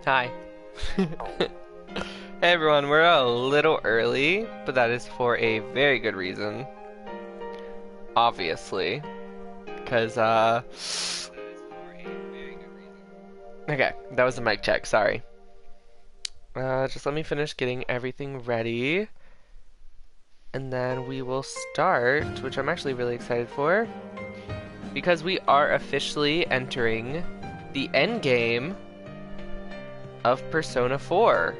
Hi. Hey everyone, we're a little early, but that is for a very good reason. Obviously. Because, okay, that was a mic check, sorry. Just let me finish getting everything ready. And then we will start, which I'm actually really excited for. Because we are officially entering the end game of Persona 4.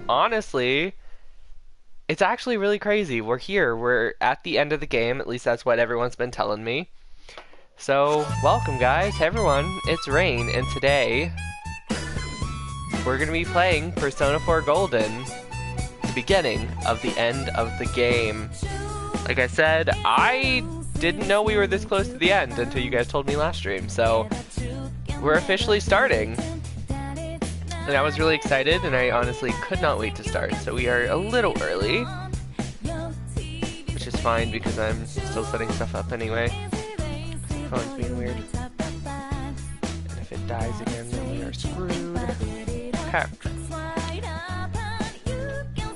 Honestly, it's actually really crazy. We're here. We're at the end of the game. At least that's what everyone's been telling me. So, welcome guys. Hey everyone, it's Rain, and today we're going to be playing Persona 4 Golden, the beginning of the end of the game. Like I said, I didn't know we were this close to the end until you guys told me last stream, so we're officially starting. And I was really excited, and I honestly could not wait to start. So we are a little early, which is fine because I'm still setting stuff up anyway. My phone's being weird. And if it dies again, then we are screwed. Okay.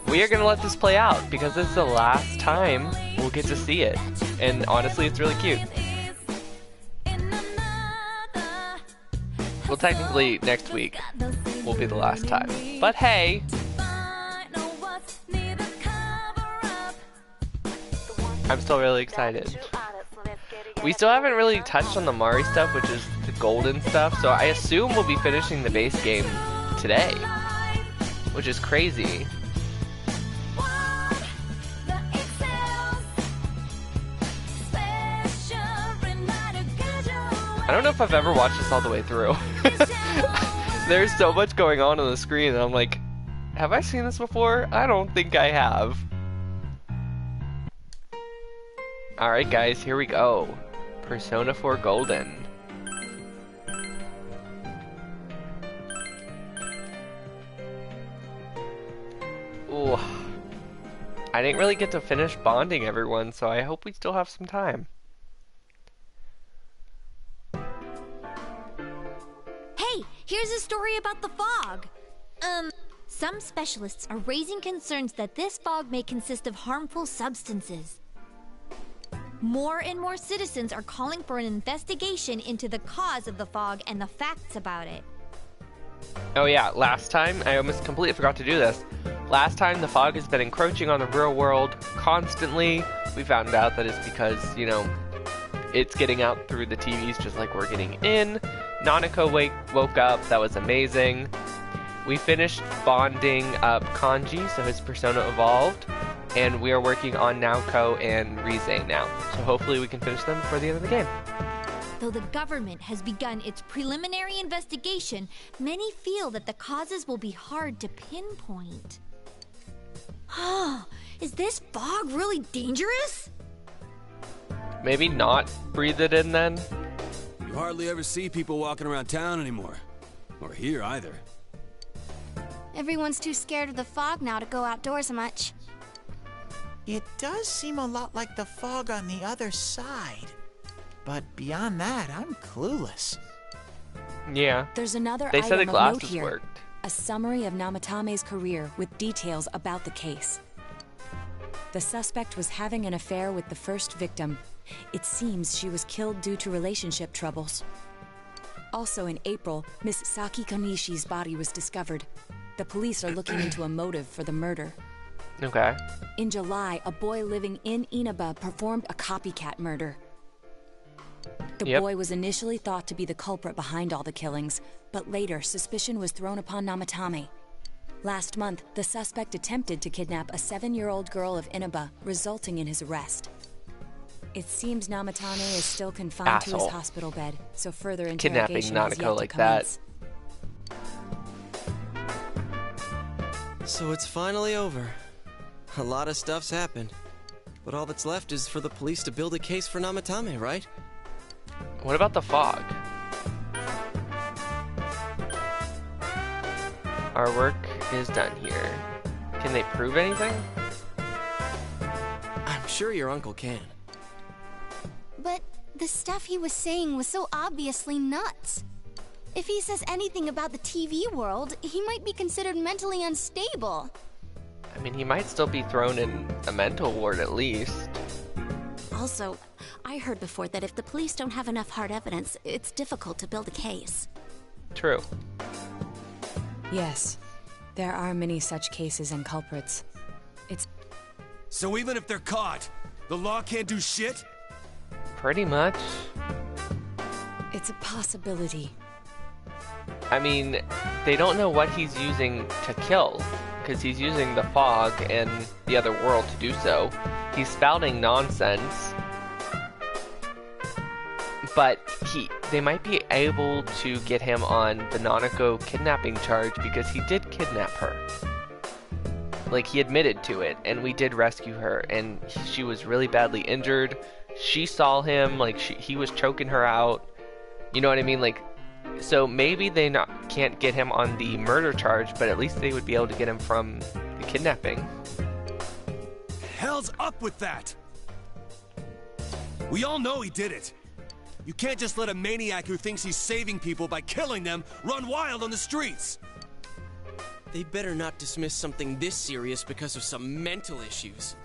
We are going to let this play out because this is the last time we'll get to see it. And honestly, it's really cute. Well, technically, next week will be the last time. But hey! I'm still really excited. We still haven't really touched on the Mari stuff, which is the golden stuff, so I assume we'll be finishing the base game today. Which is crazy. I don't know if I've ever watched this all the way through. There's so much going on the screen, and I'm like, have I seen this before? I don't think I have. Alright guys, here we go. Persona 4 Golden. Ooh. I didn't really get to finish bonding everyone, so I hope we still have some time. Here's a story about the fog. Some specialists are raising concerns that this fog may consist of harmful substances. More and more citizens are calling for an investigation into the cause of the fog and the facts about it. Oh yeah, last time, I almost completely forgot to do this. Last time, the fog has been encroaching on the real world constantly. We found out that it's because, you know, it's getting out through the TVs just like we're getting in. Nanako woke up, that was amazing. We finished bonding up Kanji, so his persona evolved, and we are working on Naoko and Rize now. So hopefully we can finish them before the end of the game. Though the government has begun its preliminary investigation, many feel that the causes will be hard to pinpoint. Is this fog really dangerous? Maybe not breathe it in then? You hardly ever see people walking around town anymore. Or here either. Everyone's too scared of the fog now to go outdoors much. It does seem a lot like the fog on the other side. But beyond that, I'm clueless. Yeah. There's another they said the item of note glasses here. worked. A summary of Namatame's career with details about the case. The suspect was having an affair with the first victim. It seems she was killed due to relationship troubles. Also in April, Miss Saki Kanishi's body was discovered. The police are looking into a motive for the murder. Okay. In July, a boy living in Inaba performed a copycat murder. The boy was initially thought to be the culprit behind all the killings, but later suspicion was thrown upon Namatame. Last month, the suspect attempted to kidnap a 7-year-old girl of Inaba, resulting in his arrest. It seems Namatame is still confined to his hospital bed, so further interrogation has yet to commence. So it's finally over. A lot of stuff's happened. But all that's left is for the police to build a case for Namatame, right? What about the fog? Our work is done here. Can they prove anything? I'm sure your uncle can. But the stuff he was saying was so obviously nuts. If he says anything about the TV world, he might be considered mentally unstable. I mean, he might still be thrown in a mental ward at least. Also, I heard before that if the police don't have enough hard evidence, it's difficult to build a case. True. Yes, there are many such cases and culprits. It's So even if they're caught, the law can't do shit? Pretty much. a possibility. I mean, they don't know what he's using to kill, because he's using the fog and the other world to do so. He's spouting nonsense. But they might be able to get him on the Nanako kidnapping charge because he did kidnap her. Like, he admitted to it, and we did rescue her, and she was really badly injured. She saw him, like, he was choking her out. You know what I mean? Like, so maybe they can't get him on the murder charge, but at least they would be able to get him from the kidnapping. Hell's up with that? We all know he did it. You can't just let a maniac who thinks he's saving people by killing them run wild on the streets. They better not dismiss something this serious because of some mental issues.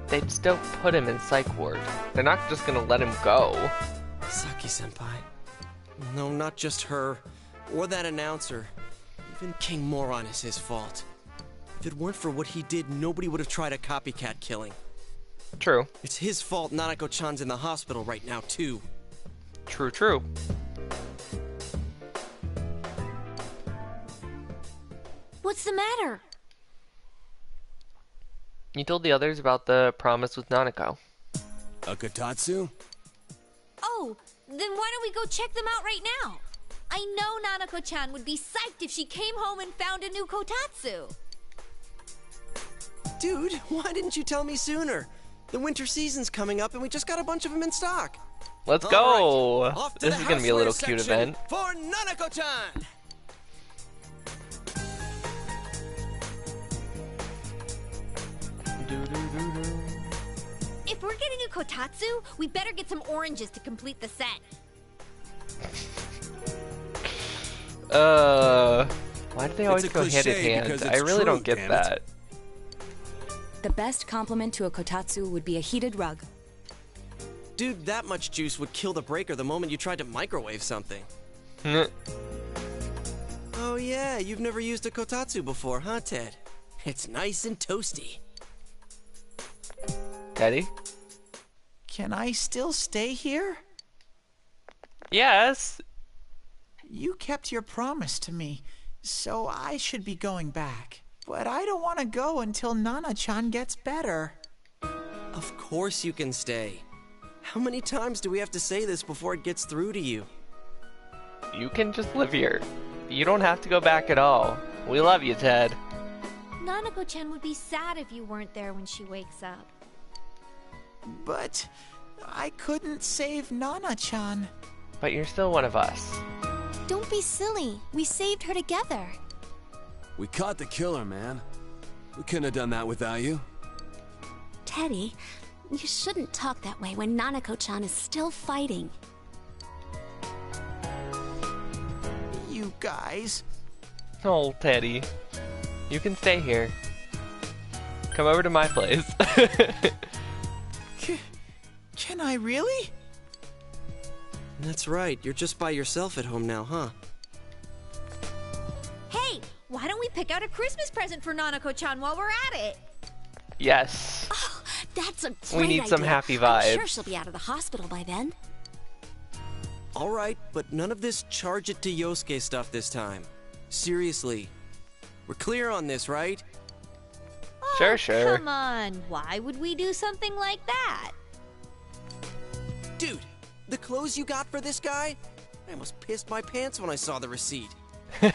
They'd still put him in psych ward. They're not just gonna let him go. Saki-senpai. No, not just her. Or that announcer. Even King Moron is his fault. If it weren't for what he did, nobody would have tried a copycat killing. True. It's his fault Nanako-chan's in the hospital right now, too. True, true. What's the matter? You told the others about the promise with Nanako. A Kotatsu? Oh, then why don't we go check them out right now? I know Nanako-chan would be psyched if she came home and found a new kotatsu. Dude, why didn't you tell me sooner? The winter season's coming up and we just got a bunch of them in stock. Let's go! All right, off to This the is gonna be a little houseware cute section event. For Nanako-chan! If we're getting a kotatsu, we better get some oranges to complete the set. Why do they always It's a go hand in cliche hand? because I it's really true, don't get damn it. that. The best compliment to a kotatsu would be a heated rug. Dude, that much juice would kill the breaker the moment you tried to microwave something. Oh yeah, you've never used a kotatsu before, huh, Ted? It's nice and toasty. Teddy? Can I still stay here? Yes! You kept your promise to me, so I should be going back. But I don't want to go until Nana-chan gets better. Of course you can stay. How many times do we have to say this before it gets through to you? You can just live here. You don't have to go back at all. We love you, Ted. Nanako-chan would be sad if you weren't there when she wakes up. But I couldn't save Nana-chan. But you're still one of us. Don't be silly. We saved her together. We caught the killer, man. We couldn't have done that without you. Teddy, you shouldn't talk that way when Nanako-chan is still fighting. You guys. Oh, Teddy. You can stay here. Come over to my place. Can I really? That's right, you're just by yourself at home now, huh? Hey, why don't we pick out a Christmas present for Nanako-chan while we're at it? Yes. Oh, that's a great We need some idea. happy I'm sure vibes. she'll be out of the hospital by then. Alright, but none of this charge it to Yosuke stuff this time. Seriously. We're clear on this, right? Sure, sure. Come on, why would we do something like that? Dude, the clothes you got for this guy? I almost pissed my pants when I saw the receipt. How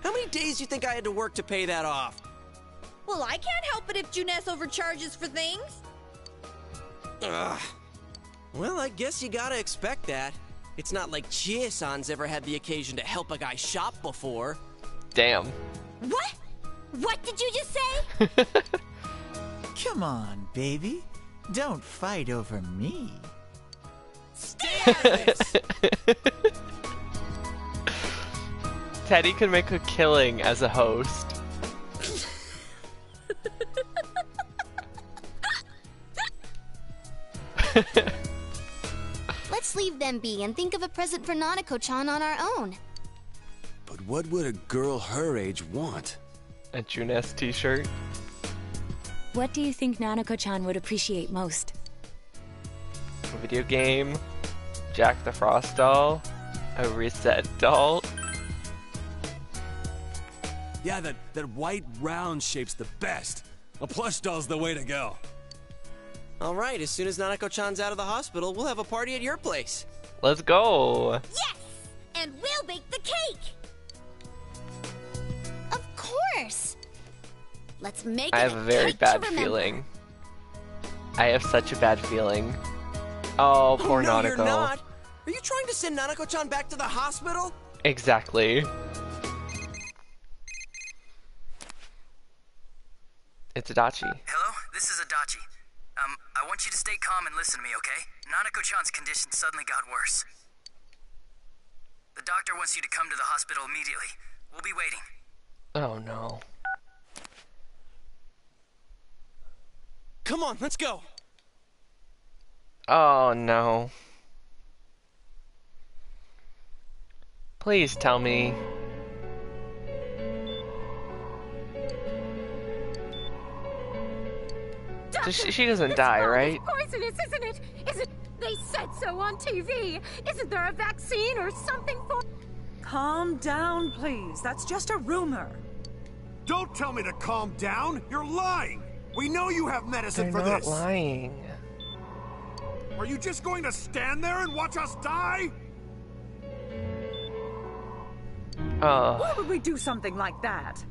many days do you think I had to work to pay that off? Well, I can't help it if Junes overcharges for things. Ugh. Well, I guess you gotta expect that. It's not like Chie-san's ever had the occasion to help a guy shop before. Damn. What? What did you just say? Come on, baby. Don't fight over me. Stay out of this! Teddy could make a killing as a host. Let's leave them be and think of a present for Nanako-chan on our own. But what would a girl her age want? A Juness t-shirt. What do you think Nanako-chan would appreciate most? A video game. Jack the Frost doll. A reset doll. Yeah, that white round shape's the best. A plush doll's the way to go. All right, as soon as Nanako-chan's out of the hospital, we'll have a party at your place. Let's go. Yes! And we'll bake the cake! Of course! Let's make I it have a very cake bad to remember. feeling. I have such a bad feeling. Oh, poor no, Nanako. you're not. Are you trying to send Nanako-chan back to the hospital? Exactly. It's Adachi. Hello, this is Adachi. I want you to stay calm and listen to me, okay? Nanako-chan's condition suddenly got worse. The doctor wants you to come to the hospital immediately. We'll be waiting. Oh no. Come on, let's go. Oh no. Please tell me. She doesn't die, right? Poisonous, isn't it? Isn't they said so on TV? Isn't there a vaccine or something for? Calm down, please. That's just a rumor. Don't tell me to calm down. You're lying. We know you have medicine They're for not this. lying. Are you just going to stand there and watch us die? Why would we do something like that?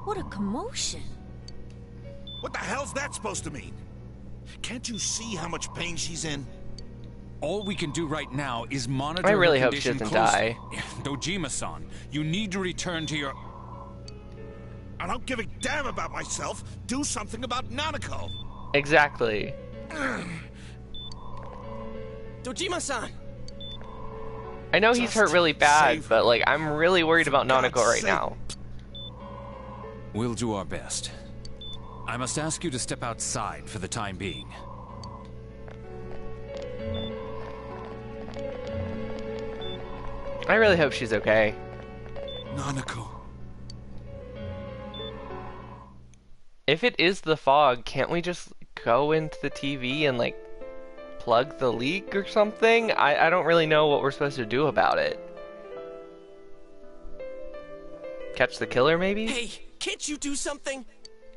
What a commotion. What the hell's that supposed to mean? Can't you see how much pain she's in? All we can do right now is monitor I really her hope she condition doesn't die. closely. Dojima-san, you need to return to your... I don't give a damn about myself. Do something about Nanako. Exactly. Dojima-san! I know he's hurt really bad, but like I'm really worried about Nanako right now. We'll do our best. I must ask you to step outside for the time being. I really hope she's okay. Nanako. If it is the fog, can't we just go into the TV and like plug the leak or something? I don't really know what we're supposed to do about it. Catch the killer, maybe? Hey, can't you do something?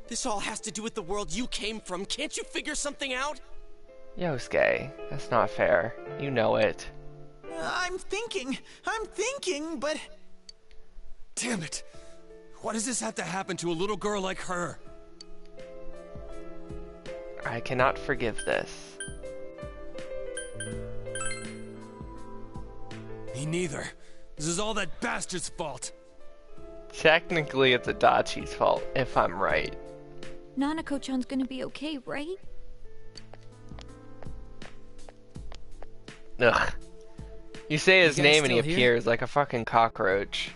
This all has to do with the world you came from. Can't you figure something out? Yosuke, that's not fair. You know it. I'm thinking, but... Damn it! Why does this have to happen to a little girl like her? I cannot forgive this. Me neither. This is all that bastard's fault. Technically, it's Adachi's fault, if I'm right. Nanako-chan's gonna be okay, right? Ugh. You say his You guys name and he still here? appears like a fucking cockroach.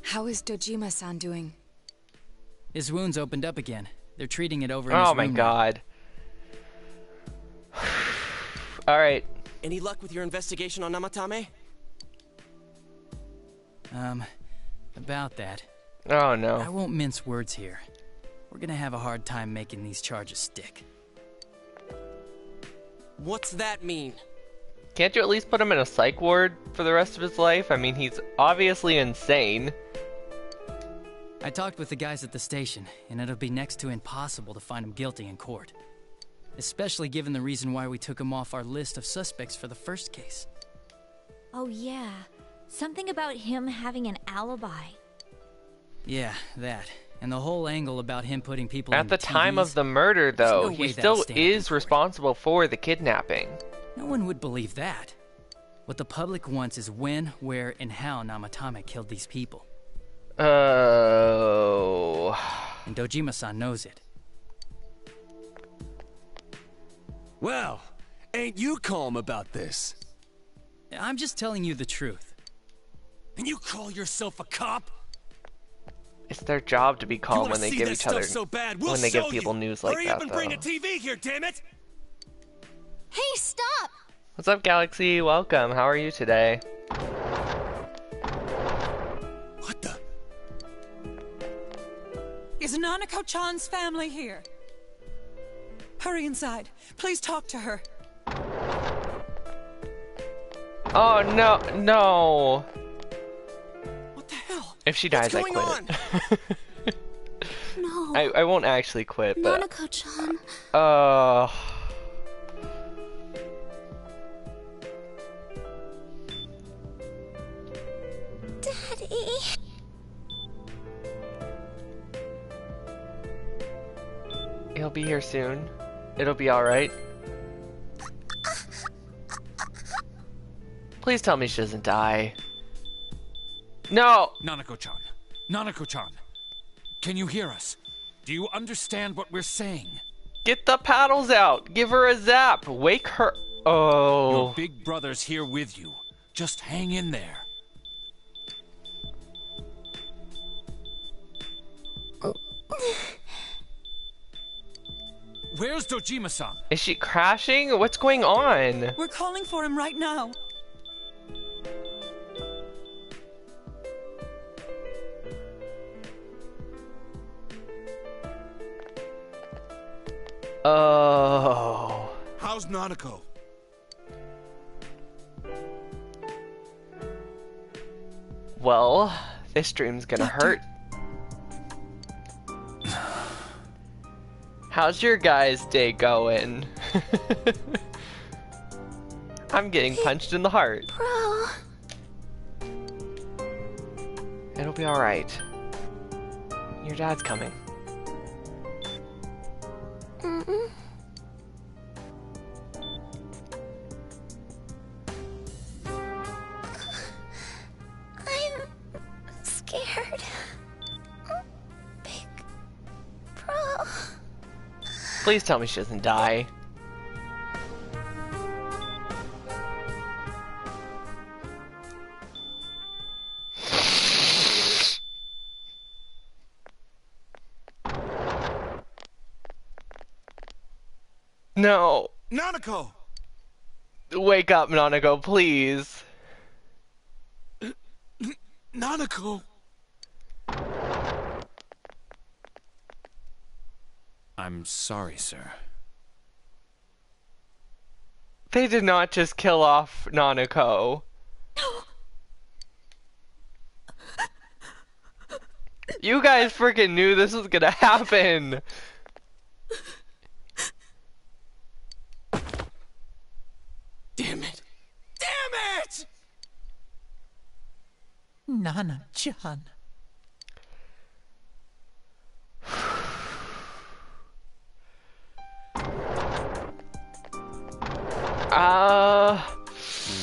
How is Dojima-san doing? His wounds opened up again. They're treating it over in his Oh room my now. god. Alright. Any luck with your investigation on Namatame? About that. Oh no. I won't mince words here. We're gonna have a hard time making these charges stick. What's that mean? Can't you at least put him in a psych ward for the rest of his life? I mean, he's obviously insane. I talked with the guys at the station, and it'll be next to impossible to find him guilty in court. Especially given the reason why we took him off our list of suspects for the first case. Oh yeah, something about him having an alibi. Yeah, that. And the whole angle about him putting people At on the time of the murder, There's though, no he way still that'll stand up in is responsible for the kidnapping. No one would believe that. What the public wants is when, where, and how Namatame killed these people. Oh. And Dojima-san knows it. Well, ain't you calm about this? I'm just telling you the truth. And you call yourself a cop? It's their job to be calm when they give each other so bad, we'll when they give show people you. news like Hurry that. up and bring a TV here, damn it! Hey, stop! What's up, Galaxy? Welcome. How are you today? What the? Is Nanako-chan's family here? Hurry inside. Please talk to her. Oh no, no! What the hell? If she dies, I What's quit. going No. I won't actually quit, but Nanako-chan. Daddy. He'll be here soon. It'll be alright. Please tell me she doesn't die. No! Nanako-chan. Nanako-chan. Can you hear us? Do you understand what we're saying? Get the paddles out! Give her a zap! Wake her... Oh... Your big brother's here with you. Just hang in there. Where's Dojima-san? Is she crashing? What's going on? We're calling for him right now. Oh... How's Nanako? Well, this dream's gonna hurt. How's your guys' day going? I'm getting punched in the heart. Bro. It'll be alright. Your dad's coming. Mm-mm. I'm scared. Big bro. Please tell me she doesn't die. No. Nanako! Wake up, Nanako, please. Nanako! I'm sorry, sir. They did not just kill off Nanako. You guys freaking knew this was gonna happen. Damn it! Damn it! Nana-chan.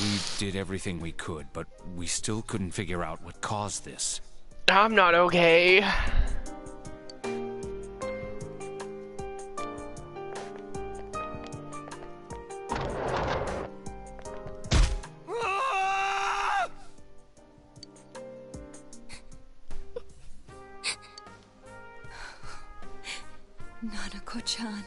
We did everything we could, but we still couldn't figure out what caused this. I'm not okay. Nanako-chan.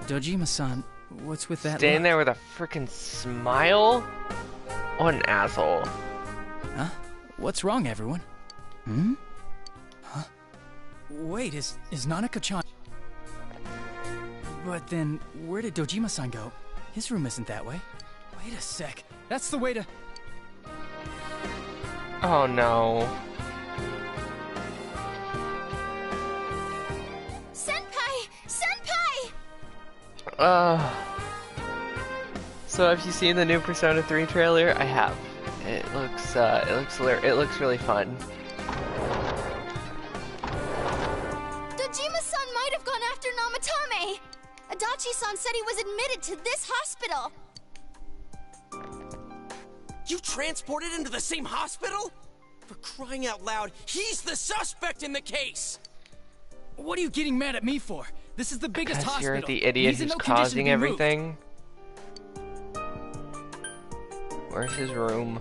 Dojima-san, what's with that Staying look? there with a freaking smile? What an asshole. Huh? What's wrong, everyone? Hmm? Huh? Wait, is Nanako-chan... But then, where did Dojima-san go? His room isn't that way. Wait a sec. That's the way to... Oh no. Senpai! Senpai! So have you seen the new Persona 3 trailer? I have. It looks really fun. Dojima-san might have gone after Namatame! Adachi-san said he was admitted to this hospital! You transported him to the same hospital? For crying out loud, he's the suspect in the case! What are you getting mad at me for? This is the biggest Because hospital. you're the idiot He's in who's no condition to causing be moved. everything. Where's his room?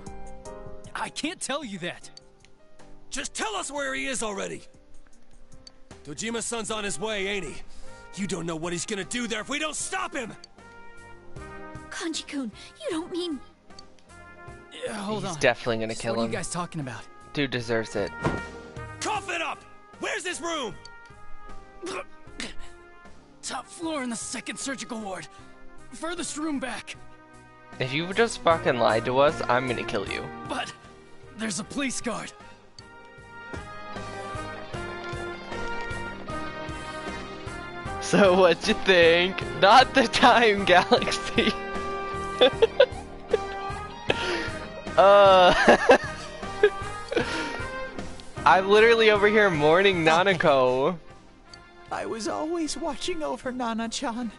I can't tell you that. Just tell us where he is already. Dojima-san's on his way, ain't he? You don't know what he's gonna do there if we don't stop him! Kanji-kun, you don't mean... Hold on. He's definitely gonna kill him. What are you guys talking about? Dude deserves it. Cough it up! Where's his room? Top floor in the 2nd surgical ward. Furthest room back. If you just fucking lied to us, I'm gonna kill you. But there's a police guard. So what'd you think? Not the time galaxy. I'm literally over here mourning Nanako. I was always watching over Nana-chan,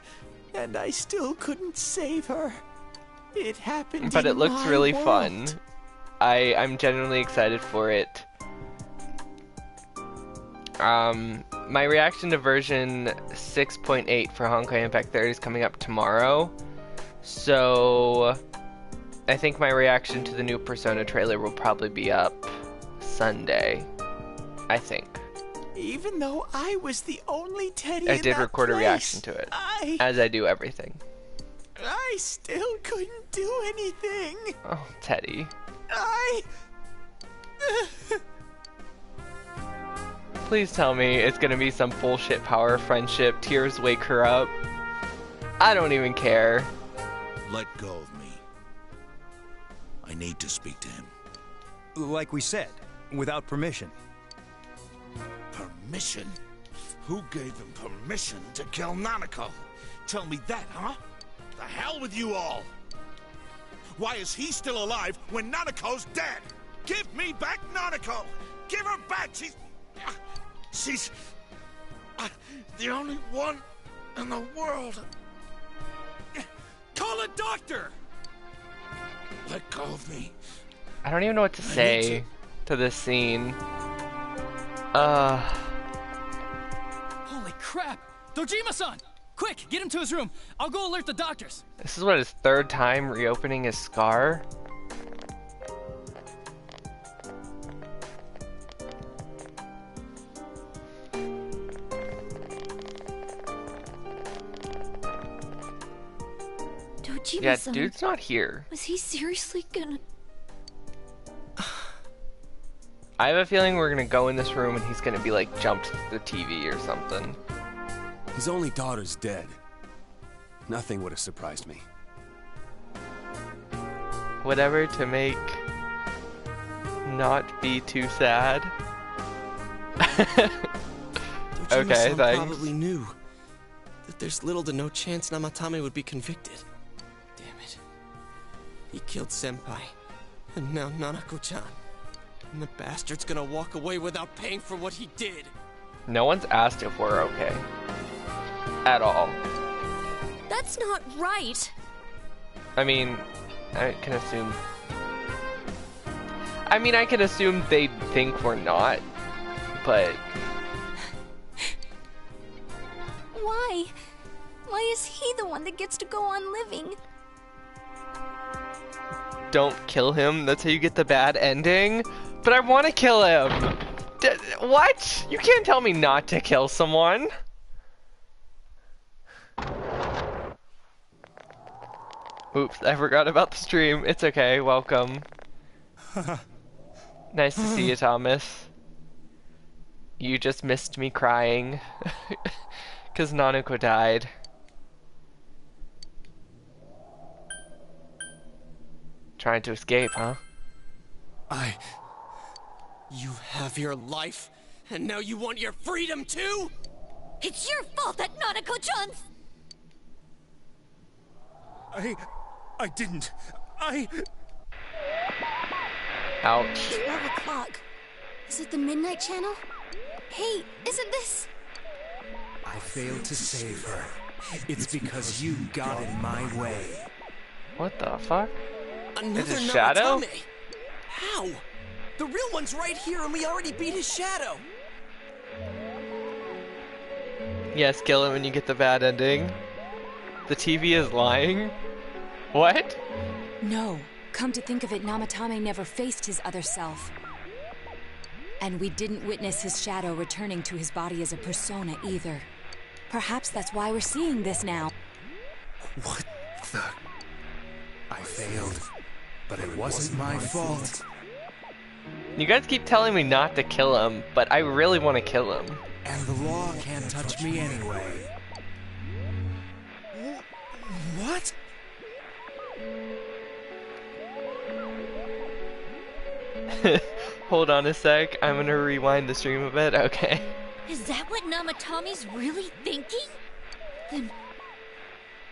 and I still couldn't save her. It happened But in it looks my really world. fun. I'm genuinely excited for it. My reaction to version 6.8 for Honkai Impact 30 is coming up tomorrow. So I think my reaction to the new Persona trailer will probably be up Sunday. I think. Even though I was the only Teddy I in did that record a place, reaction to it. As I do everything. I still couldn't do anything. Oh, Teddy. Please tell me it's gonna be some bullshit power friendship, tears wake her up. I don't even care. Let go of me. I need to speak to him. Like we said, without permission. Permission? Who gave him permission to kill Nanako? Tell me that, huh? The hell with you all! Why is he still alive when Nanako's dead? Give me back Nanako! Give her back! She's the only one in the world. Call a doctor! Let go of me. I don't even know what to say to this scene. Holy crap! Dojima-san! Quick, get him to his room. I'll go alert the doctors. This is what, his 3rd time reopening his scar? Yeah, Dojima-san, dude's not here. was he seriously gonna... I have a feeling we're gonna go in this room and he's gonna be like jumped to the TV or something. His only daughter's dead. Nothing would have surprised me. Whatever to make not be too sad. Okay, Dojima-san thanks. probably knew that there's little to no chance Namatame would be convicted. Damn it. He killed Senpai, and now Nanako-chan. And the bastard's gonna walk away without paying for what he did. No one's asked if we're okay. At all. That's not right. I mean, I can assume... I can assume they think we're not, but... Why? Why is he the one that gets to go on living? Don't kill him, that's how you get the bad ending? But I want to kill him! What? You can't tell me not to kill someone! Oops, I forgot about the stream. It's okay, welcome. Nice to see you, Thomas. You just missed me crying. 'Cause Nanako died. Trying to escape, huh? You have your life, and now you want your freedom too? It's your fault that Nanako-chan's... I didn't. Ouch. 12 o'clock. Is it the Midnight Channel? Hey, isn't this... I failed to save her. It's because you got in my way. What the fuck? Another Is it Shadow? Namatame? How? The real one's right here and we already beat his shadow. Yes, kill him and you get the bad ending. The TV is lying? What? No. Come to think of it, Namatame never faced his other self. And we didn't witness his shadow returning to his body as a persona either. Perhaps that's why we're seeing this now. What the... I failed, but it wasn't my fault. You guys keep telling me not to kill him, but I really want to kill him. And the law can't touch me anyway. What? Hold on a sec, I'm gonna rewind the stream a bit, okay. Is that what Namatame's really thinking? Then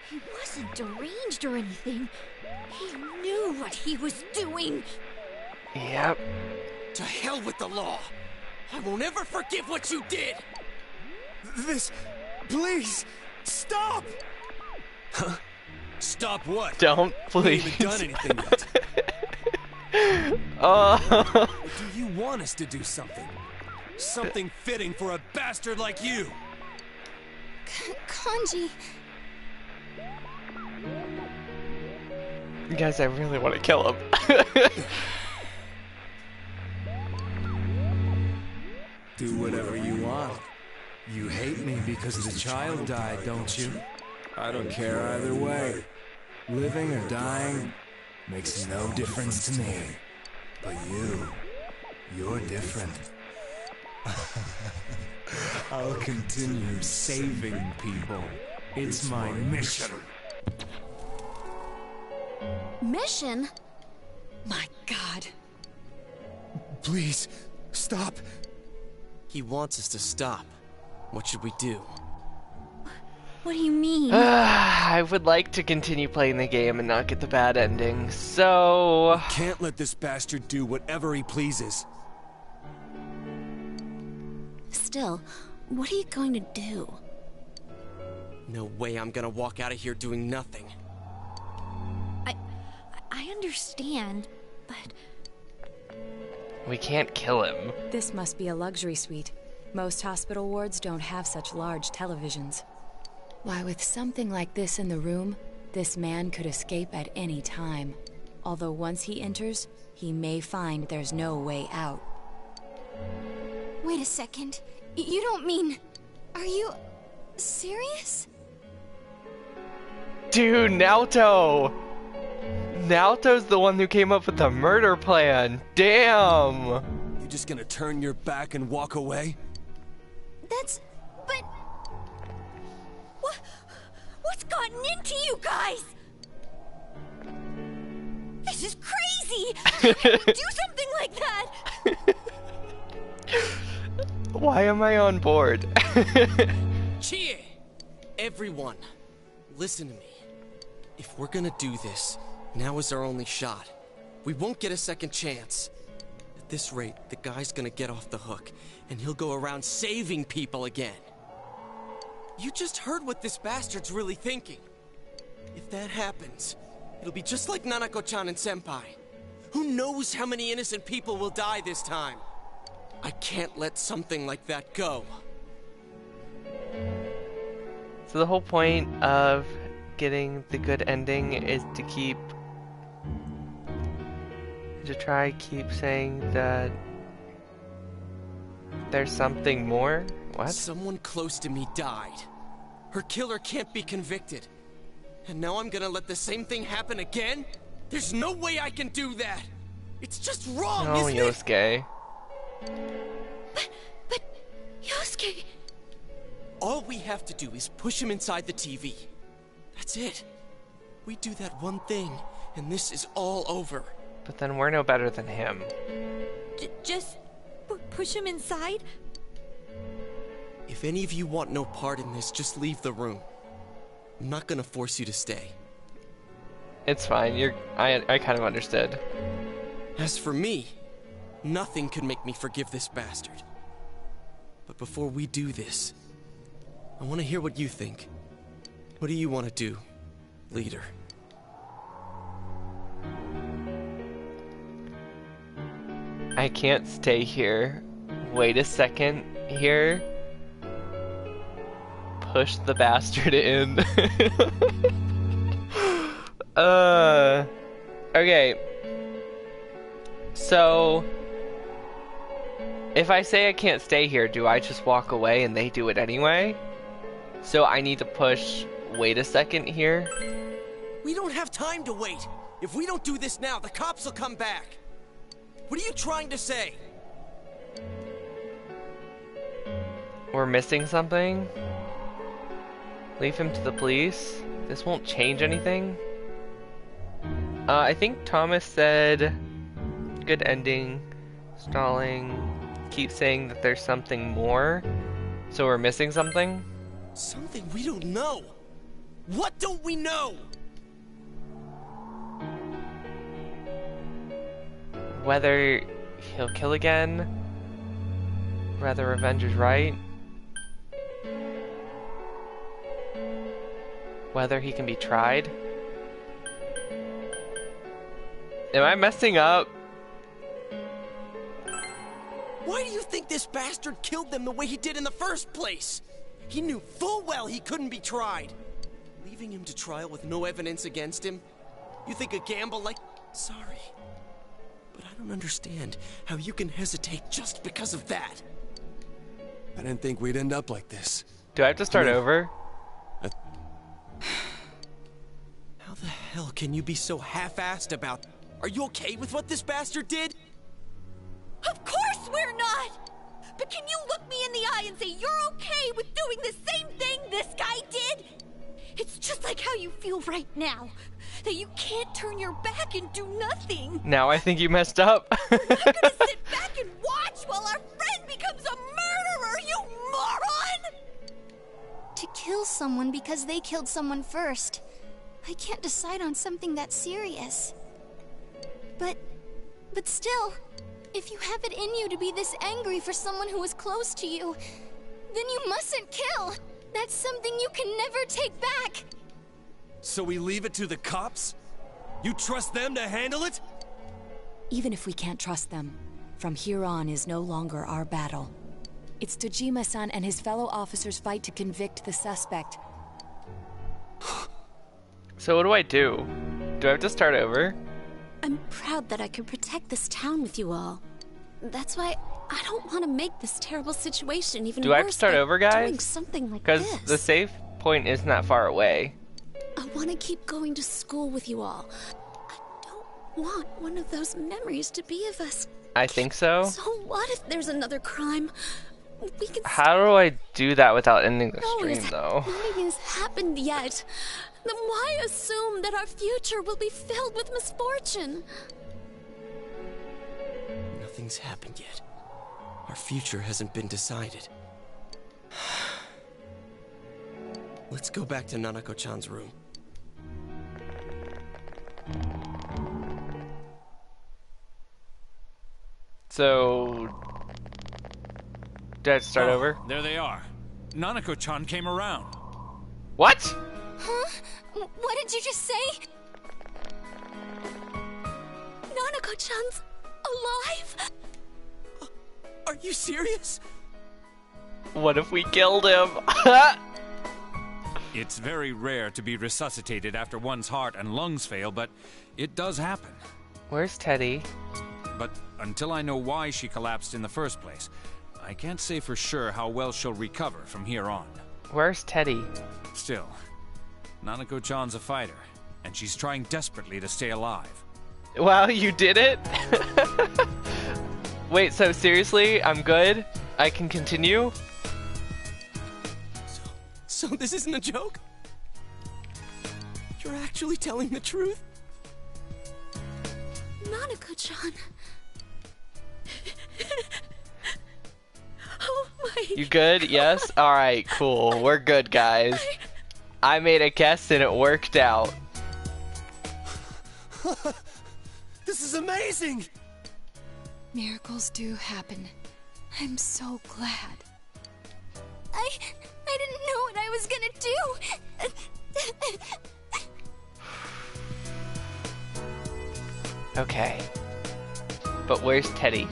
he wasn't deranged or anything. He knew what he was doing. Yep. To hell with the law! I won't ever forgive what you did! This... please, stop! Huh? Stop what? Don't, please. We haven't done anything yet. Oh. Do you want us to do something? Something fitting for a bastard like you! Kanji... Guys, I really want to kill him. Do whatever you want. You hate me because the child died, don't you? I don't care either way. Living or dying makes no difference to me. But you're different. I'll continue saving people. It's my mission. Mission? My God. Please, stop. He wants us to stop. What should we do? What do you mean? I would like to continue playing the game and not get the bad ending, so... We can't let this bastard do whatever he pleases. Still, what are you going to do? No way I'm gonna walk out of here doing nothing. I understand, but... We can't kill him. This must be a luxury suite. Most hospital wards don't have such large televisions. Why, with something like this in the room, this man could escape at any time. Although once he enters, he may find there's no way out. Wait a second. You don't mean... Are you... serious? Dude, Naoto! Naoto's the one who came up with the murder plan. Damn! You just gonna turn your back and walk away? But... What's gotten into you guys? This is crazy! How can you do something like that? Why am I on board? Chie! Everyone, listen to me. If we're gonna do this, now is our only shot. We won't get a second chance. At this rate, the guy's gonna get off the hook, and he'll go around saving people again. You just heard what this bastard's really thinking. If that happens, it'll be just like Nanako-chan and Senpai. Who knows how many innocent people will die this time? I can't let something like that go. So the whole point of getting the good ending is to keep saying that there's something more? What? Someone close to me died. Her killer can't be convicted. And now I'm gonna let the same thing happen again? There's no way I can do that! It's just wrong, No, isn't Yosuke. But... Yosuke... All we have to do is push him inside the TV. That's it. We do that one thing, and this is all over. But then we're no better than him. Just... push him inside? If any of you want no part in this, just leave the room. I'm not gonna force you to stay. It's fine, I kind of understood. As for me, nothing could make me forgive this bastard. But before we do this, I want to hear what you think. What do you want to do, leader? I can't stay here. Wait a second here. push the bastard in. Okay. So, if I say I can't stay here, do I just walk away and they do it anyway? So I need to push, wait a second here? We don't have time to wait. If we don't do this now, the cops will come back. What are you trying to say? We're missing something? Leave him to the police? This won't change anything? I think Thomas said good ending, stalling, keep saying that there's something more. So we're missing something? Something we don't know. What don't we know? Whether he'll kill again, whether revenge is right, whether he can be tried. Am I messing up? Why do you think this bastard killed them the way he did in the first place? He knew full well he couldn't be tried. Leaving him to trial with no evidence against him? You think a gamble like... Sorry. But I don't understand how you can hesitate just because of that. I didn't think we'd end up like this. Do I have to start over? How the hell can you be so half-assed about... Are you okay with what this bastard did? Of course we're not! But can you look me in the eye and say you're okay with doing the same thing this guy did? It's just like how you feel right now. That you can't turn your back and do nothing. Now I think you messed up. I'm gonna sit back and watch while our friend becomes a murderer, you moron! To kill someone because they killed someone first. I can't decide on something that serious. But still, if you have it in you to be this angry for someone who was close to you, then you mustn't kill. That's something you can never take back. So we leave it to the cops? You trust them to handle it? Even if we can't trust them, from here on is no longer our battle. It's Dojima-san and his fellow officers' fight to convict the suspect. So what do I do? Do I have to start over? I'm proud that I could protect this town with you all. That's why I don't want to make this terrible situation even worse. Do I have to start over, guys? Doing something like because this. The safe point isn't that far away. I want to keep going to school with you all. I don't want one of those memories to be of us. I think so. So what if there's another crime? We can. How do I do that without ending the stream, though? Nothing has happened yet. Then why assume that our future will be filled with misfortune? Nothing's happened yet. Our future hasn't been decided. Let's go back to Nanako-chan's room. So... do I have to start over? There they are. Nanako-chan came around. What? Huh? What did you just say? Nanako-chan's alive? Are you serious? What if we killed him? It's very rare to be resuscitated after one's heart and lungs fail, but it does happen. Where's Teddy? But until I know why she collapsed in the first place, I can't say for sure how well she'll recover from here on. Where's Teddy? Still, Nanako-chan's a fighter, and she's trying desperately to stay alive. Wow, you did it? Wait, so seriously, I'm good? I can continue? So this isn't a joke? You're actually telling the truth? Nanako-chan. Oh my... You good? Yes? Alright, cool. We're good, guys. I made a guess and it worked out. This is amazing! Miracles do happen. I'm so glad. I didn't know what I was gonna do. Okay. But where's Teddy?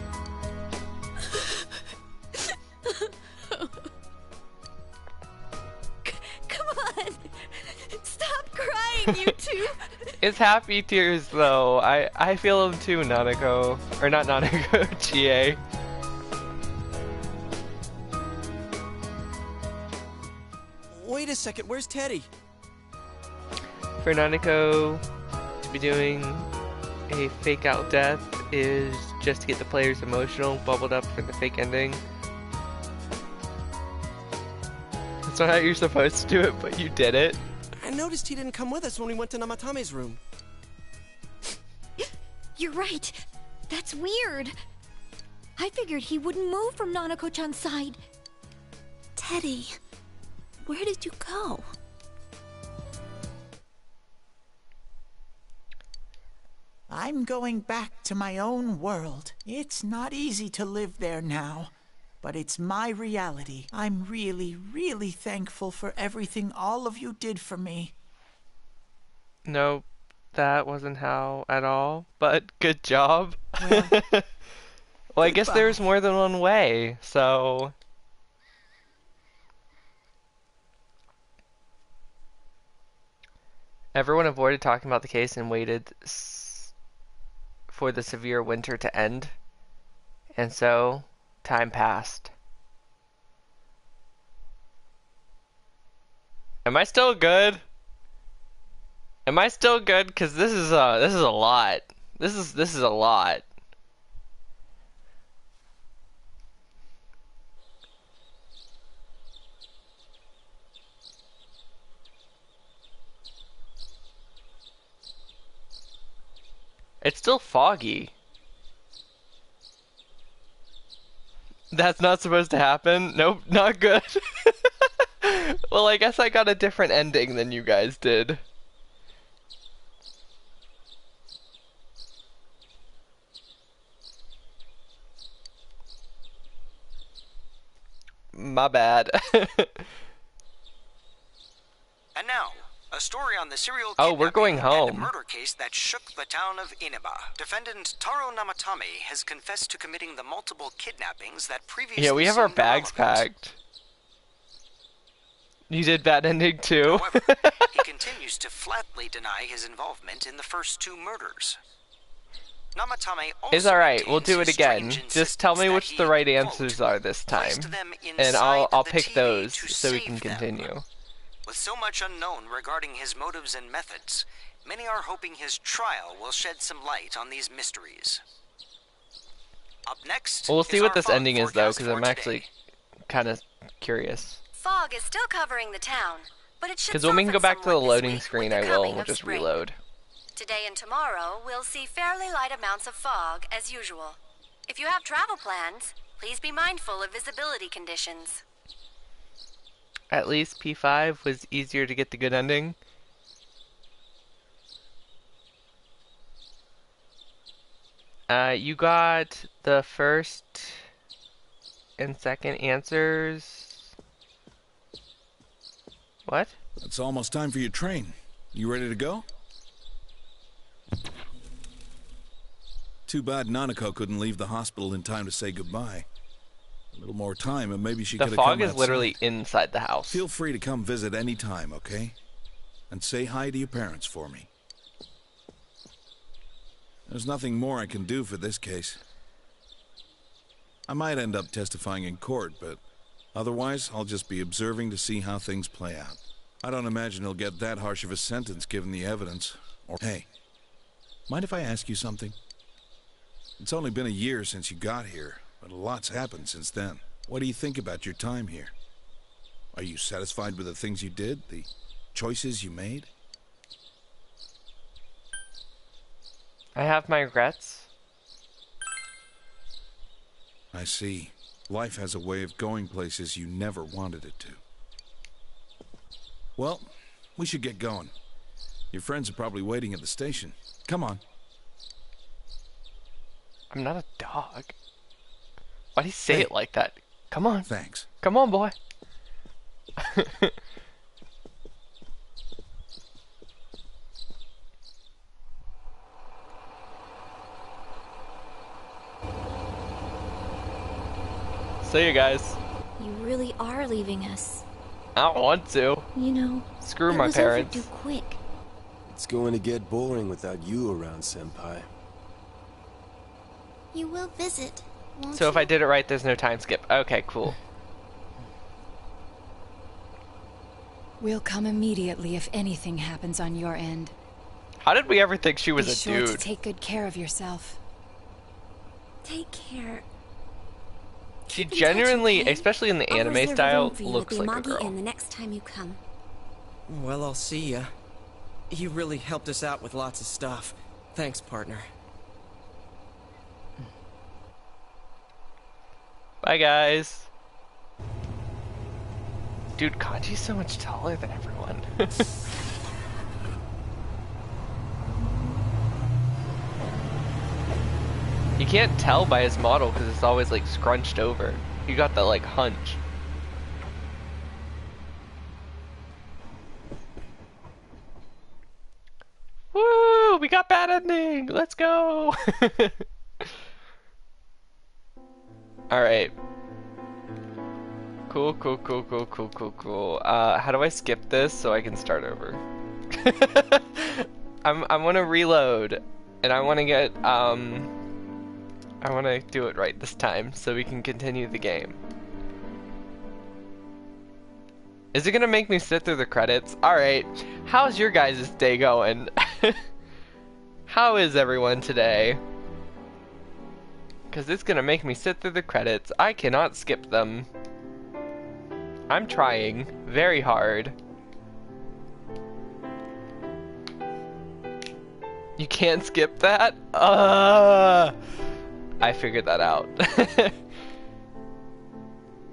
It's happy tears though. I feel them too, Nanako. Or not Nanako, GA. Wait a second, where's Teddy? For Nanako to be doing a fake out death is just to get the players emotional, bubbled up for the fake ending. That's not how you're supposed to do it, but you did it. I noticed he didn't come with us when we went to Namatame's room. You're right. That's weird. I figured he wouldn't move from Nanako-chan's side. Teddy, where did you go? I'm going back to my own world. It's not easy to live there now, but it's my reality. I'm really, really thankful for everything all of you did for me. Nope, that wasn't how at all, but good job. Well, well, I guess there's more than one way, so... Everyone avoided talking about the case and waited for the severe winter to end, and so time passed. Am I still good? Am I still good? Because this is a lot. This is a lot. It's still foggy. That's not supposed to happen? Nope, not good. Well, I guess I got a different ending than you guys did. My bad. And now, a story on the serial oh, we're going home. And a murder case that shook the town of Inaba. Defendant Taro Namatame has confessed to committing the multiple kidnappings that previously yeah, we have our seemed bags irrelevant. packed. You did bad ending too. However, he continues to flatly deny his involvement in the first two murders. Namatame also It's alright, we'll do it his again. strange Just tell me insistence which that the he, right quote, answers are this time. placed them And inside I'll the pick TV those to so we save can them. continue. With so much unknown regarding his motives and methods, many are hoping his trial will shed some light on these mysteries. Up next, Well, we'll see is what our this fog ending is though, forecast because for I'm today. actually kind of curious. Fog is still covering the town, but it should Because when we can go soften back to the somewhat this loading week screen, with I the will, coming and we'll of just spring. reload. Today and tomorrow, we'll see fairly light amounts of fog, as usual. If you have travel plans, please be mindful of visibility conditions. At least P5 was easier to get the good ending. You got the first and second answers. What? It's almost time for your train. You ready to go? Too bad Nanako couldn't leave the hospital in time to say goodbye. A little more time and maybe she The could have come fog is outside. literally inside the house. Feel free to come visit any time, okay? And say hi to your parents for me. There's nothing more I can do for this case. I might end up testifying in court, but otherwise I'll just be observing to see how things play out. I don't imagine he'll get that harsh of a sentence given the evidence. Or hey, mind if I ask you something? It's only been a year since you got here, but a lot's happened since then. What do you think about your time here? Are you satisfied with the things you did, the choices you made? I have my regrets. I see. Life has a way of going places you never wanted it to. Well, we should get going. Your friends are probably waiting at the station. Come on. I'm not a dog. Why'd he say Hey. it like that? Come on. Thanks. Come on, boy. See you guys. You really are leaving us. I don't want to. You know, Screw it my was parents. over too quick. It's going to get boring without you around, Senpai. You will visit, won't So if you? I did it right, there's no time skip. Okay, cool. We'll come immediately if anything happens on your end. How did we ever think she was Be a sure to dude? take good care of yourself. Take care. She Keep in touch, genuinely, okay? especially in the I'll anime reserve a style, room for you looks at the like a Amagi girl. Inn the next time you come. Well, I'll see ya. You really helped us out with lots of stuff. Thanks, partner. Bye, guys. Dude, Kanji's so much taller than everyone. You can't tell by his model because it's always like scrunched over. You got that like hunch. Woo! We got bad ending! Let's go! Alright. Cool. How do I skip this so I can start over? I want to reload, and I want to get, I want to do it right this time so we can continue the game. Is it gonna make me sit through the credits? Alright, how's your guys' day going? How is everyone today? Because it's gonna make me sit through the credits. I cannot skip them. I'm trying very hard. You can't skip that? I figured that out.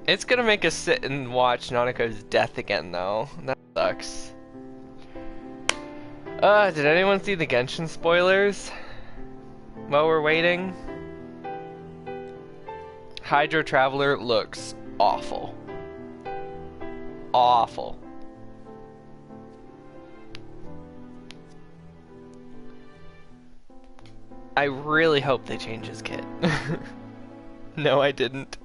It's gonna make us sit and watch Nanako's death again though. That sucks. Did anyone see the Genshin spoilers? While we're waiting? Hydro Traveler looks awful. Awful. I really hope they change his kit. No, I didn't.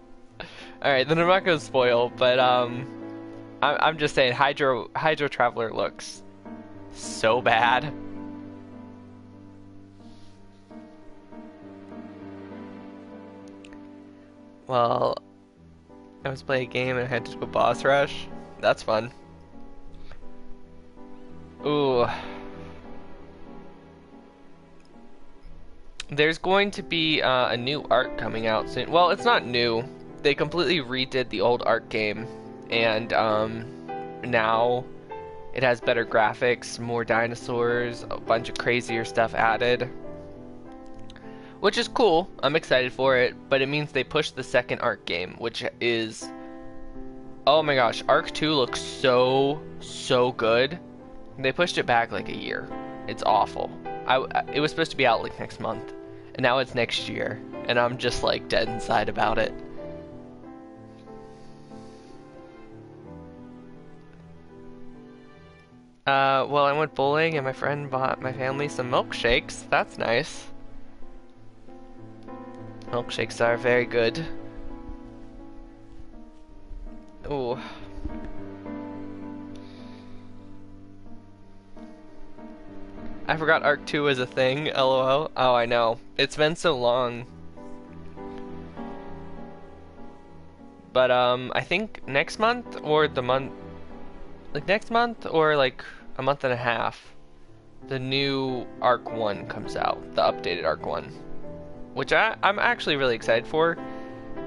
Alright, then I'm not gonna spoil, but I'm just saying Hydro Traveler looks so bad. Well, I was playing a game and I had to do a boss rush. That's fun. Ooh. There's going to be a new arc coming out soon. Well, it's not new. They completely redid the old arc game, and now it has better graphics, more dinosaurs, a bunch of crazier stuff added. Which is cool. I'm excited for it, but it means they pushed the second arc game, which is... Oh my gosh, Arc 2 looks so good. They pushed it back like a year. It's awful. It was supposed to be out like next month, and now it's next year, and I'm just like dead inside about it. Well, I went bowling and my friend bought my family some milkshakes. That's nice. Milkshakes are very good. Ooh. I forgot Arc 2 is a thing, lol. Oh, I know. It's been so long. But, I think next month, or the month... Like, next month, or, like, a month and a half, the new Arc 1 comes out. The updated Arc 1. Which I'm actually really excited for.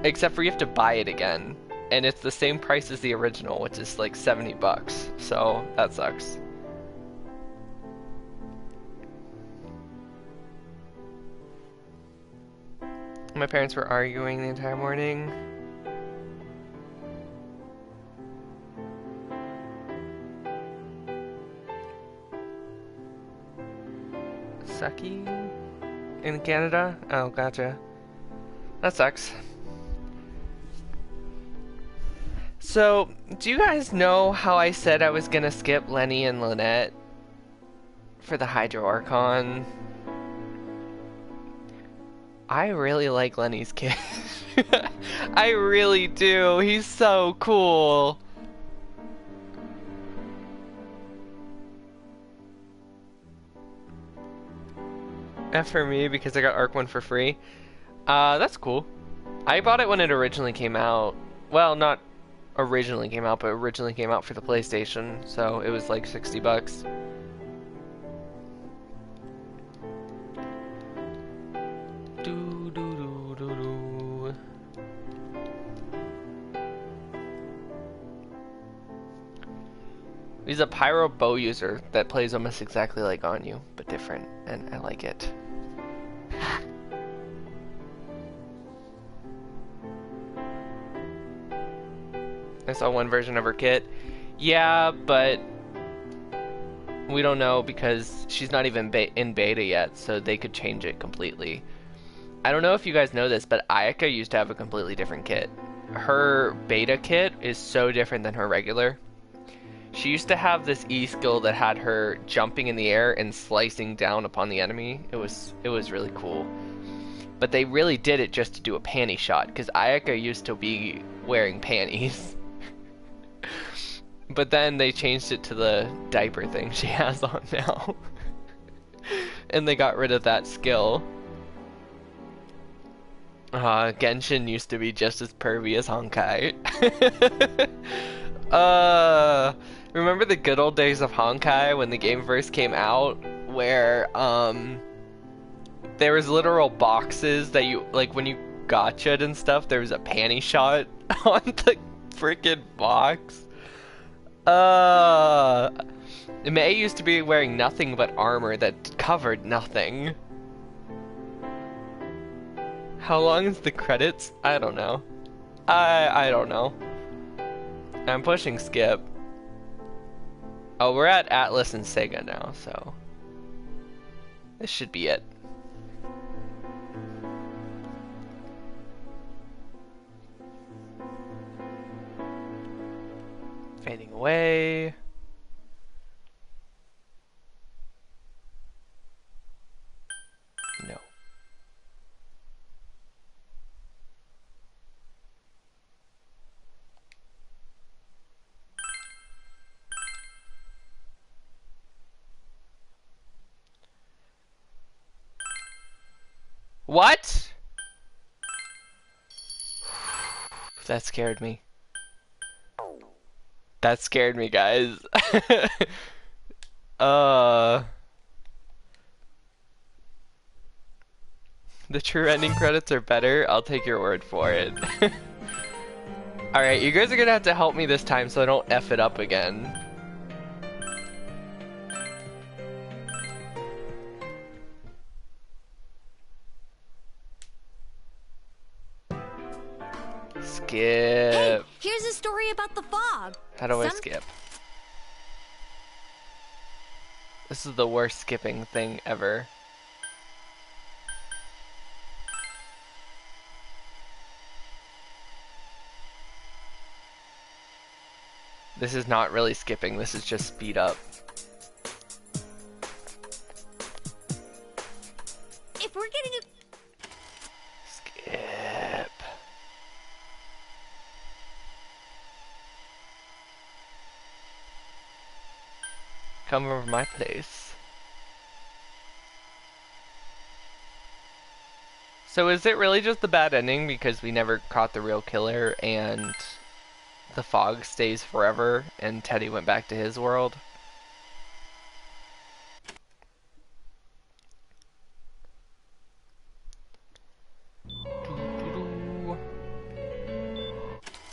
Except for you have to buy it again. And it's the same price as the original, which is, like, $70. So, that sucks. My parents were arguing the entire morning. Sucky? In Canada? Oh, gotcha. That sucks. So, do you guys know how I said I was gonna skip Lenny and Lynette for the Hydro Archon? I really like Lenny's kid. I really do. He's so cool. F for me because I got Arc 1 for free. That's cool. I bought it when it originally came out. Well, not originally came out, but originally came out for the PlayStation, so it was like 60 bucks. He's a pyro bow user that plays almost exactly like Anyu, but different, and I like it. I saw one version of her kit. Yeah, but we don't know because she's not even in beta yet, so they could change it completely. I don't know if you guys know this, but Ayaka used to have a completely different kit. Her beta kit is so different than her regular. She used to have this E skill that had her jumping in the air and slicing down upon the enemy. It was really cool. But they really did it just to do a panty shot, because Ayaka used to be wearing panties. But then they changed it to the diaper thing she has on now. And they got rid of that skill. Genshin used to be just as pervy as Honkai. Remember the good old days of Honkai when the game first came out, where there was literal boxes that you, like when you gotcha'd and stuff, there was a panty shot on the freaking box. Mei used to be wearing nothing but armor that covered nothing. How long is the credits? I don't know. I don't know. I'm pushing skip. Oh, we're at Atlas and Sega now, so this should be it. Fading away. No. What? That scared me. That scared me, guys. The true ending credits are better. I'll take your word for it. Alright, you guys are gonna have to help me this time so I don't F it up again. Skip. Hey, here's a story about the fog. How do I skip? This is the worst skipping thing ever. This is not really skipping, this is just speed up. If we're getting a... Skip. Come over my place. So is it really just the bad ending because we never caught the real killer and the fog stays forever and Teddy went back to his world?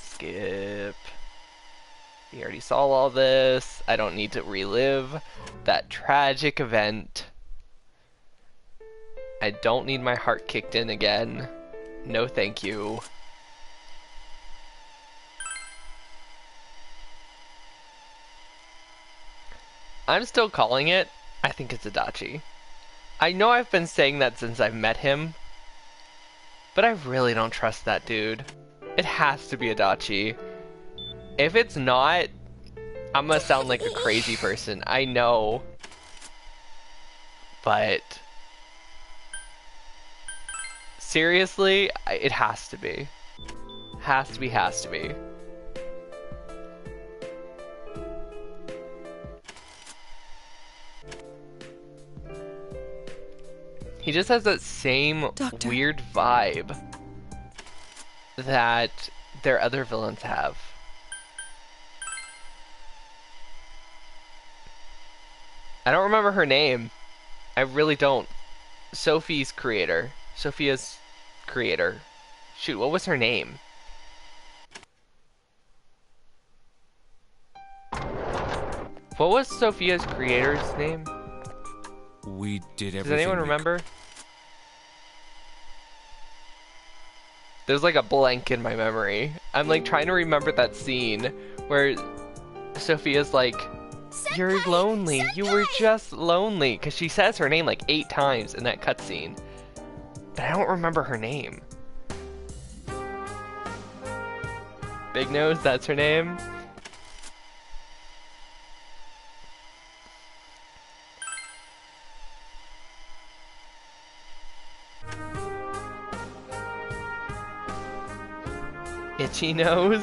Skip. We already saw all this. I don't need to relive that tragic event. I don't need my heart kicked in again. No thank you. I'm still calling it. I think it's Adachi. I know I've been saying that since I've met him, but I really don't trust that dude. It has to be Adachi. If it's not, I'm gonna sound like a crazy person. I know. But seriously, it has to be. Has to be, has to be. He just has that same weird vibe that their other villains have. I don't remember her name. I really don't. Sophia's creator. Shoot, what was her name? What was Sophia's creator's name? We did everything. Does anyone remember? There's like a blank in my memory. I'm like trying to remember that scene where Sophia's like, "You're lonely. Senpai! You were just lonely," because she says her name like 8 times in that cutscene. But I don't remember her name. Big Nose, that's her name. Itchy Nose?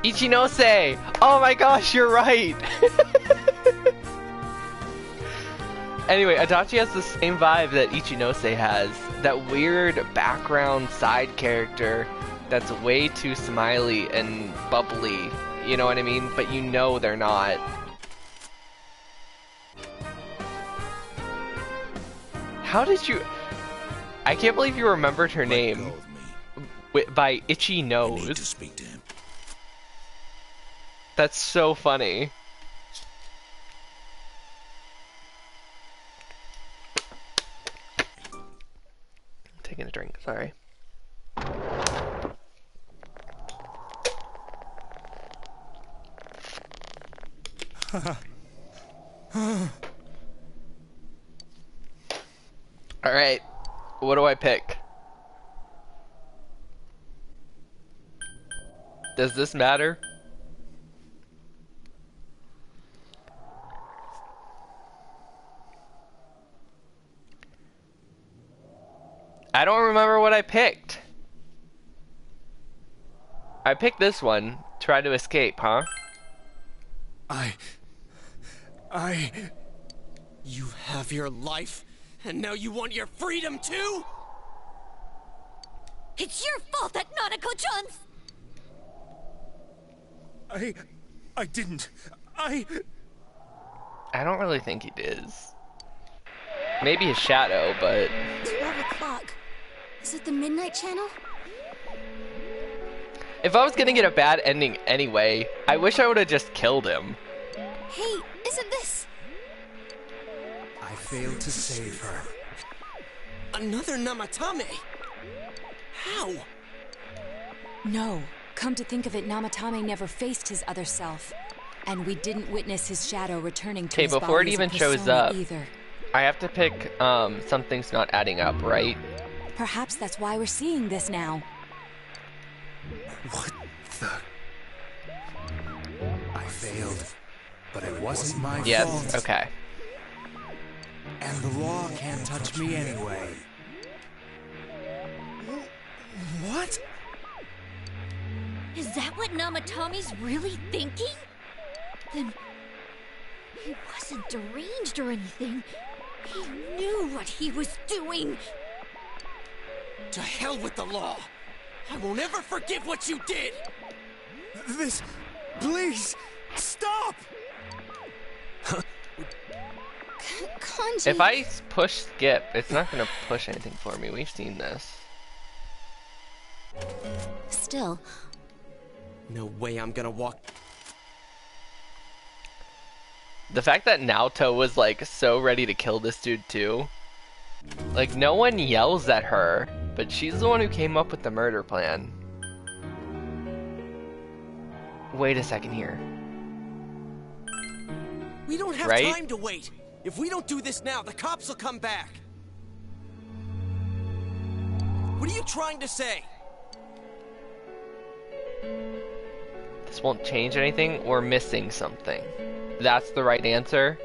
Ichinose! Oh my gosh, you're right! Anyway, Adachi has the same vibe that Ichinose has. That weird background side character that's way too smiley and bubbly. You know what I mean? But you know they're not. How did you... I can't believe you remembered her name. By Itchy Nose. Need to speak to him. That's so funny. I'm taking a drink, sorry. Alright, what do I pick? Does this matter? I don't remember what I picked. I picked this one. Try to escape, huh? You have your life, and now you want your freedom too? It's your fault that Nanako-chan's... I didn't. I don't really think he is. Maybe his shadow, but... 12 o'clock. Is it the Midnight Channel? If I was gonna get a bad ending anyway, I wish I would have just killed him. Hey, isn't this... I failed to save her. Another Namatame? How? No. Come to think of it, Namatame never faced his other self. And we didn't witness his shadow returning to his before it body as a even shows persona up, either. I have to pick, something's not adding up, right? Perhaps that's why we're seeing this now. What the... I failed, but it wasn't my fault. Yes, okay. And the law can't touch me anyway. What? Is that what Namatome's really thinking? Then... he wasn't deranged or anything. He knew what he was doing. To hell with the law! I won't ever forgive what you did! This... please! Stop! Kanji... If I push skip, it's not gonna push anything for me. We've seen this. Still... No way I'm gonna walk... The fact that Naoto was like so ready to kill this dude too. Like no one yells at her, but she's the one who came up with the murder plan. Wait a second here. We don't have time to wait. If we don't do this now, the cops will come back. What are you trying to say? This won't change anything. We're missing something. That's the right answer.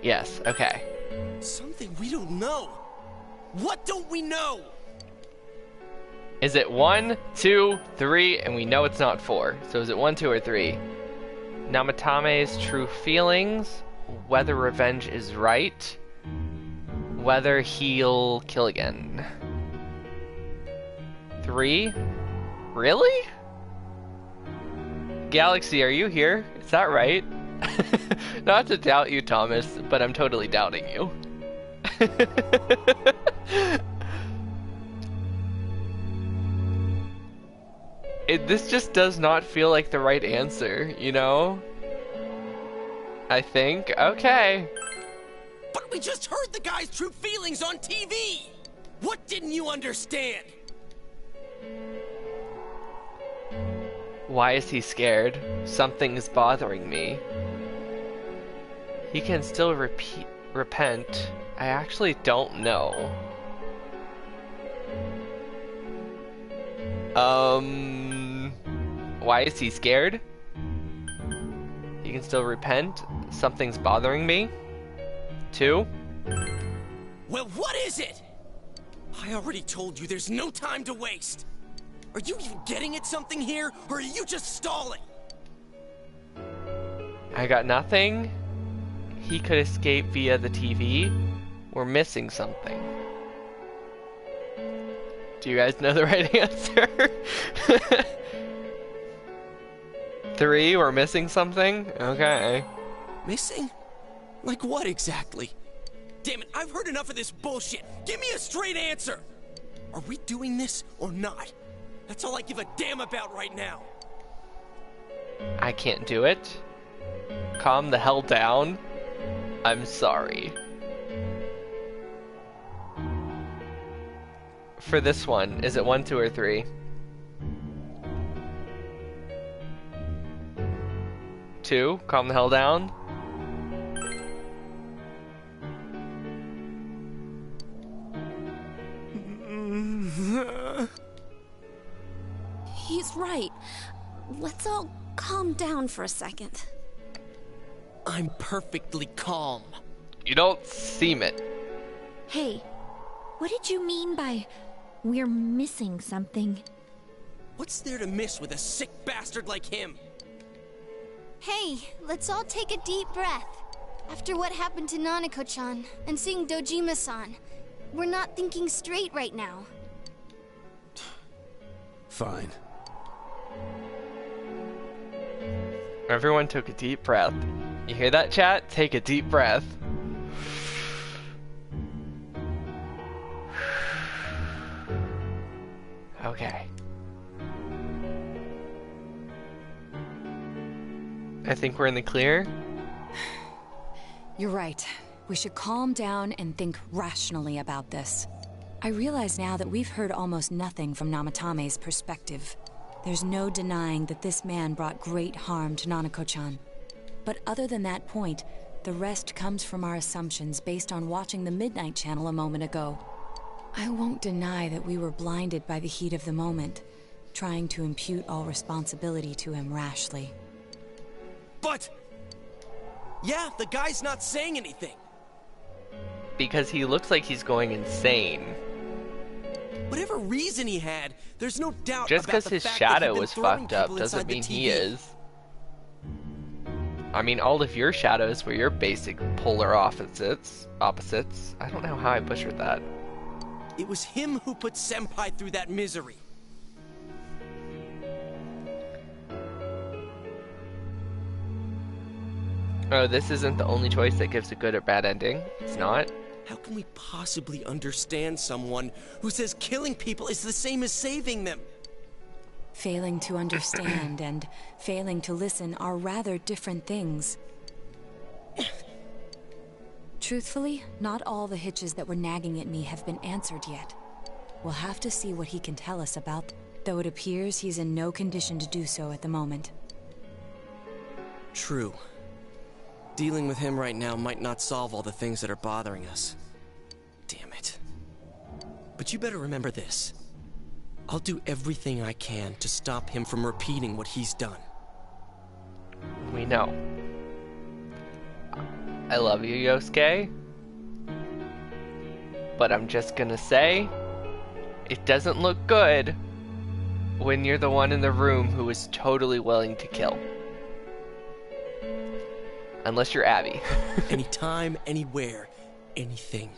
Yes, okay. Something we don't know. What don't we know? Is it 1, 2, 3, and we know it's not 4. So is it 1, 2, or 3? Namatame's true feelings, whether revenge is right, whether he'll kill again. 3? Really? Galaxy, are you here? Is that right? Not to doubt you, Thomas, but I'm totally doubting you. This just does not feel like the right answer, you know? I think. Okay. But we just heard the guy's true feelings on TV! What didn't you understand? Why is he scared? Something's bothering me. He can still repent. I actually don't know. Why is he scared? He can still repent. Something's bothering me. 2. Well, what is it? I already told you there's no time to waste. Are you even getting at something here, or are you just stalling? I got nothing. He could escape via the TV. We're missing something. Do you guys know the right answer? 3, we're missing something? Okay. Missing? Like what exactly? Damn it, I've heard enough of this bullshit. Give me a straight answer. Are we doing this or not? That's all I give a damn about right now. I can't do it. Calm the hell down. I'm sorry. For this one, is it 1, 2, or 3? 2, calm the hell down. He's right. Let's all calm down for a second. I'm perfectly calm. You don't seem it. Hey, what did you mean by we're missing something? What's there to miss with a sick bastard like him? Hey, let's all take a deep breath. After what happened to Nanako-chan and seeing Dojima-san, we're not thinking straight right now. Fine. Everyone took a deep breath. You hear that, chat? Take a deep breath. Okay. I think we're in the clear. You're right. We should calm down and think rationally about this. I realize now that we've heard almost nothing from Namatame's perspective. There's no denying that this man brought great harm to Nanako-chan. But other than that point, the rest comes from our assumptions based on watching the Midnight Channel a moment ago. I won't deny that we were blinded by the heat of the moment, trying to impute all responsibility to him rashly. But... yeah, the guy's not saying anything. Because he looks like he's going insane. Whatever reason he had, there's no doubt just because his shadow was fucked up doesn't mean he is. I mean, all of your shadows were your basic polar opposites. I don't know how I butchered that. It was him who put Senpai through that misery. Oh, this isn't the only choice that gives a good or bad ending. It's not. How can we possibly understand someone who says killing people is the same as saving them? Failing to understand and failing to listen are rather different things. Truthfully, not all the hitches that were nagging at me have been answered yet. We'll have to see what he can tell us about, though it appears he's in no condition to do so at the moment. True. Dealing with him right now might not solve all the things that are bothering us. Damn it. But you better remember this. I'll do everything I can to stop him from repeating what he's done. We know. I love you, Yosuke. But I'm just gonna say, it doesn't look good when you're the one in the room who is totally willing to kill. Unless you're Abby. Anytime, anywhere, anything.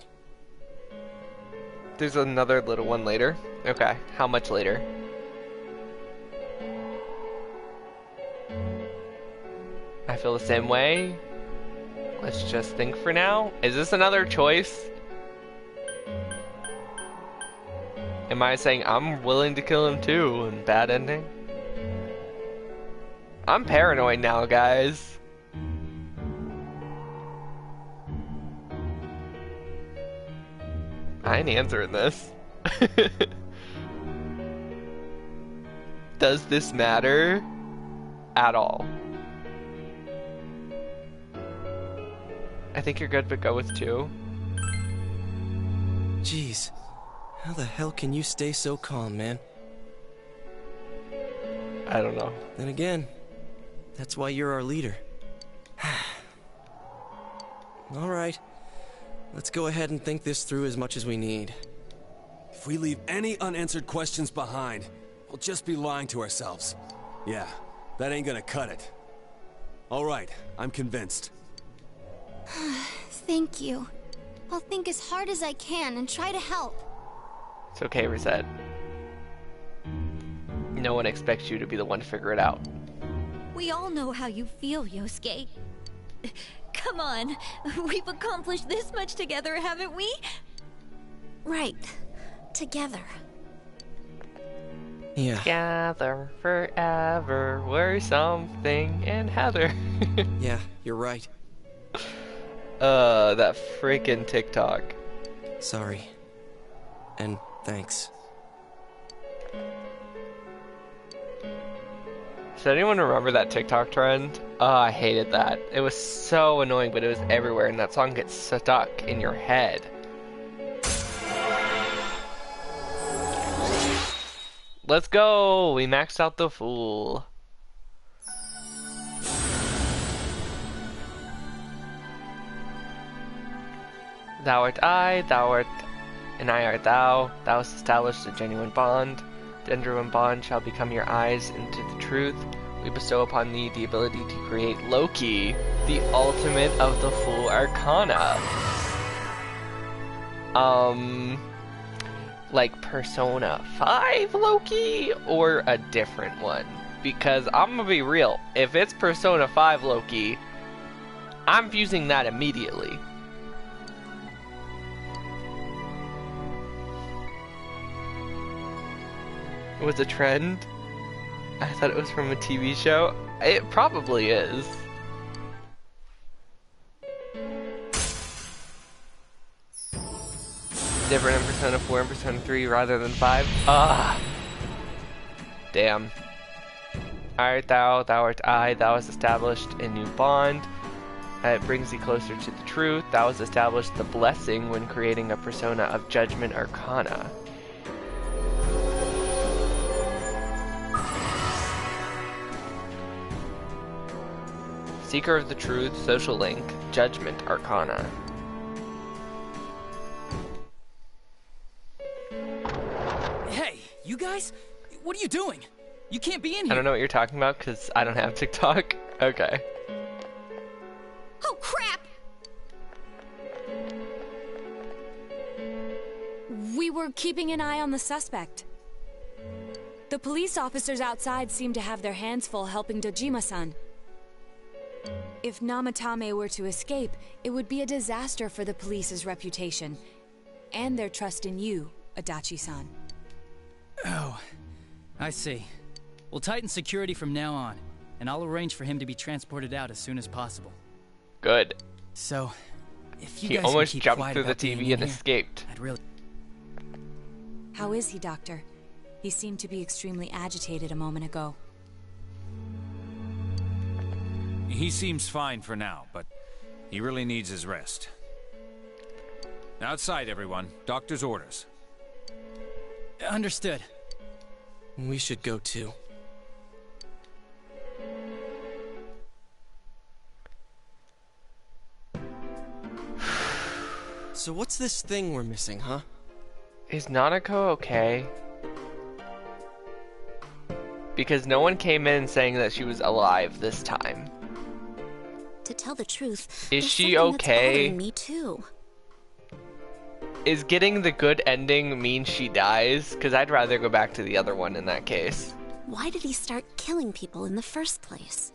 There's another little one later. Okay, how much later? I feel the same way. Let's just think for now. Is this another choice? Am I saying I'm willing to kill him too and bad ending? I'm paranoid now, guys. I ain't answering this. Does this matter at all? I think you're good, but go with 2. Jeez, how the hell can you stay so calm, man? I don't know. Then again, that's why you're our leader. Alright, let's go ahead and think this through as much as we need. If we leave any unanswered questions behind, we'll just be lying to ourselves. Yeah, that ain't gonna cut it. Alright, I'm convinced. Thank you. I'll think as hard as I can and try to help. It's okay, Reset. No one expects you to be the one to figure it out. We all know how you feel, Yosuke. Come on, we've accomplished this much together, haven't we? Right. Together. Yeah. Together forever, we're something and Heather. Yeah, you're right. That freaking TikTok. Sorry. And thanks. Does anyone remember that TikTok trend? Oh, I hated that. It was so annoying, but it was everywhere, and that song gets stuck in your head. Let's go! We maxed out the Fool. Thou art I, thou art, and I art thou. Thou hast established a genuine bond. The genuine bond shall become your eyes into the truth. We bestow upon thee the ability to create Loki, the ultimate of the Fool Arcana. Like Persona 5 Loki, or a different one? Because I'm gonna be real, if it's Persona 5 Loki, I'm fusing that immediately. It was a trend? I thought it was from a TV show. It probably is. Different in Persona 4 and Persona 3 rather than 5. Ah! Damn. Art thou, thou art I, thou hast established a new bond. It brings thee closer to the truth. Thou hast established the blessing when creating a persona of Judgment Arcana. Seeker of the Truth, Social Link, Judgment Arcana. Hey, you guys? What are you doing? You can't be in here. I don't know what you're talking about because I don't have TikTok. Okay. Oh, crap! We were keeping an eye on the suspect. The police officers outside seem to have their hands full helping Dojima-san. If Namatame were to escape, it would be a disaster for the police's reputation. And their trust in you, Adachi-san. Oh, I see. We'll tighten security from now on, and I'll arrange for him to be transported out as soon as possible. Good. So, if you He guys almost can keep jumped quiet through the about being TV in and here, escaped. I'd really... How is he, Doctor? He seemed to be extremely agitated a moment ago. He seems fine for now, but he really needs his rest. Outside, everyone. Doctor's orders. Understood. We should go too. So what's this thing we're missing, huh? Is Nanako okay? because no one came in saying that she was alive this time. To tell the truth, Is there's she something that's okay? bothering me too. Is getting the good ending mean she dies? Because I'd rather go back to the other one in that case. Why did he start killing people in the first place?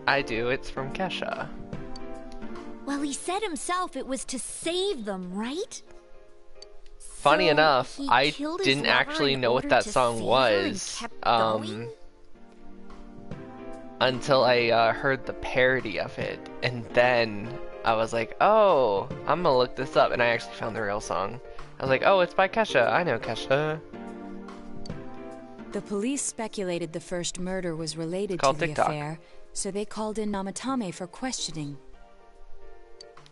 I do, it's from Kesha. Well, he said himself it was to save them, right? Funny So enough, he I killed his didn't lover actually in know what order that to song save her and was kept going? until I heard the parody of it, and then I was like, oh, I'm gonna look this up, and I actually found the real song. I was like, oh, it's by Kesha. I know Kesha. The police speculated the first murder was related to called the TikTok. affair, so they called in Namatame for questioning.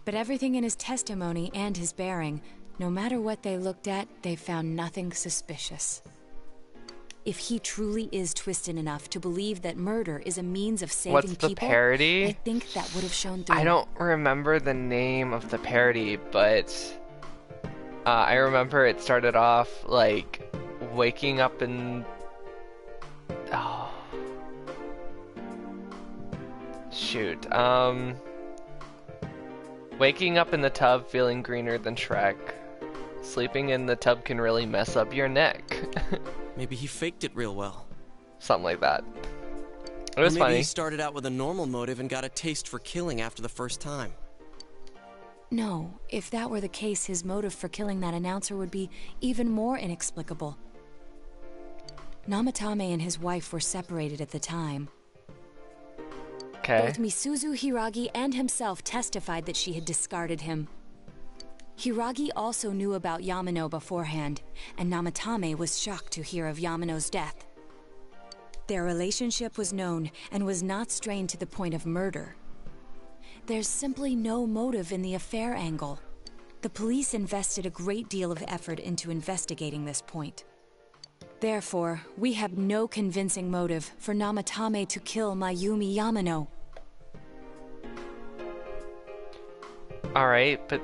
But everything in his testimony and his bearing, no matter what they looked at, they found nothing suspicious. If he truly is twisted enough to believe that murder is a means of saving What's the people, parody? I think that would have shown through. I don't remember the name of the parody, but I remember it started off like waking up in... Oh. Shoot. Waking up in the tub feeling greener than Shrek. Sleeping in the tub can really mess up your neck. Maybe he faked it real well. Something like that. It Or was maybe funny. he started out with a normal motive and got a taste for killing after the first time. No, if that were the case, his motive for killing that announcer would be even more inexplicable. Namatame and his wife were separated at the time. Okay. Both Misuzu Hiragi and himself testified that she had discarded him. Hiragi also knew about Yamano beforehand, and Namatame was shocked to hear of Yamano's death. Their relationship was known and was not strained to the point of murder. There's simply no motive in the affair angle. The police invested a great deal of effort into investigating this point. Therefore, we have no convincing motive for Namatame to kill Mayumi Yamano. Alright, but...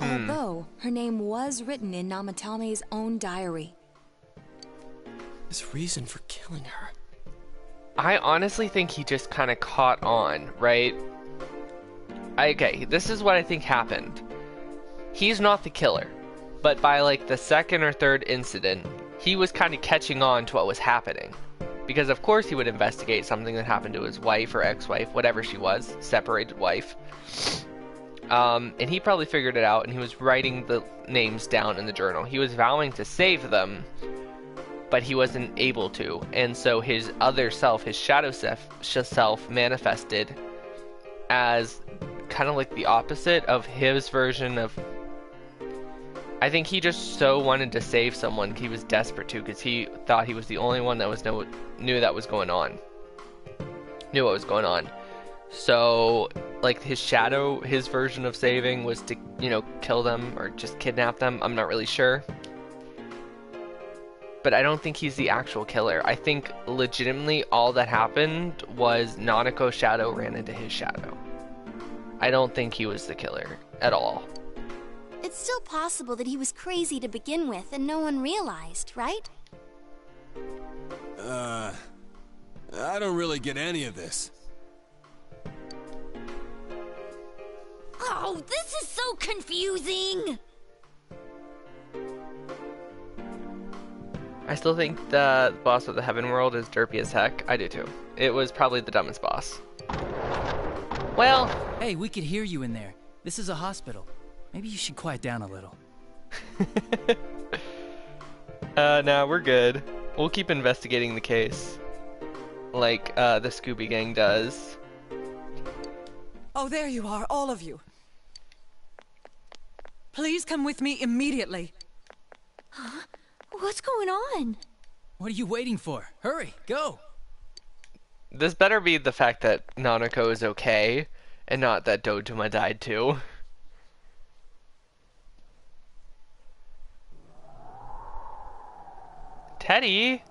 Although, her name was written in Namatame's own diary. His reason for killing her. I honestly think he just kind of caught on, right? Okay, this is what I think happened. He's not the killer, but by like the second or third incident, he was kind of catching on to what was happening. Because of course he would investigate something that happened to his wife or ex-wife, whatever she was, separated wife. And he probably figured it out, and he was writing the names down in the journal. He was vowing to save them, but he wasn't able to. And so his other self, his shadow self, manifested as kind of like the opposite of his version of... I think he just so wanted to save someone, he was desperate to, because he thought he was the only one that knew that was going on. Knew what was going on. So, like, his shadow, his version of saving was to, you know, kill them or just kidnap them. I'm not really sure. But I don't think he's the actual killer. I think legitimately all that happened was Nanako's shadow ran into his shadow. I don't think he was the killer at all. It's still possible that he was crazy to begin with and no one realized, right? I don't really get any of this. Oh, this is so confusing! I still think the boss of the Heaven World is derpy as heck. I do too. It was probably the dumbest boss. Well... Hey, we could hear you in there. This is a hospital. Maybe you should quiet down a little. Nah, we're good. We'll keep investigating the case. Like, the Scooby Gang does. Oh, there you are, all of you. Please come with me immediately. Huh? What's going on? What are you waiting for? Hurry, go! This better be the fact that Nanako is okay, and not that Dojima died too. Teddy?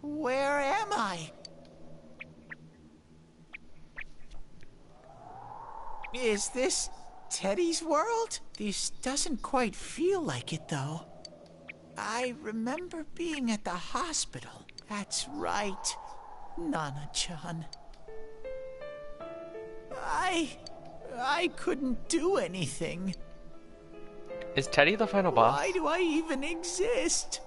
Where am I? Is this Teddy's world? This doesn't quite feel like it, though. I remember being at the hospital. That's right, Nana-chan. I couldn't do anything. Is Teddy the final boss? Why do I even exist?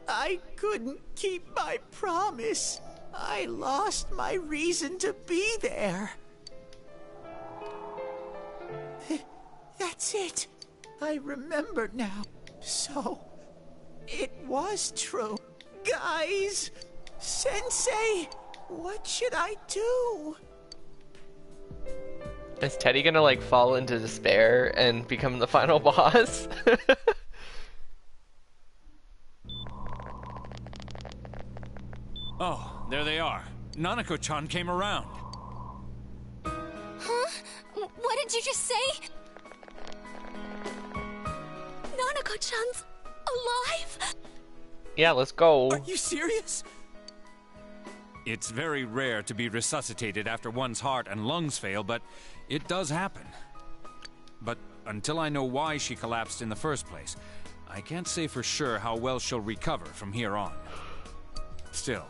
I couldn't keep my promise. I lost my reason to be there. That's it. I remember now. So, it was true. Guys! Sensei! What should I do? Is Teddy gonna like fall into despair and become the final boss? Oh, there they are. Nanako-chan came around. Huh? What did you just say? Nanako-chan's alive? Yeah, let's go. Are you serious? It's very rare to be resuscitated after one's heart and lungs fail, but it does happen. But until I know why she collapsed in the first place, I can't say for sure how well she'll recover from here on. Still,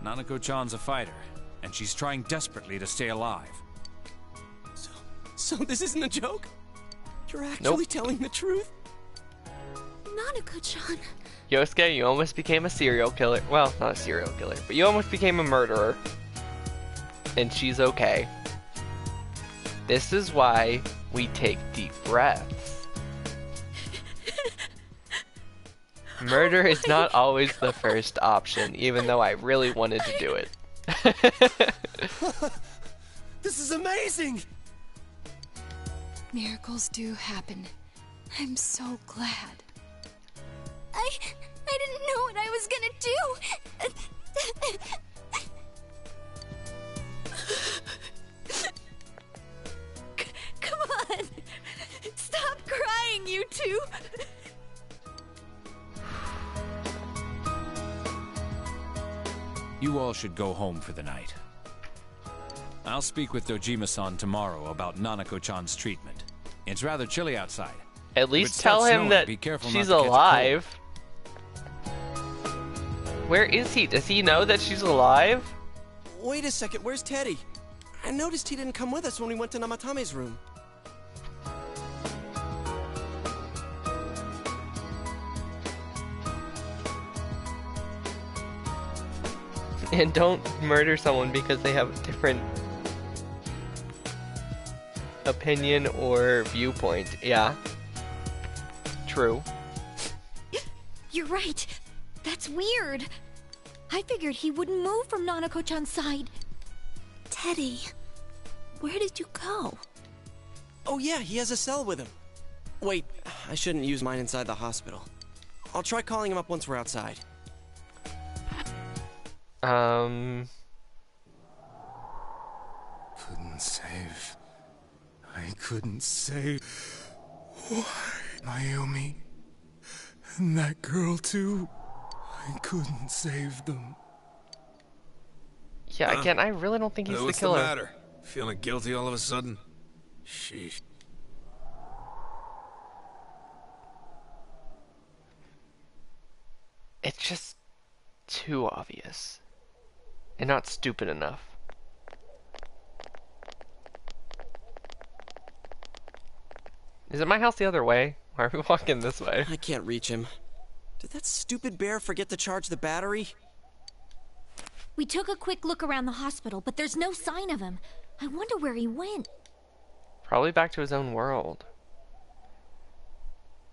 Nanako-chan's a fighter, and she's trying desperately to stay alive. So this isn't a joke? You're actually telling the truth? Nanako-chan. Yosuke, you almost became a serial killer. Well, not a serial killer, but you almost became a murderer. And she's okay. This is why we take deep breaths. Murder is not always the first option, even though I really wanted to do it. This is amazing! Miracles do happen. I'm so glad. I didn't know what I was gonna do. Come on! Stop crying, you two! You all should go home for the night. I'll speak with Dojima-san tomorrow about Nanako-chan's treatment. It's rather chilly outside. At least tell him that she's alive. Where is he? Does he know that she's alive? Wait a second, where's Teddy? I noticed he didn't come with us when we went to Namatame's room. And don't murder someone because they have a different opinion or viewpoint. Yeah. True. You're right. That's weird. I figured he wouldn't move from Nanako-chan's side. Teddy, where did you go? Oh yeah, he has a cell with him. Wait, I shouldn't use mine inside the hospital. I'll try calling him up once we're outside. Couldn't save. I couldn't save. Why? Mayumi. And that girl too. I couldn't save them. Yeah, again, I really don't think he's the killer. What's the matter? Feeling guilty all of a sudden? Sheesh. It's just too obvious. And not stupid enough. Is it my house the other way? Why are we walking this way? I can't reach him. Did that stupid bear forget to charge the battery? We took a quick look around the hospital, but there's no sign of him. I wonder where he went. Probably back to his own world.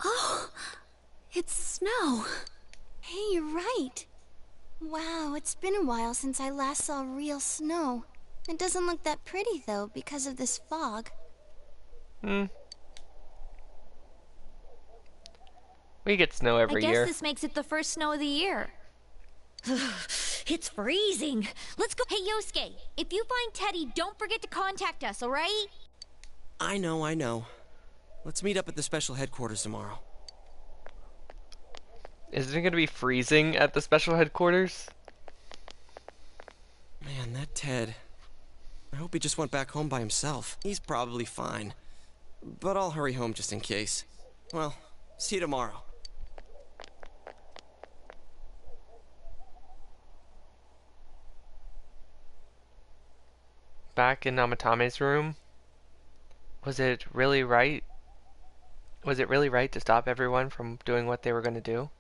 Oh, it's snow. Hey, you're right. Wow, it's been a while since I last saw real snow. It doesn't look that pretty, though, because of this fog. We get snow every year. I guess this makes it the first snow of the year. It's freezing. Let's go. Hey, Yosuke, if you find Teddy, don't forget to contact us, alright? I know. Let's meet up at the special headquarters tomorrow. Isn't it going to be freezing at the special headquarters? Man, that Ted. I hope he just went back home by himself. He's probably fine. But I'll hurry home just in case. Well, see you tomorrow. Back in Namatame's room, was it really right? Was it really right to stop everyone from doing what they were going to do?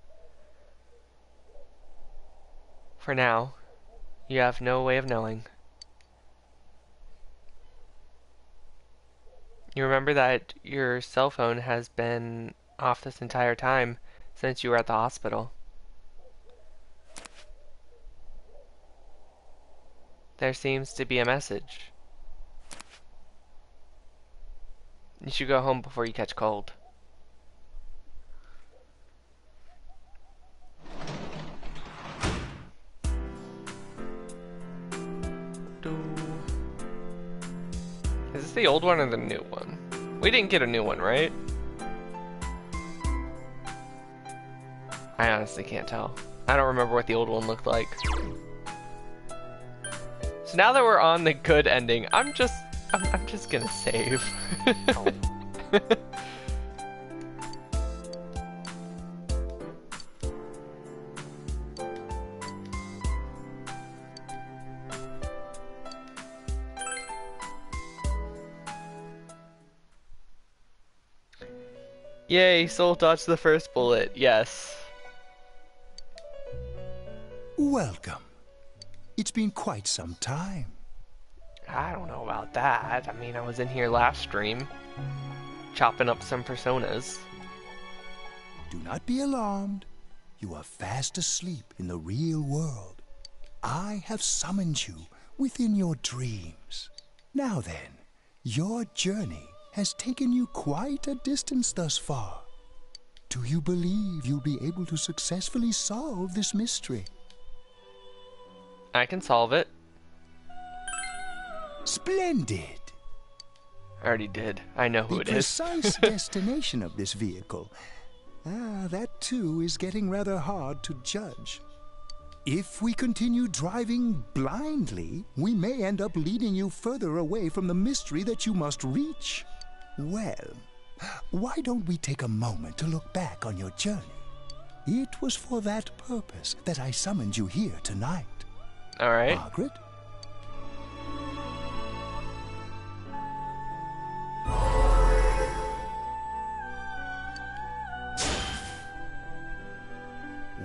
For now, you have no way of knowing. You remember that your cell phone has been off this entire time since you were at the hospital. There seems to be a message. You should go home before you catch cold. Is this the old one or the new one? We didn't get a new one, right? I honestly can't tell. I don't remember what the old one looked like. So now that we're on the good ending, I'm just gonna save. Yay, Soul dodged the first bullet, yes. Welcome. It's been quite some time. I don't know about that. I mean, I was in here last stream, chopping up some personas. Do not be alarmed. You are fast asleep in the real world. I have summoned you within your dreams. Now then, your journey has taken you quite a distance thus far. Do you believe you'll be able to successfully solve this mystery? I can solve it. Splendid! I already did. I know who it is. The precise destination of this vehicle. That too is getting rather hard to judge. If we continue driving blindly, we may end up leading you further away from the mystery that you must reach. Well, why don't we take a moment to look back on your journey? It was for that purpose that I summoned you here tonight. All right. Margaret?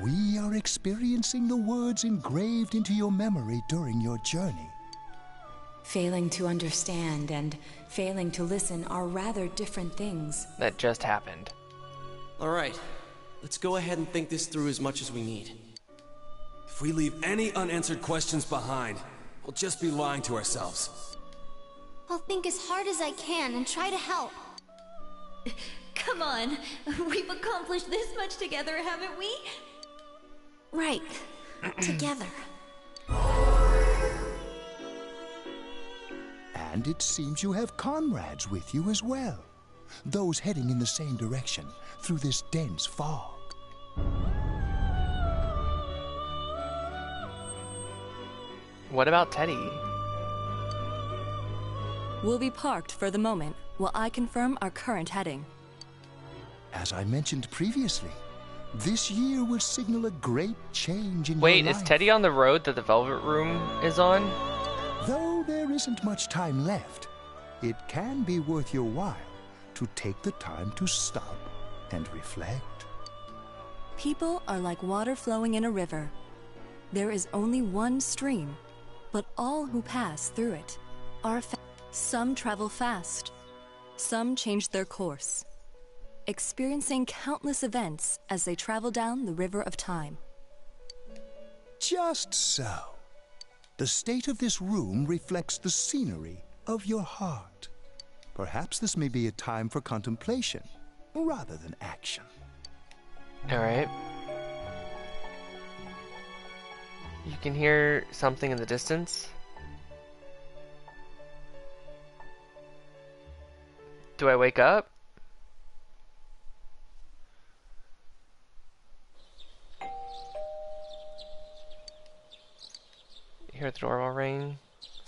We are experiencing the words engraved into your memory during your journey. Failing to understand and failing to listen are rather different things. That just happened. Alright, let's go ahead and think this through as much as we need. If we leave any unanswered questions behind, we'll just be lying to ourselves. I'll think as hard as I can and try to help. Come on, we've accomplished this much together, haven't we? Right. Together. And it seems you have comrades with you as well. Those heading in the same direction through this dense fog. What about Teddy? We'll be parked for the moment while I confirm our current heading. As I mentioned previously, this year will signal a great change in Wait, your is life. Teddy on the road that the Velvet Room is on? Though there isn't much time left, it can be worth your while to take the time to stop and reflect. People are like water flowing in a river. There is only one stream, but all who pass through it are some travel fast, some change their course, experiencing countless events as they travel down the river of time. Just so. The state of this room reflects the scenery of your heart. Perhaps this may be a time for contemplation rather than action. All right. You can hear something in the distance. Do I wake up? Hear the doorbell ring.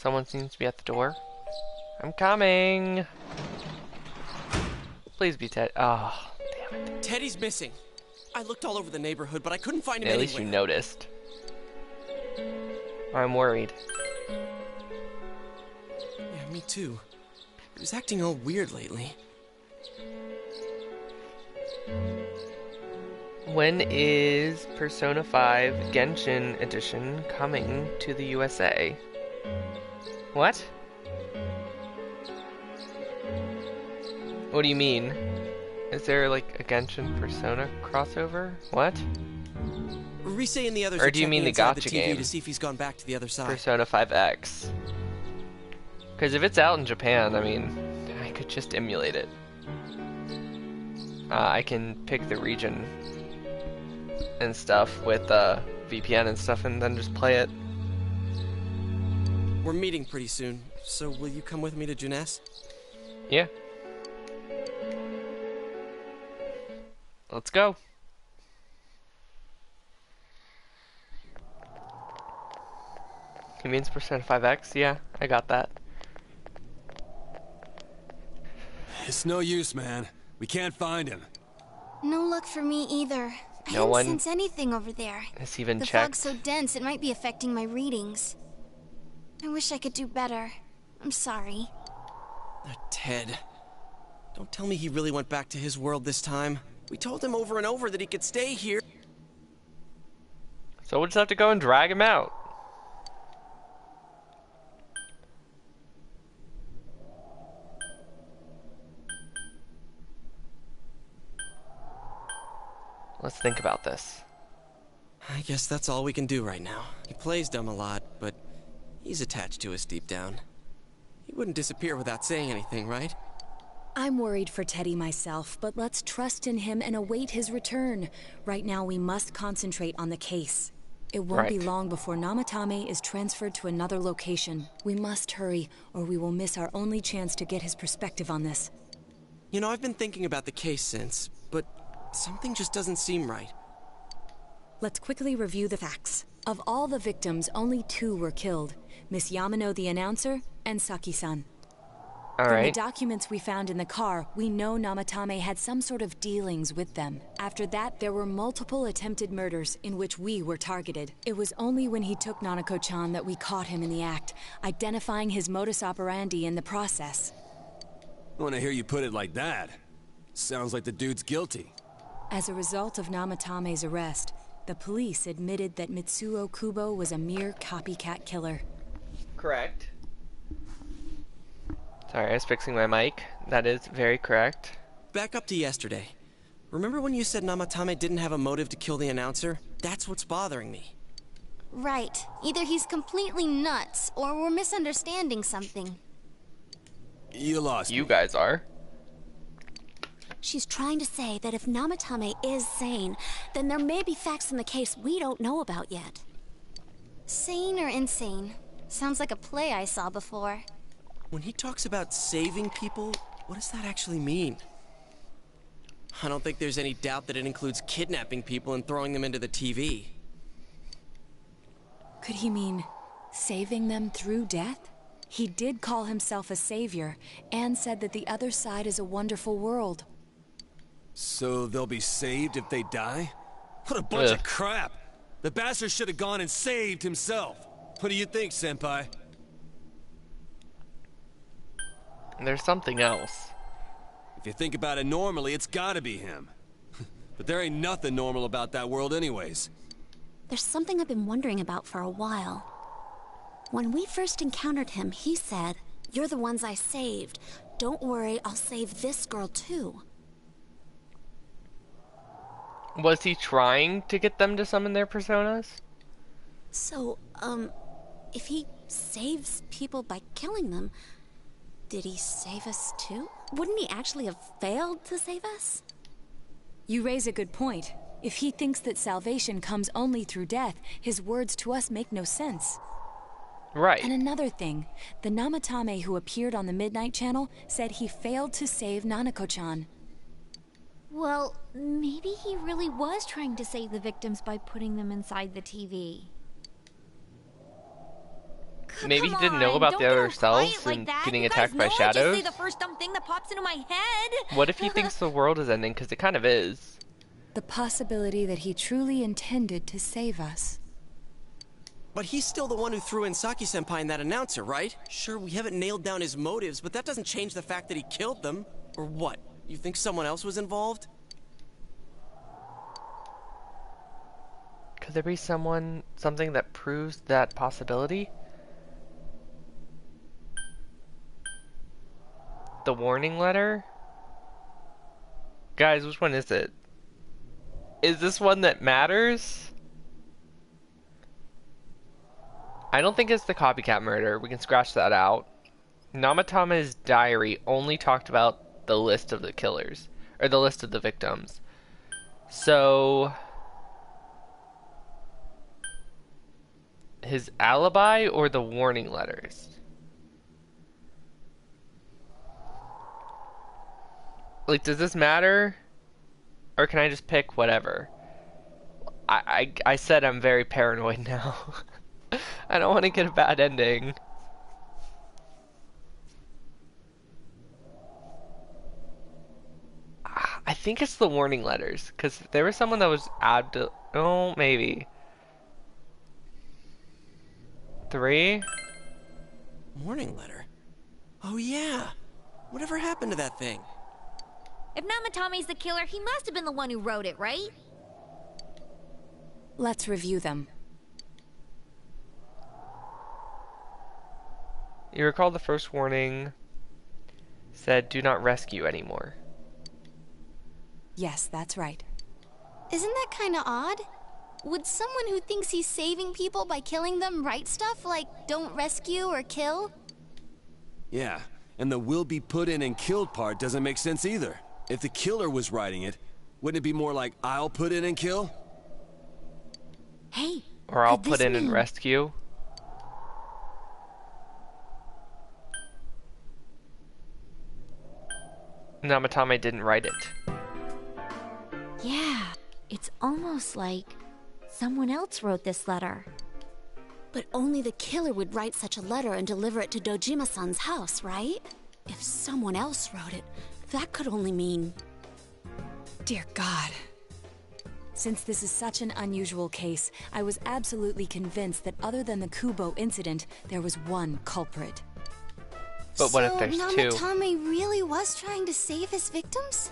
Someone seems to be at the door. I'm coming. Please be Ted. Oh, damn it. Teddy's missing. I looked all over the neighborhood, but I couldn't find him At anywhere. least you noticed. I'm worried. Yeah, me too. He was acting all weird lately. When is Persona 5 Genshin Edition coming to the USA? What? What do you mean? Is there like a Genshin Persona crossover? What? Rise and the others Or are do you mean checking the inside gacha the TV game? to see if he's gone back to the other side. Persona 5X. Because if it's out in Japan, I mean, I could just emulate it. I can pick the region and stuff with VPN and stuff and then just play it. We're meeting pretty soon, so will you come with me to Junes? Yeah. Let's go. He means Persona 5X? Yeah, I got that. It's no use, man. We can't find him. No luck for me either. I No didn't one sense anything over there. has even The checked. fog's so dense it might be affecting my readings. I wish I could do better. I'm sorry. Ted. Don't tell me he really went back to his world this time. We told him over and over that he could stay here. So we'll just have to go and drag him out. Let's think about this. I guess that's all we can do right now. He plays dumb a lot, but he's attached to us deep down. He wouldn't disappear without saying anything, right? I'm worried for Teddy myself, but let's trust in him and await his return. Right now, we must concentrate on the case. It won't be Right. long before Namatame is transferred to another location. We must hurry, or we will miss our only chance to get his perspective on this. You know, I've been thinking about the case since, but something just doesn't seem right. Let's quickly review the facts. Of all the victims, only 2 were killed. Miss Yamano the announcer, and Saki-san. From the Alright. documents we found in the car, we know Namatame had some sort of dealings with them. After that, there were multiple attempted murders in which we were targeted. It was only when he took Nanako-chan that we caught him in the act, identifying his modus operandi in the process. When I hear you put it like that, sounds like the dude's guilty. As a result of Namatame's arrest, the police admitted that Mitsuo Kubo was a mere copycat killer. Correct. Sorry, I was fixing my mic. That is very correct. Back up to yesterday. Remember when you said Namatame didn't have a motive to kill the announcer? That's what's bothering me. Right. Either he's completely nuts, or we're misunderstanding something. You lost You me. guys are. She's trying to say that if Namatame is sane, then there may be facts in the case we don't know about yet. Sane or insane? Sounds like a play I saw before. When he talks about saving people, what does that actually mean? I don't think there's any doubt that it includes kidnapping people and throwing them into the TV. Could he mean saving them through death? He did call himself a savior and said that the other side is a wonderful world. So they'll be saved if they die? What a bunch Ugh. of crap! The bastard should have gone and saved himself. What do you think, Senpai? There's something else. If you think about it normally, it's gotta be him. But there ain't nothing normal about that world anyways. There's something I've been wondering about for a while. When we first encountered him, he said, "You're the ones I saved. Don't worry, I'll save this girl too." Was he trying to get them to summon their personas? So, if he saves people by killing them, did he save us too? Wouldn't he actually have failed to save us? You raise a good point. If he thinks that salvation comes only through death, his words to us make no sense. Right. And another thing, the Namatame who appeared on the Midnight Channel said he failed to save Nanako-chan. Well, maybe he really was trying to save the victims by putting them inside the TV. Maybe he Come didn't know on, about don't the get other all quiet selves like and that. getting You guys attacked by know I just say shadows. the first dumb thing that pops into my head. What if he thinks the world is ending? Because it kind of is. The possibility that he truly intended to save us. But he's still the one who threw in Saki-senpai and that announcer, right? Sure, we haven't nailed down his motives, but that doesn't change the fact that he killed them. Or what? You think someone else was involved? Could there be something that proves that possibility? The warning letter? Guys, which one is it? Is this one that matters? I don't think it's the copycat murder. We can scratch that out. Namatame's diary only talked about the list of the killers, or the list of the victims. So, his alibi or the warning letters? Like, does this matter? Or can I just pick whatever? I said I'm very paranoid now. I don't want to get a bad ending. I think it's the warning letters, because there was someone that was oh, maybe. 3? Warning letter? Oh yeah! Whatever happened to that thing? If Namatame's the killer, he must have been the one who wrote it, right? Let's review them. You recall the first warning said, "Do not rescue anymore." Yes, that's right. Isn't that kind of odd? Would someone who thinks he's saving people by killing them write stuff like, don't rescue or kill? Yeah, and the will be put in and killed part doesn't make sense either. If the killer was writing it, wouldn't it be more like, I'll put in and kill? Hey, or I'll put in and rescue? Namatame didn't write it. Yeah, it's almost like someone else wrote this letter. But only the killer would write such a letter and deliver it to Dojima-san's house, right? If someone else wrote it, that could only mean... Dear God. Since this is such an unusual case, I was absolutely convinced that other than the Kubo incident, there was one culprit. But what if there's two? Namatame really was trying to save his victims?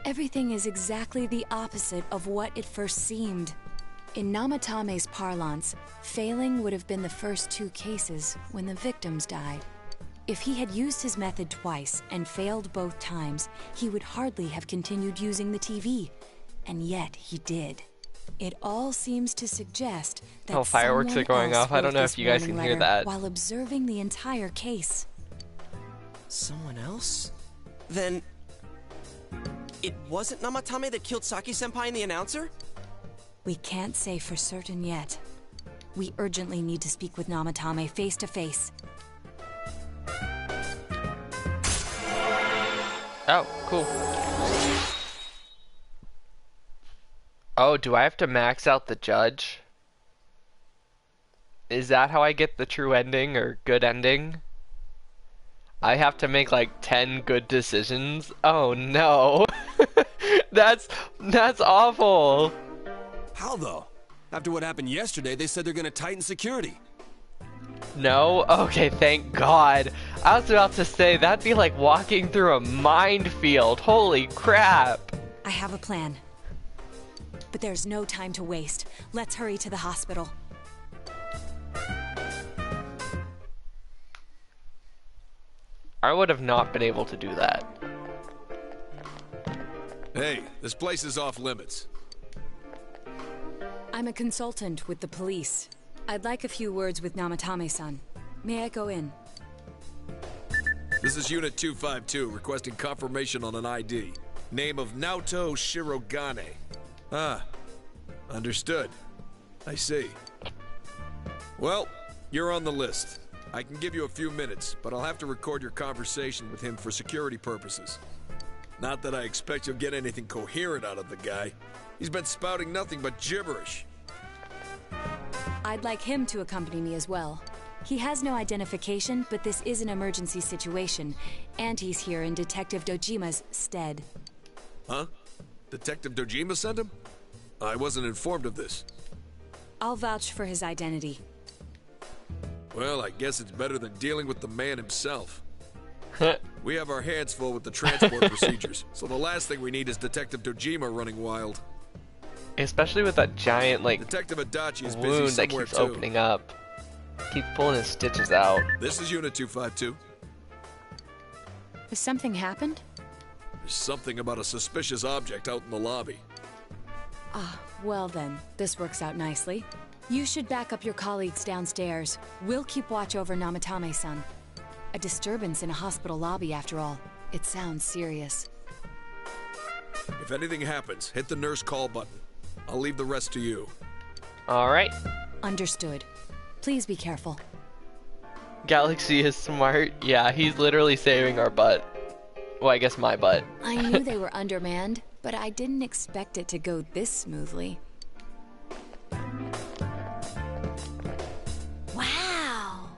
Everything is exactly the opposite of what it first seemed. In Namatame's parlance, failing would have been the first 2 cases when the victims died. If he had used his method twice and failed both times, he would hardly have continued using the TV. And yet he did. It all seems to suggest that fireworks are going off. I don't know if you guys can hear that. While observing the entire case. Someone else? Then... it wasn't Namatame that killed Saki-senpai and the announcer? We can't say for certain yet. We urgently need to speak with Namatame face to face. Oh, cool. Oh, do I have to max out the judge? Is that how I get the true ending or good ending? I have to make like 10 good decisions? Oh no. That's awful. How though? After what happened yesterday, they said they're gonna tighten security. No? Okay, thank God. I was about to say, that'd be like walking through a minefield. Holy crap. I have a plan. But there's no time to waste. Let's hurry to the hospital. I would have not been able to do that. Hey, this place is off limits. I'm a consultant with the police. I'd like a few words with Namatame-san. May I go in? This is Unit 252, requesting confirmation on an ID. Name of Naoto Shirogane. Ah, understood. I see. Well, you're on the list. I can give you a few minutes, but I'll have to record your conversation with him for security purposes. Not that I expect you'll get anything coherent out of the guy. He's been spouting nothing but gibberish. I'd like him to accompany me as well. He has no identification, but this is an emergency situation, and he's here in Detective Dojima's stead. Huh? Detective Dojima sent him? I wasn't informed of this. I'll vouch for his identity. Well, I guess it's better than dealing with the man himself. We have our hands full with the transport procedures, so the last thing we need is Detective Dojima running wild. Especially with that giant, like, Detective Adachi is busy wound that somewhere keeps too. opening up. Keeps pulling his stitches out. This is Unit 252. Has something happened? There's something about a suspicious object out in the lobby. Ah, well then, this works out nicely. You should back up your colleagues downstairs. We'll keep watch over Namatame-san. A disturbance in a hospital lobby, after all. It sounds serious. If anything happens, hit the nurse call button. I'll leave the rest to you. Alright. Understood. Please be careful. Galaxy is smart. Yeah, he's literally saving our butt. Well, I guess my butt. I knew they were undermanned, but I didn't expect it to go this smoothly. Wow!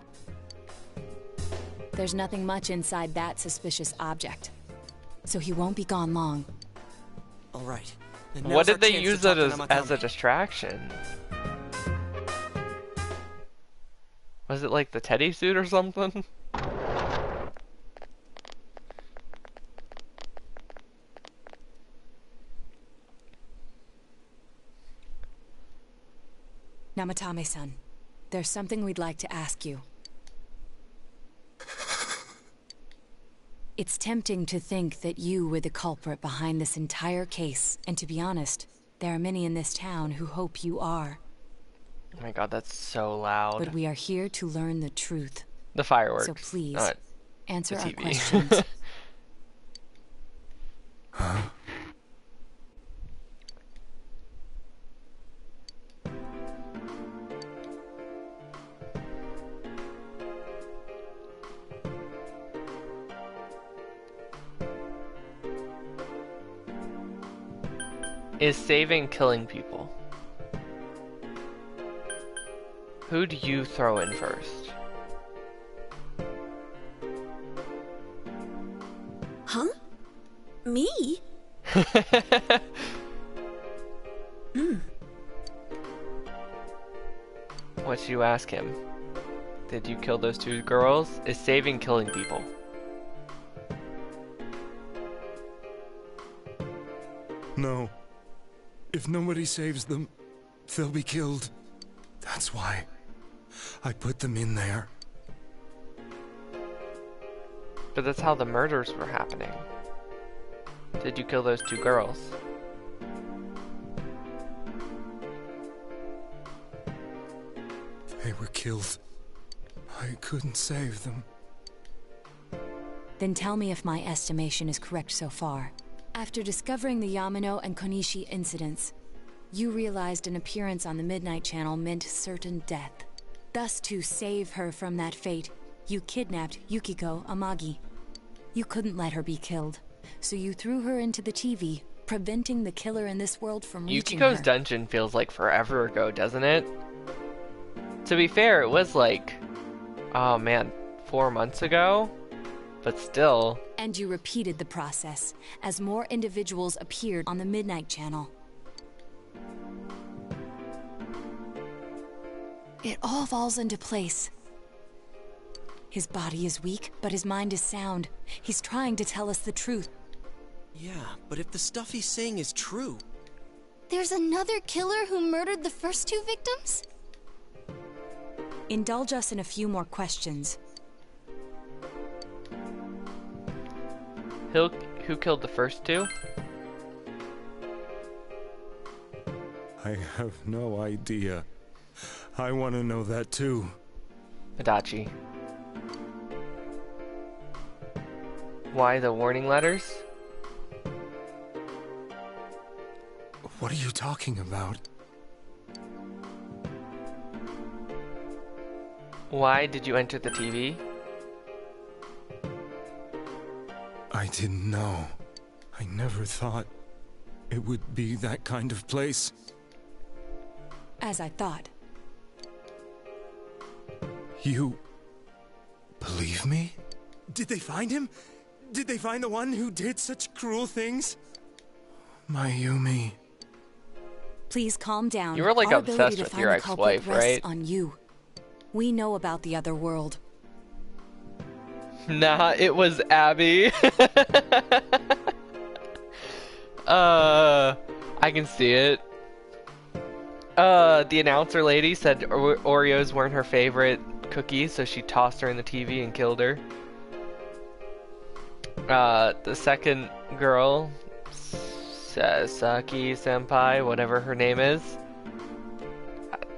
There's nothing much inside that suspicious object, so he won't be gone long. All right. What did they use it as a distraction? Was it like the teddy suit or something? Namatame-san, there's something we'd like to ask you. It's tempting to think that you were the culprit behind this entire case, and to be honest, there are many in this town who hope you are. Oh my god, that's so loud. But we are here to learn the truth. The fireworks. So please, answer the our TV. questions. Huh? Is saving killing people? Who do you throw in first? Huh? Me? What you ask him? Did you kill those two girls? Is saving killing people? No. If nobody saves them, they'll be killed. That's why I put them in there. But that's how the murders were happening. Did you kill those two girls? They were killed. I couldn't save them. Then tell me if my estimation is correct so far. After discovering the Yamano and Konishi incidents, you realized an appearance on the Midnight Channel meant certain death. Thus, to save her from that fate, you kidnapped Yukiko Amagi. You couldn't let her be killed, so you threw her into the TV, preventing the killer in this world from reaching her. Yukiko's dungeon feels like forever ago, doesn't it? To be fair, it was like, oh man, 4 months ago? But still. And you repeated the process, as more individuals appeared on the Midnight Channel. It all falls into place. His body is weak, but his mind is sound. He's trying to tell us the truth. Yeah, but if the stuff he's saying is true... There's another killer who murdered the first two victims? Indulge us in a few more questions. Who killed the first two? I have no idea. I want to know that too. Adachi. Why the warning letters? What are you talking about? Why did you enter the TV? I didn't know. I never thought it would be that kind of place. As I thought. You believe me? Did they find him? Did they find the one who did such cruel things? Mayumi. Please calm down. You were like Our ability obsessed to with find your the culprit ex-wife, rests right? on you. We know about the other world. Nah, it was Abby. I can see it. The announcer lady said Oreos weren't her favorite cookie, so she tossed her in the TV and killed her. The second girl, Sasaki Senpai, whatever her name is,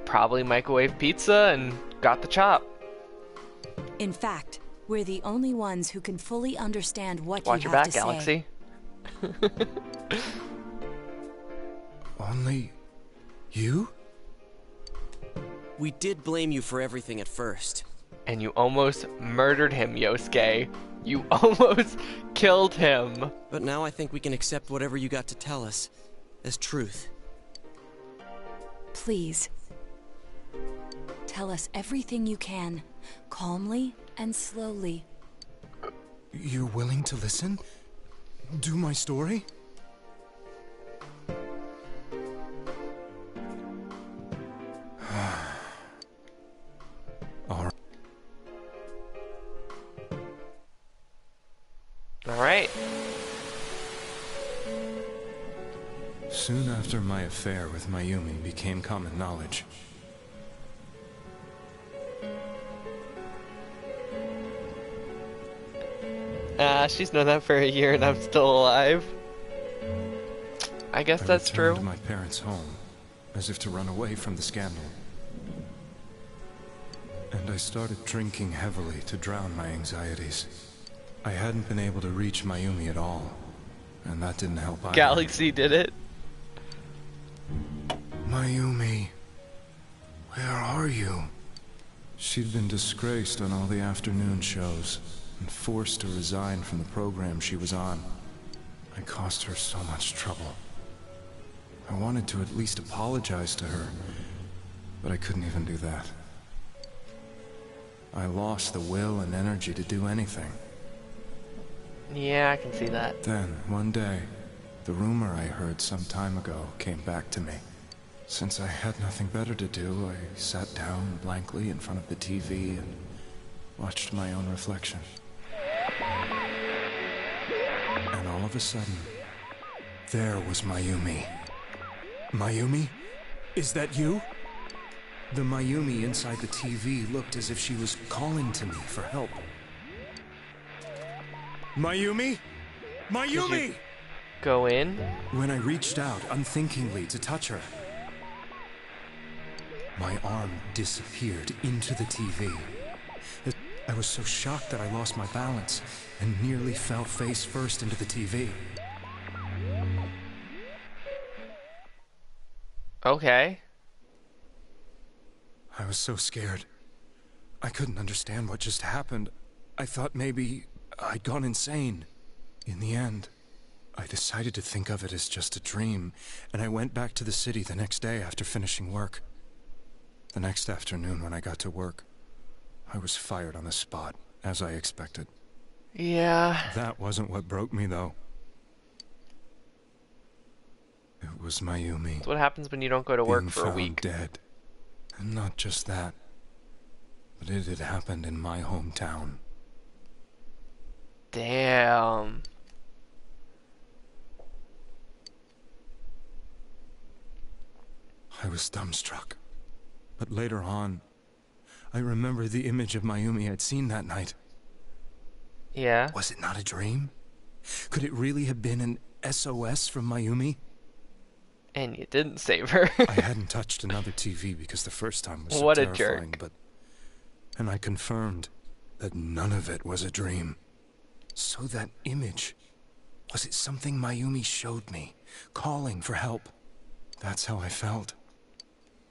probably microwave pizza and got the chop. In fact, we're the only ones who can fully understand what Watch you your have back, to Galaxy. say. Only you? We did blame you for everything at first. And you almost murdered him, Yosuke. You almost killed him. But now I think we can accept whatever you got to tell us as truth. Please. Tell us everything you can, calmly and slowly. You're willing to listen? Do my story? Alright. Soon after my affair with Mayumi became common knowledge, She's known that for a year and I'm still alive. I guess that's I returned true. to my parents' home, as if to run away from the scandal. And I started drinking heavily to drown my anxieties. I hadn't been able to reach Mayumi at all, and that didn't help either. Galaxy did it. Mayumi, where are you? She'd been disgraced on all the afternoon shows, and forced to resign from the program she was on. I caused her so much trouble. I wanted to at least apologize to her, but I couldn't even do that. I lost the will and energy to do anything. Yeah, I can see that. Then, one day, the rumor I heard some time ago came back to me. Since I had nothing better to do, I sat down blankly in front of the TV and watched my own reflection. And all of a sudden, there was Mayumi. Mayumi? Is that you? The Mayumi inside the TV looked as if she was calling to me for help. Mayumi? Mayumi! Go in? When I reached out unthinkingly to touch her, my arm disappeared into the TV. I was so shocked that I lost my balance and nearly fell face first into the TV. Okay. I was so scared. I couldn't understand what just happened. I thought maybe I'd gone insane. In the end, I decided to think of it as just a dream, and I went back to the city the next day after finishing work. The next afternoon when I got to work, I was fired on the spot, as I expected. Yeah. That wasn't what broke me, though. It was Mayumi. That's what happens when you don't go to work for a week. Dead. And not just that, but it had happened in my hometown. Damn. I was dumbstruck. But later on, I remember the image of Mayumi I'd seen that night. Yeah. Was it not a dream? Could it really have been an SOS from Mayumi? And you didn't save her. I hadn't touched another TV because the first time was so what a terrifying, jerk. And I confirmed that none of it was a dream. So that image, was it something Mayumi showed me, calling for help? That's how I felt.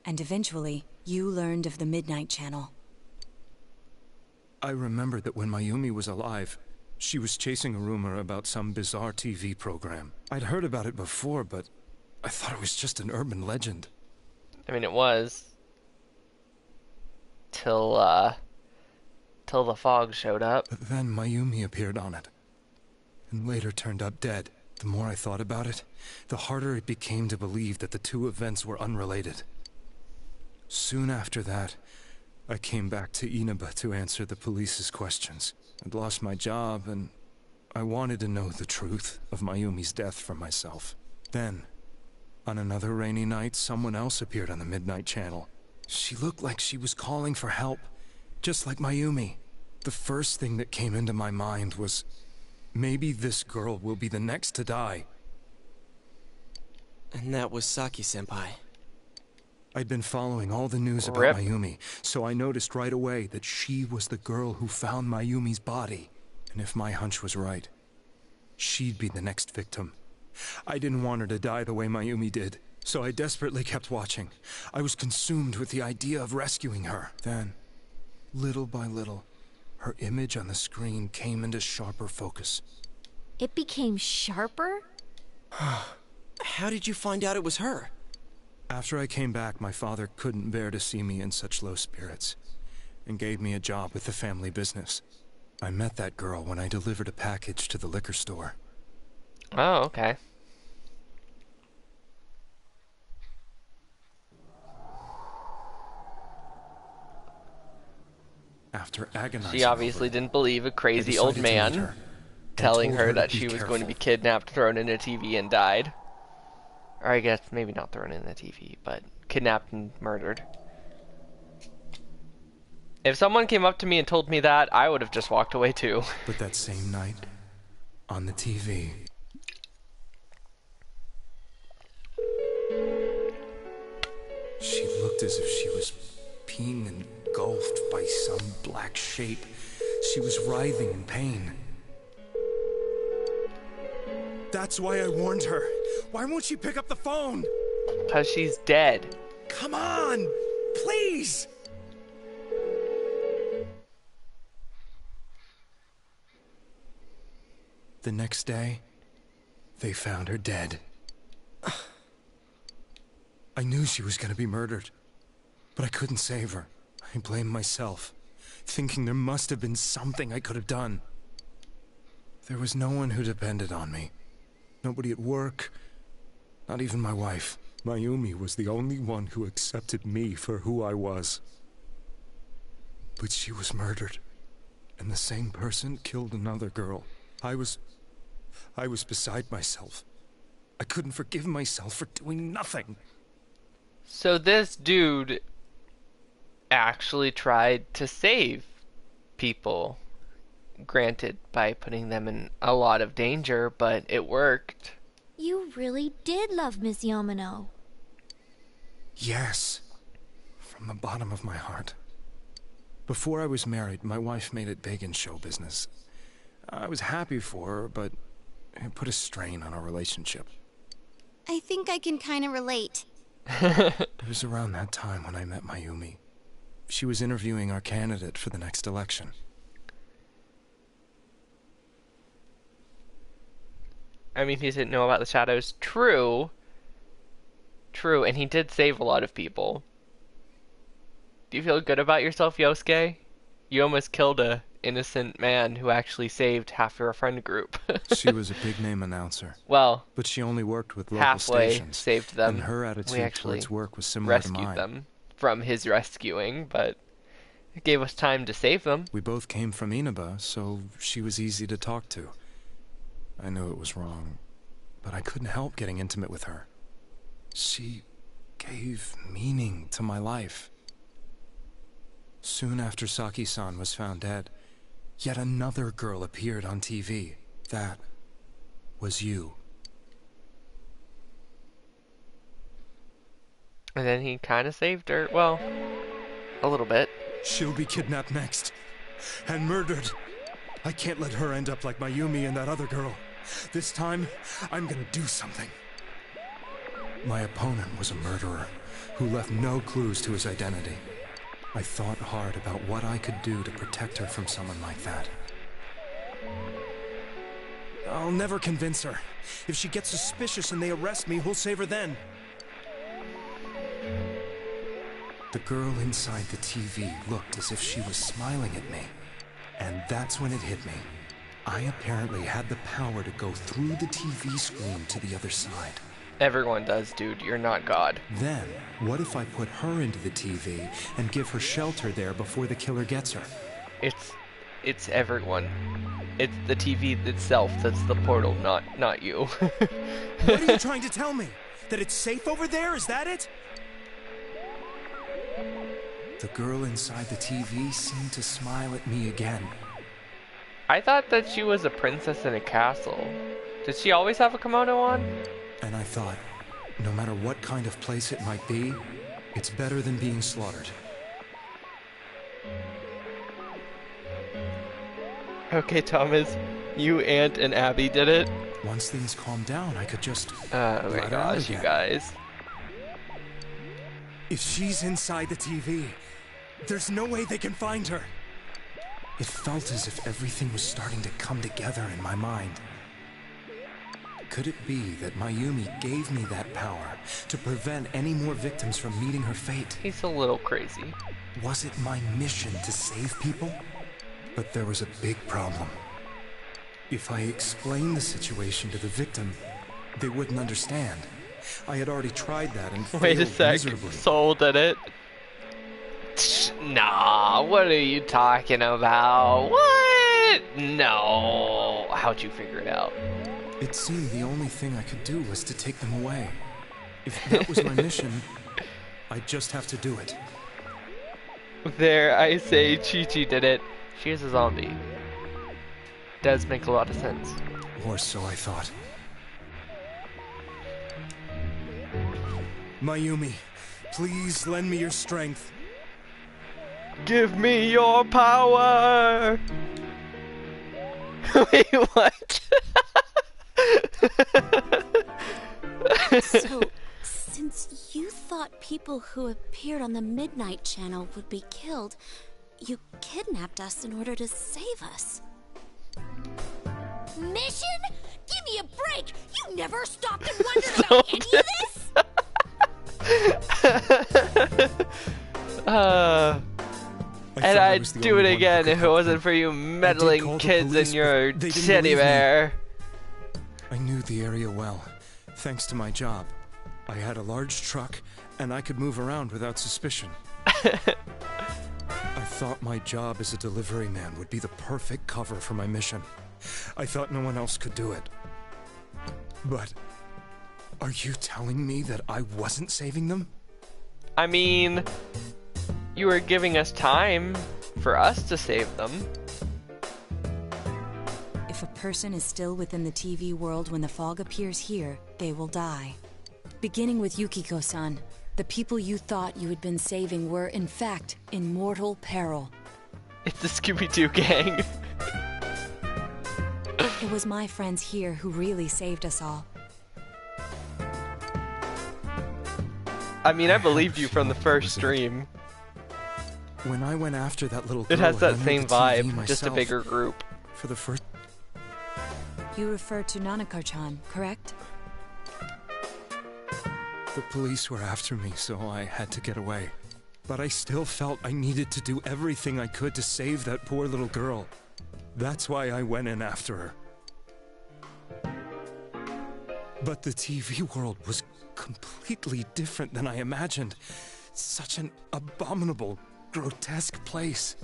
And eventually, you learned of the Midnight Channel. I remembered that when Mayumi was alive, she was chasing a rumor about some bizarre TV program. I'd heard about it before, but I thought it was just an urban legend. I mean, it was. Till, till the fog showed up. But then Mayumi appeared on it, and later turned up dead. The more I thought about it, the harder it became to believe that the two events were unrelated. Soon after that, I came back to Inaba to answer the police's questions. I'd lost my job, and I wanted to know the truth of Mayumi's death for myself. Then, on another rainy night, someone else appeared on the Midnight Channel. She looked like she was calling for help, just like Mayumi. The first thing that came into my mind was, maybe this girl will be the next to die. And that was Saki-senpai. I'd been following all the news about Rip. Mayumi, so I noticed right away that she was the girl who found Mayumi's body. And if my hunch was right, she'd be the next victim. I didn't want her to die the way Mayumi did, so I desperately kept watching. I was consumed with the idea of rescuing her. Then, little by little, her image on the screen came into sharper focus. It became sharper? How did you find out it was her? After I came back, my father couldn't bear to see me in such low spirits, and gave me a job with the family business. I met that girl when I delivered a package to the liquor store. Oh, okay. After agonizing She obviously over it, didn't believe a I crazy old decided to meet man her, telling told her to that be she was going to be careful. kidnapped, thrown in a TV, and died. Or I guess maybe not thrown in a TV, but kidnapped and murdered. If someone came up to me and told me that, I would have just walked away too. But that same night, on the TV, she looked as if she was being engulfed by some black shape. She was writhing in pain. That's why I warned her. Why won't she pick up the phone? Because she's dead. Come on! Please! The next day, they found her dead. I knew she was going to be murdered, but I couldn't save her. I blamed myself, thinking there must have been something I could have done. There was no one who depended on me. Nobody at work, not even my wife. Mayumi was the only one who accepted me for who I was. But she was murdered, and the same person killed another girl. I was beside myself. I couldn't forgive myself for doing nothing. So this dude actually tried to save people. Granted, by putting them in a lot of danger, but it worked. You really did love Miss Yamano. Yes, from the bottom of my heart. Before I was married, my wife made it big in show business. I was happy for her, but it put a strain on our relationship. I think I can kind of relate. It was around that time when I met Mayumi. She was interviewing our candidate for the next election. I mean, he didn't know about the shadows. True. True, and he did save a lot of people. Do you feel good about yourself, Yosuke? You almost killed a innocent man who actually saved half your friend group. She was a big-name announcer. Well, but she only worked with local halfway stations. saved them. And her We attitude actually towards work was similar to rescued mine. them from his rescuing, but it gave us time to save them. We both came from Inaba, so she was easy to talk to. I knew it was wrong, but I couldn't help getting intimate with her. She gave meaning to my life. Soon after Saki-san was found dead, yet another girl appeared on TV. That was you. And then he kind of saved her. Well, a little bit. She'll be kidnapped next. And murdered. I can't let her end up like Mayumi and that other girl. This time, I'm gonna do something. My opponent was a murderer who left no clues to his identity. I thought hard about what I could do to protect her from someone like that. I'll never convince her. If she gets suspicious and they arrest me, who'll save her then? The girl inside the TV looked as if she was smiling at me. And that's when it hit me. I apparently had the power to go through the TV screen to the other side. Everyone does, dude. You're not God. Then, what if I put her into the TV and give her shelter there before the killer gets her? It's everyone. It's the TV itself that's the portal, not you. What are you trying to tell me? That it's safe over there? Is that it? The girl inside the TV seemed to smile at me again. I thought that she was a princess in a castle. Did she always have a kimono on? And I thought, no matter what kind of place it might be, it's better than being slaughtered. Okay, Thomas, you, Aunt, and Abby did it. Once things calmed down, I could just... Oh my gosh, you guys. If she's inside the TV, there's no way they can find her. It felt as if everything was starting to come together in my mind. Could it be that Mayumi gave me that power to prevent any more victims from meeting her fate? He's a little crazy. Was it my mission to save people? But there was a big problem. If I explained the situation to the victim, they wouldn't understand. I had already tried that and failed Wait a sec, miserably. Soul did it. Nah, what are you talking about? What? No. How'd you figure it out? It seemed the only thing I could do was to take them away. If that was my mission, I'd just have to do it. There, I say Chi-Chi did it. She is a zombie. Does make a lot of sense. Or so I thought. Mayumi, please lend me your strength. Give me your power! Wait, what? So, since you thought people who appeared on the Midnight Channel would be killed, you kidnapped us in order to save us. Mission? Give me a break! You never stopped and wondered about any of this? And I'd do it again if it wasn't for you meddling kids and your teddy bear. I knew the area well, thanks to my job. I had a large truck, and I could move around without suspicion. I thought my job as a delivery man would be the perfect cover for my mission. I thought no one else could do it. But are you telling me that I wasn't saving them? I mean, you were giving us time for us to save them. If a person is still within the TV world when the fog appears here, they will die. Beginning with Yukiko-san, the people you thought you had been saving were, in fact, in mortal peril. It's the Scooby-Doo gang. It was my friends here who really saved us all. I mean, I believed you from the first stream. When I went after that little girl, it has that I same the TV vibe, just a myself. bigger group. For the first... You refer to Nanako-chan, correct? The police were after me, so I had to get away. But I still felt I needed to do everything I could to save that poor little girl. That's why I went in after her. But the TV world was completely different than I imagined. Such an abominable, grotesque place.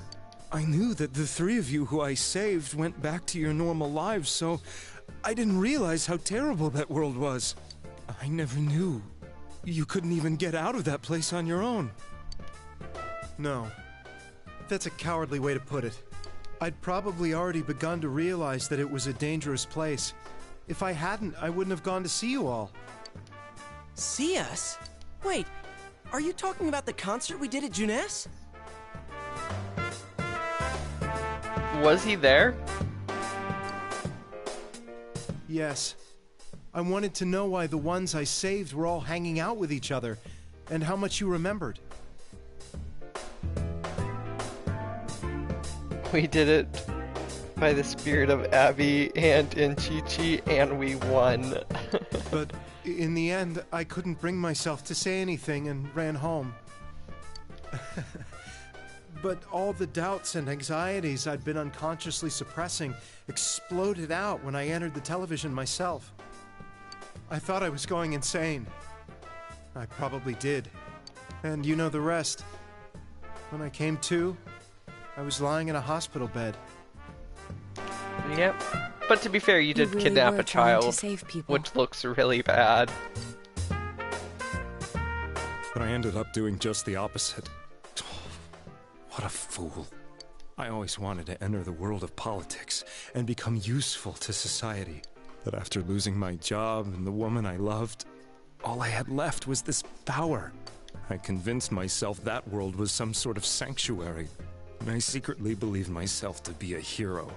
I knew that the three of you who I saved went back to your normal lives, so I didn't realize how terrible that world was. I never knew. You couldn't even get out of that place on your own. No. That's a cowardly way to put it. I'd probably already begun to realize that it was a dangerous place. If I hadn't, I wouldn't have gone to see you all. See us? Wait, are you talking about the concert we did at Junes? Was he there? Yes. I wanted to know why the ones I saved were all hanging out with each other, and how much you remembered. We did it by the spirit of Abby and Chi-Chi, and we won. But in the end, I couldn't bring myself to say anything and ran home. But all the doubts and anxieties I'd been unconsciously suppressing exploded out when I entered the television myself. I thought I was going insane. I probably did. And you know the rest. When I came to, I was lying in a hospital bed. Yep. But to be fair, you did really kidnap were a trying to child, save people. which looks really bad. But I ended up doing just the opposite. What a fool. I always wanted to enter the world of politics and become useful to society. But after losing my job and the woman I loved, all I had left was this power. I convinced myself that world was some sort of sanctuary, and I secretly believed myself to be a hero.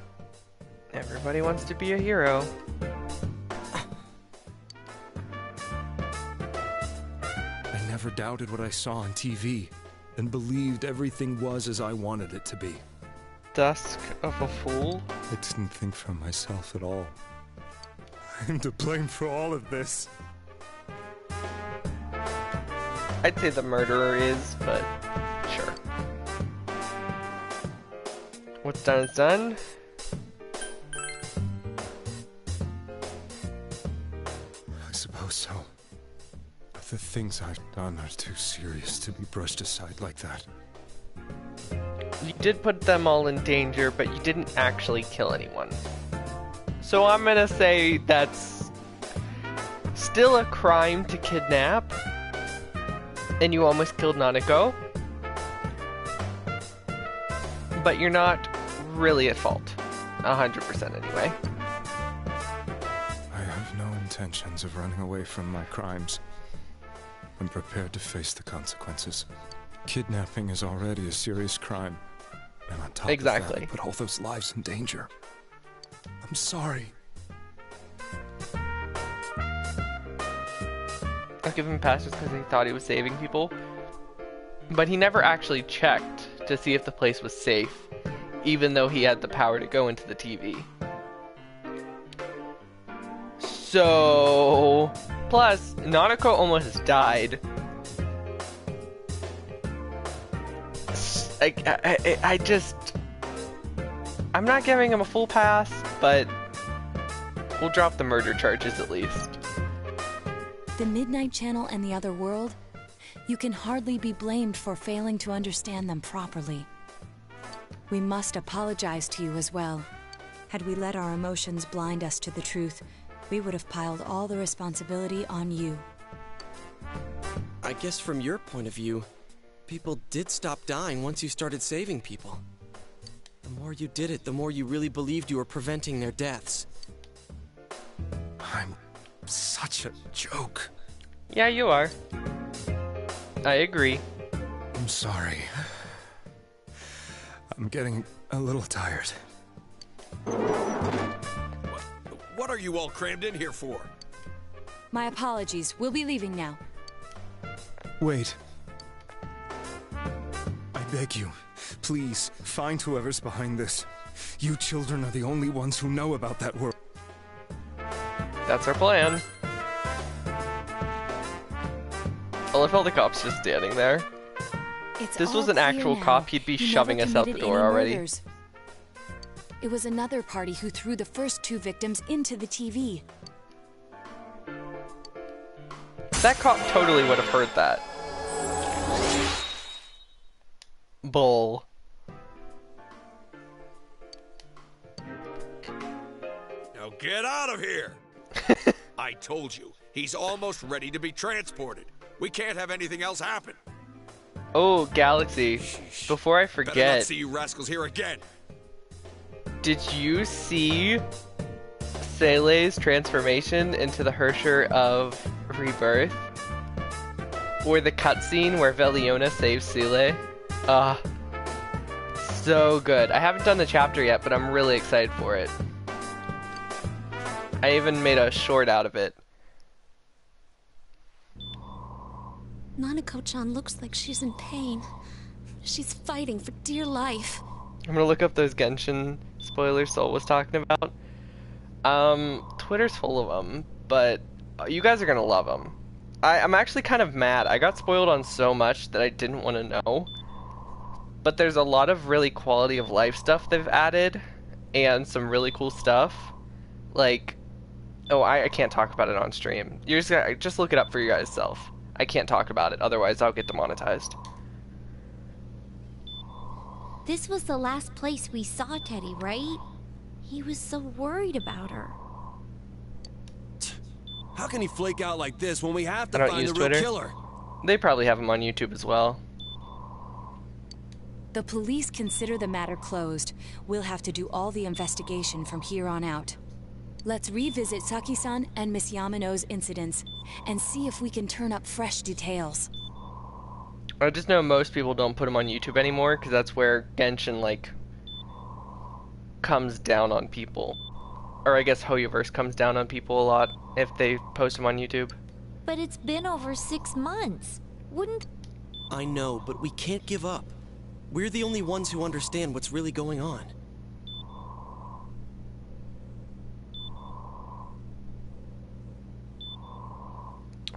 Everybody wants to be a hero. I never doubted what I saw on TV, and believed everything was as I wanted it to be. Dusk of a Fool? I didn't think for myself at all. I'm to blame for all of this. I'd say the murderer is, but sure. What's done is done. I suppose so. But the things I've done are too serious to be brushed aside like that. You did put them all in danger, but you didn't actually kill anyone. So I'm gonna say that's still a crime to kidnap, and you almost killed Nanako, but you're not really at fault. 100% anyway. I have no intentions of running away from my crimes. I'm prepared to face the consequences. Kidnapping is already a serious crime, and on top of that, I put all those lives in danger. I'm sorry. I'll give him passes because he thought he was saving people. But he never actually checked to see if the place was safe, even though he had the power to go into the TV. So, plus, Nanako almost died. I just... I'm not giving him a full pass, but we'll drop the murder charges at least. The Midnight Channel and the other world, you can hardly be blamed for failing to understand them properly. We must apologize to you as well. Had we let our emotions blind us to the truth, we would have piled all the responsibility on you. I guess from your point of view, people did stop dying once you started saving people. The more you did it, the more you really believed you were preventing their deaths. I'm such a joke. Yeah, you are. I agree. I'm sorry. I'm getting a little tired. What are you all crammed in here for? My apologies. We'll be leaving now. Wait. I beg you, please, find whoever's behind this. You children are the only ones who know about that world. That's our plan. I love all the cops just standing there. If this was an actual cop, he'd be shoving us out the door already. Murders. It was another party who threw the first two victims into the TV. That cop totally would have heard that. Bull. Now get out of here! I told you, he's almost ready to be transported. We can't have anything else happen. Oh, Galaxy. Before I Better not forget, see you rascals here again. did you see Sele's transformation into the Hersher of Rebirth? Or the cutscene where Veliona saves Sele? So good. I haven't done the chapter yet, but I'm really excited for it. I even made a short out of it. Nanako-chan looks like she's in pain. She's fighting for dear life. I'm gonna look up those Genshin spoilers Sol was talking about. Twitter's full of them, but you guys are gonna love them. I'm actually kind of mad. I got spoiled on so much that I didn't want to know. but there's a lot of really quality of life stuff they've added, and some really cool stuff. Like, oh, I can't talk about it on stream. You're just look it up for your guys' self. I can't talk about it, otherwise I'll get demonetized. This was the last place we saw Teddy, right? He was so worried about her. How can he flake out like this when we have I to don't find use the real Twitter. killer? They probably have him on YouTube as well. The police consider the matter closed. We'll have to do all the investigation from here on out. Let's revisit Saki-san and Miss Yamano's incidents and see if we can turn up fresh details. I just know most people don't put them on YouTube anymore because that's where GenShin, like, comes down on people. Or I guess Hoyoverse comes down on people a lot if they post them on YouTube. But it's been over 6 months. Wouldn't... I know, but we can't give up. We're the only ones who understand what's really going on.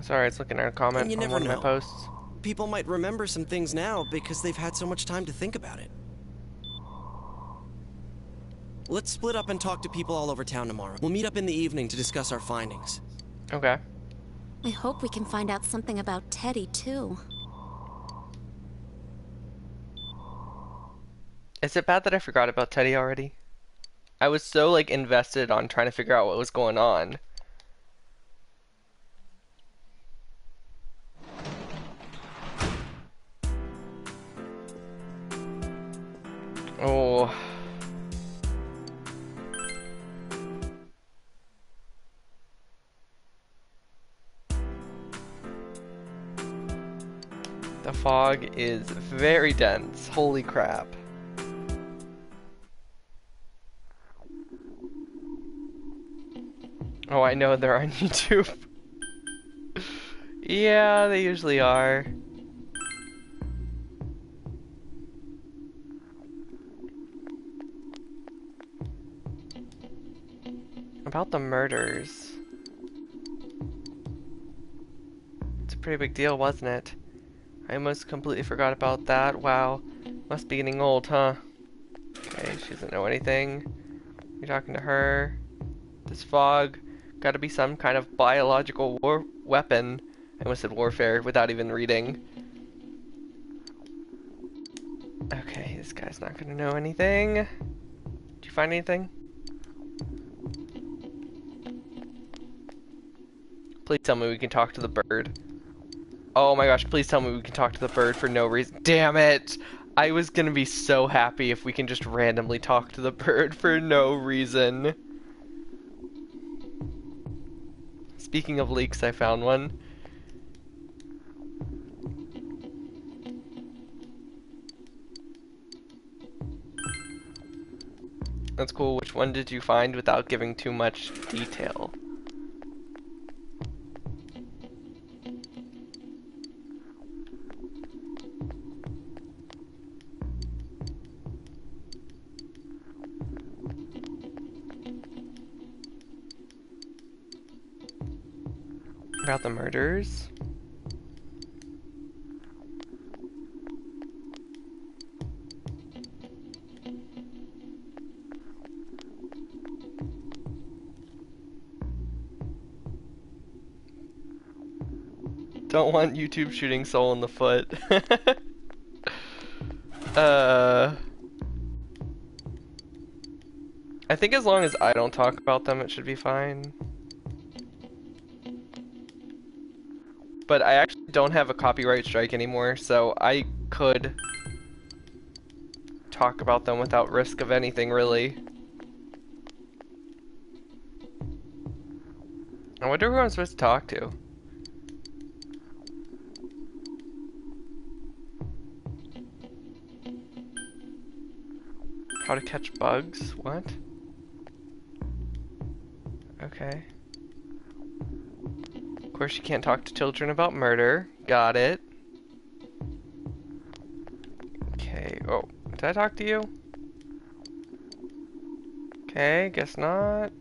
Sorry, it's looking at a comment on one of my posts. People might remember some things now because they've had so much time to think about it. Let's split up and talk to people all over town tomorrow. We'll meet up in the evening to discuss our findings. Okay. I hope we can find out something about Teddy, too. Is it bad that I forgot about Teddy already? I was so, like, invested on trying to figure out what was going on. Oh. The fog is very dense. Holy crap. Oh, I know they're on YouTube. Yeah, they usually are. About the murders. It's a pretty big deal, wasn't it? I almost completely forgot about that. Wow. Must be getting old, huh? Okay, she doesn't know anything. You're talking to her. This fog. Gotta be some kind of biological weapon. I almost said warfare without even reading. Okay, this guy's not gonna know anything. Did you find anything? Please tell me we can talk to the bird. Oh my gosh, please tell me we can talk to the bird for no reason. Damn it! I was gonna be so happy if we can just randomly talk to the bird for no reason. Speaking of leaks, I found one. That's cool. Which one did you find without giving too much detail? About the murders? Don't want YouTube shooting Soul in the foot. I think as long as I don't talk about them, it should be fine. But I actually don't have a copyright strike anymore, so I could talk about them without risk of anything, really. I wonder who I'm supposed to talk to. How to catch bugs? What? Okay. Of course you can't talk to children about murder. Got it. Okay. Oh, did I talk to you? Okay, guess not.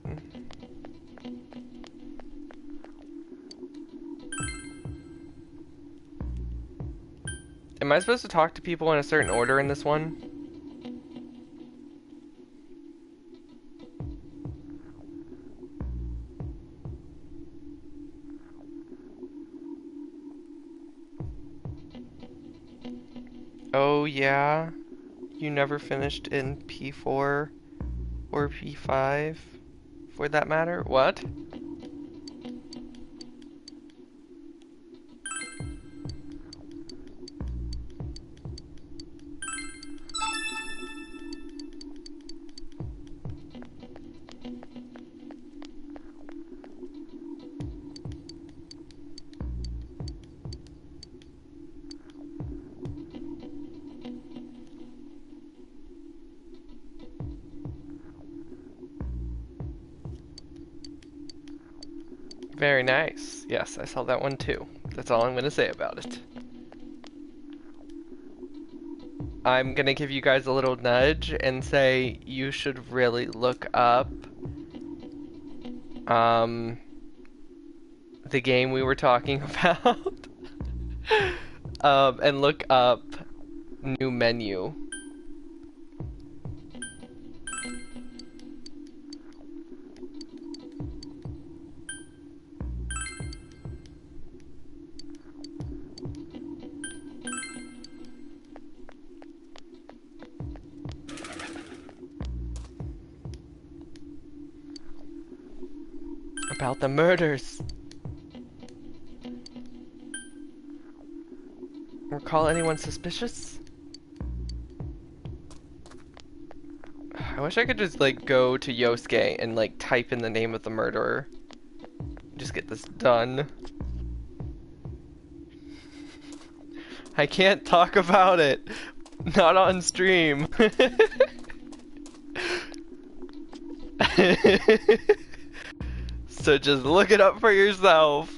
Am I supposed to talk to people in a certain order in this one? Oh yeah, you never finished in P4 or P5 for that matter? What? Very nice. Yes, I saw that one too. That's all I'm going to say about it. I'm going to give you guys a little nudge and say you should really look up the game we were talking about and look up new menu. About the murders. Recall anyone suspicious? I wish I could just like go to Yosuke and like type in the name of the murderer. Just get this done. I can't talk about it. Not on stream. So just look it up for yourself.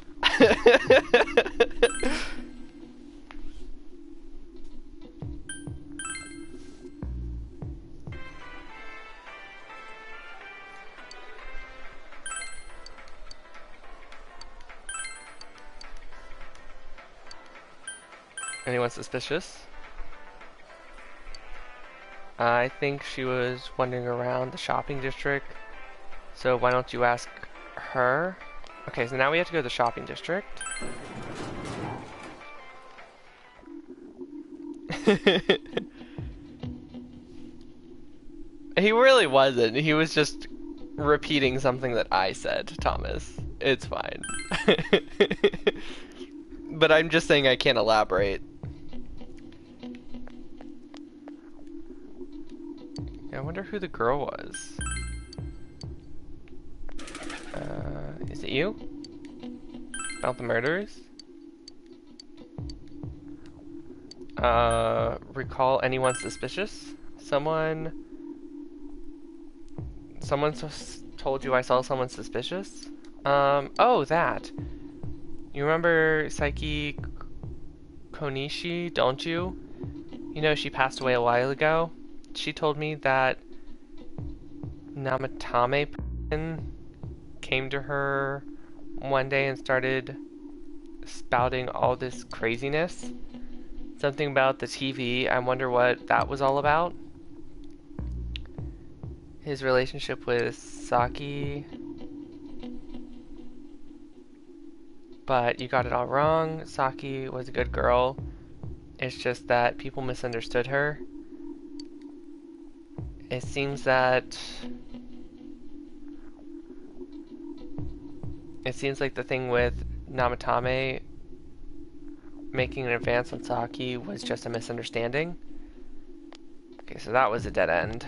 Anyone suspicious? I think she was wandering around the shopping district. So why don't you ask her? Okay, so now we have to go to the shopping district. He really wasn't. He was just repeating something that I said, Thomas. It's fine. But I'm just saying I can't elaborate. I wonder who the girl was. Is it you? About the murders? Recall anyone suspicious? Someone told you I saw someone suspicious? Oh, that. You remember Saiki Konishi, don't you? You know, she passed away a while ago. She told me that Namatame came to her one day and started spouting all this craziness. Something about the TV. I wonder what that was all about. His relationship with Saki. But you got it all wrong. Saki was a good girl. It's just that people misunderstood her. It seems like the thing with Namatame making an advance on Saki was just a misunderstanding. Okay, so that was a dead end.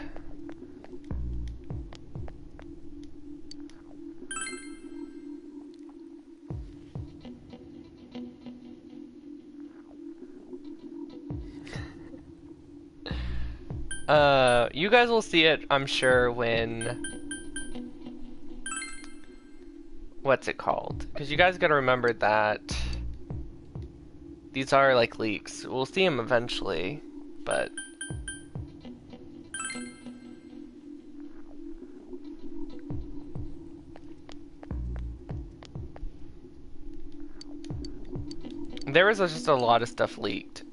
You guys will see it, I'm sure, when... What's it called? Because you guys gotta remember that these are like leaks. We'll see them eventually, but... There was just a lot of stuff leaked.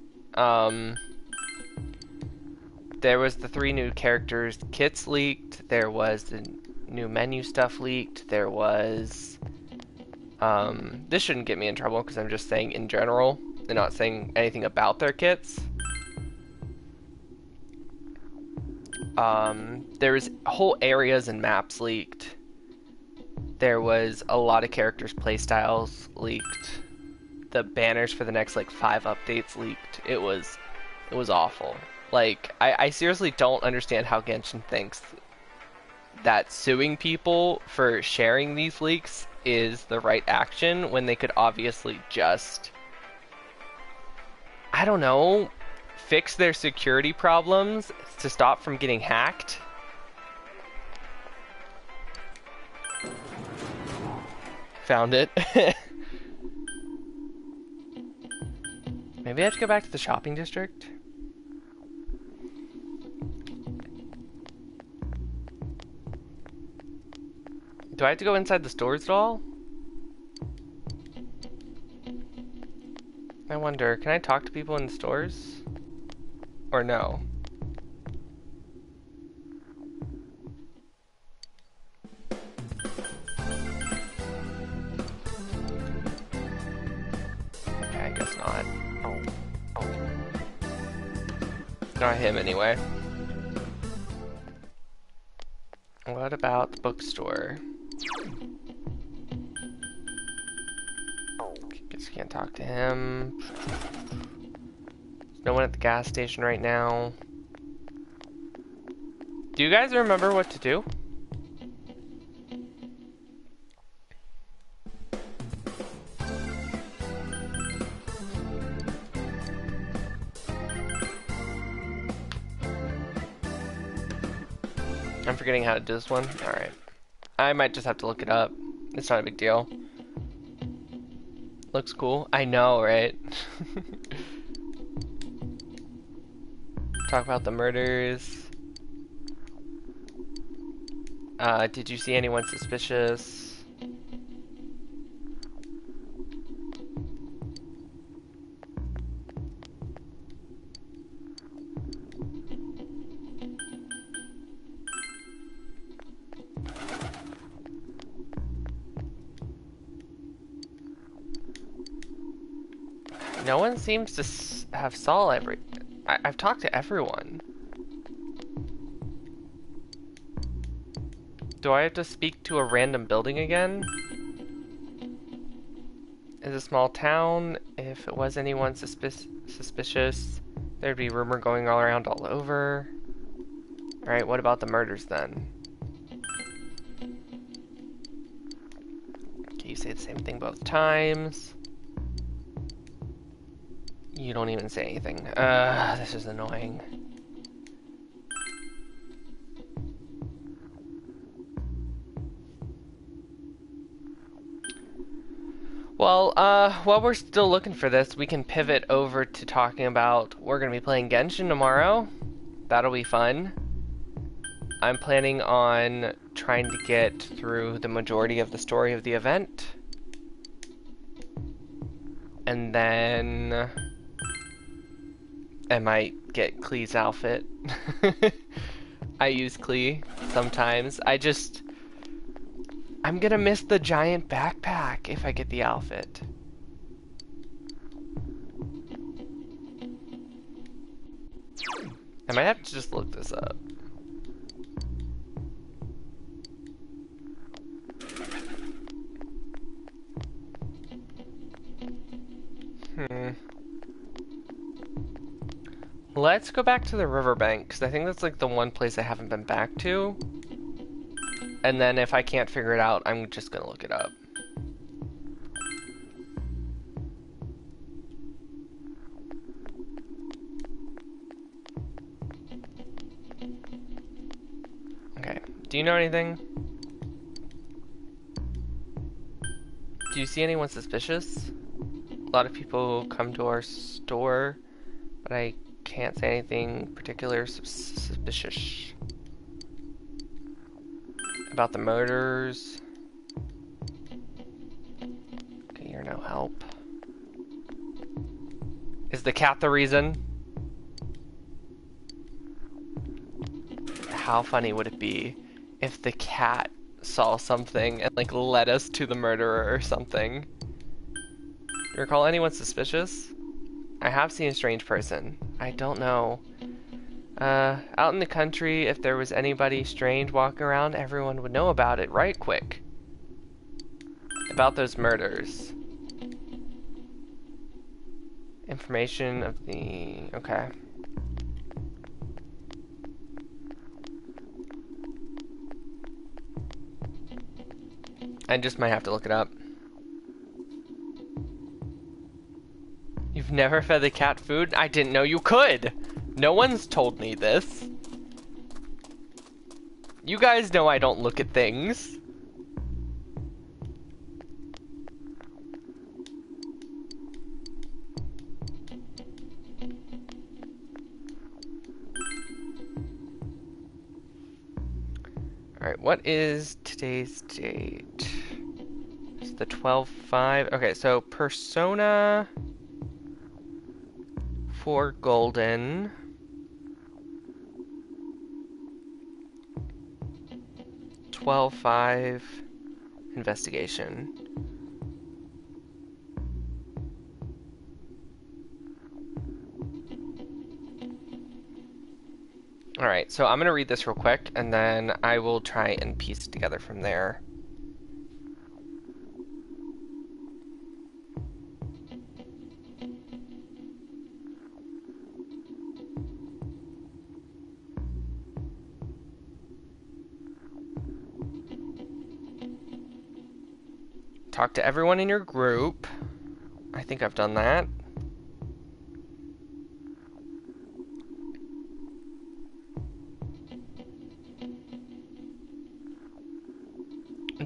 There was the 3 new characters kits leaked. There was the new menu stuff leaked. There was... this shouldn't get me in trouble because I'm just saying in general and not saying anything about their kits. There was whole areas and maps leaked. There was a lot of characters' playstyles leaked. The banners for the next like 5 updates leaked. It was awful. Like, I seriously don't understand how Genshin thinks that suing people for sharing these leaks is the right action when they could obviously just, I don't know, fix their security problems to stop from getting hacked. Found it. Maybe I have to go back to the shopping district? Do I have to go inside the stores at all? I wonder, can I talk to people in the stores? Or no? Okay, I guess not. Not him anyway. What about the bookstore? Guess can't talk to him. There's no one at the gas station right now. Do you guys remember what to do? I'm forgetting how to do this one. Alright. I might just have to look it up. It's not a big deal. Looks cool. I know, right? Talk about the murders. Did you see anyone suspicious? No one seems to have saw every... I've talked to everyone. Do I have to speak to a random building again? It's a small town. If it was anyone suspicious, there'd be rumor going all around all over. Alright, what about the murders then? Okay, you say the same thing both times. You don't even say anything. This is annoying. Well, while we're still looking for this, we can pivot over to talking about we're going to be playing Genshin tomorrow. That'll be fun. I'm planning on trying to get through the majority of the story of the event. And then... I might get Klee's outfit. I use Klee sometimes. I'm gonna miss the giant backpack if I get the outfit. I might have to just look this up. Let's go back to the riverbank, because I think that's like the one place I haven't been back to. And then if I can't figure it out, I'm just gonna look it up. Okay, do you know anything? Do you see anyone suspicious? A lot of people come to our store, but I can't say anything particular suspicious. About the murders. Okay, you're no help. the cat the reason? How funny would it be if the cat saw something and like led us to the murderer or something? You recall anyone suspicious? I have seen a strange person. I don't know. Out in the country, if there was anybody strange walking around, everyone would know about it right quick. About those murders. Information of the... okay. I just might have to look it up. You've never fed the cat food? I didn't know you could! No one's told me this. You guys know I don't look at things. Alright, what is today's date? It's the 12/5. Okay, so Persona 4 Golden. $12.5 investigation. Alright, so I'm going to read this real quick, and then I will try and piece it together from there. Talk to everyone in your group. I think I've done that.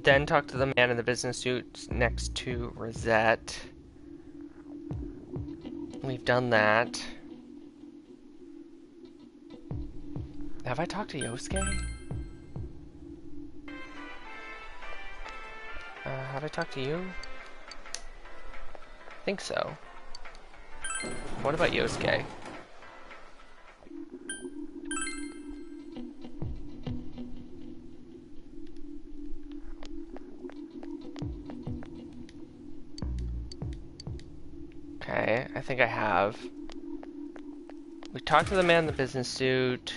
Then talk to the man in the business suit next to Rosette. We've done that. Have I talked to Yosuke? Have I talked to you? I think so. What about Yosuke? Okay, I think I have. We talked to the man in the business suit.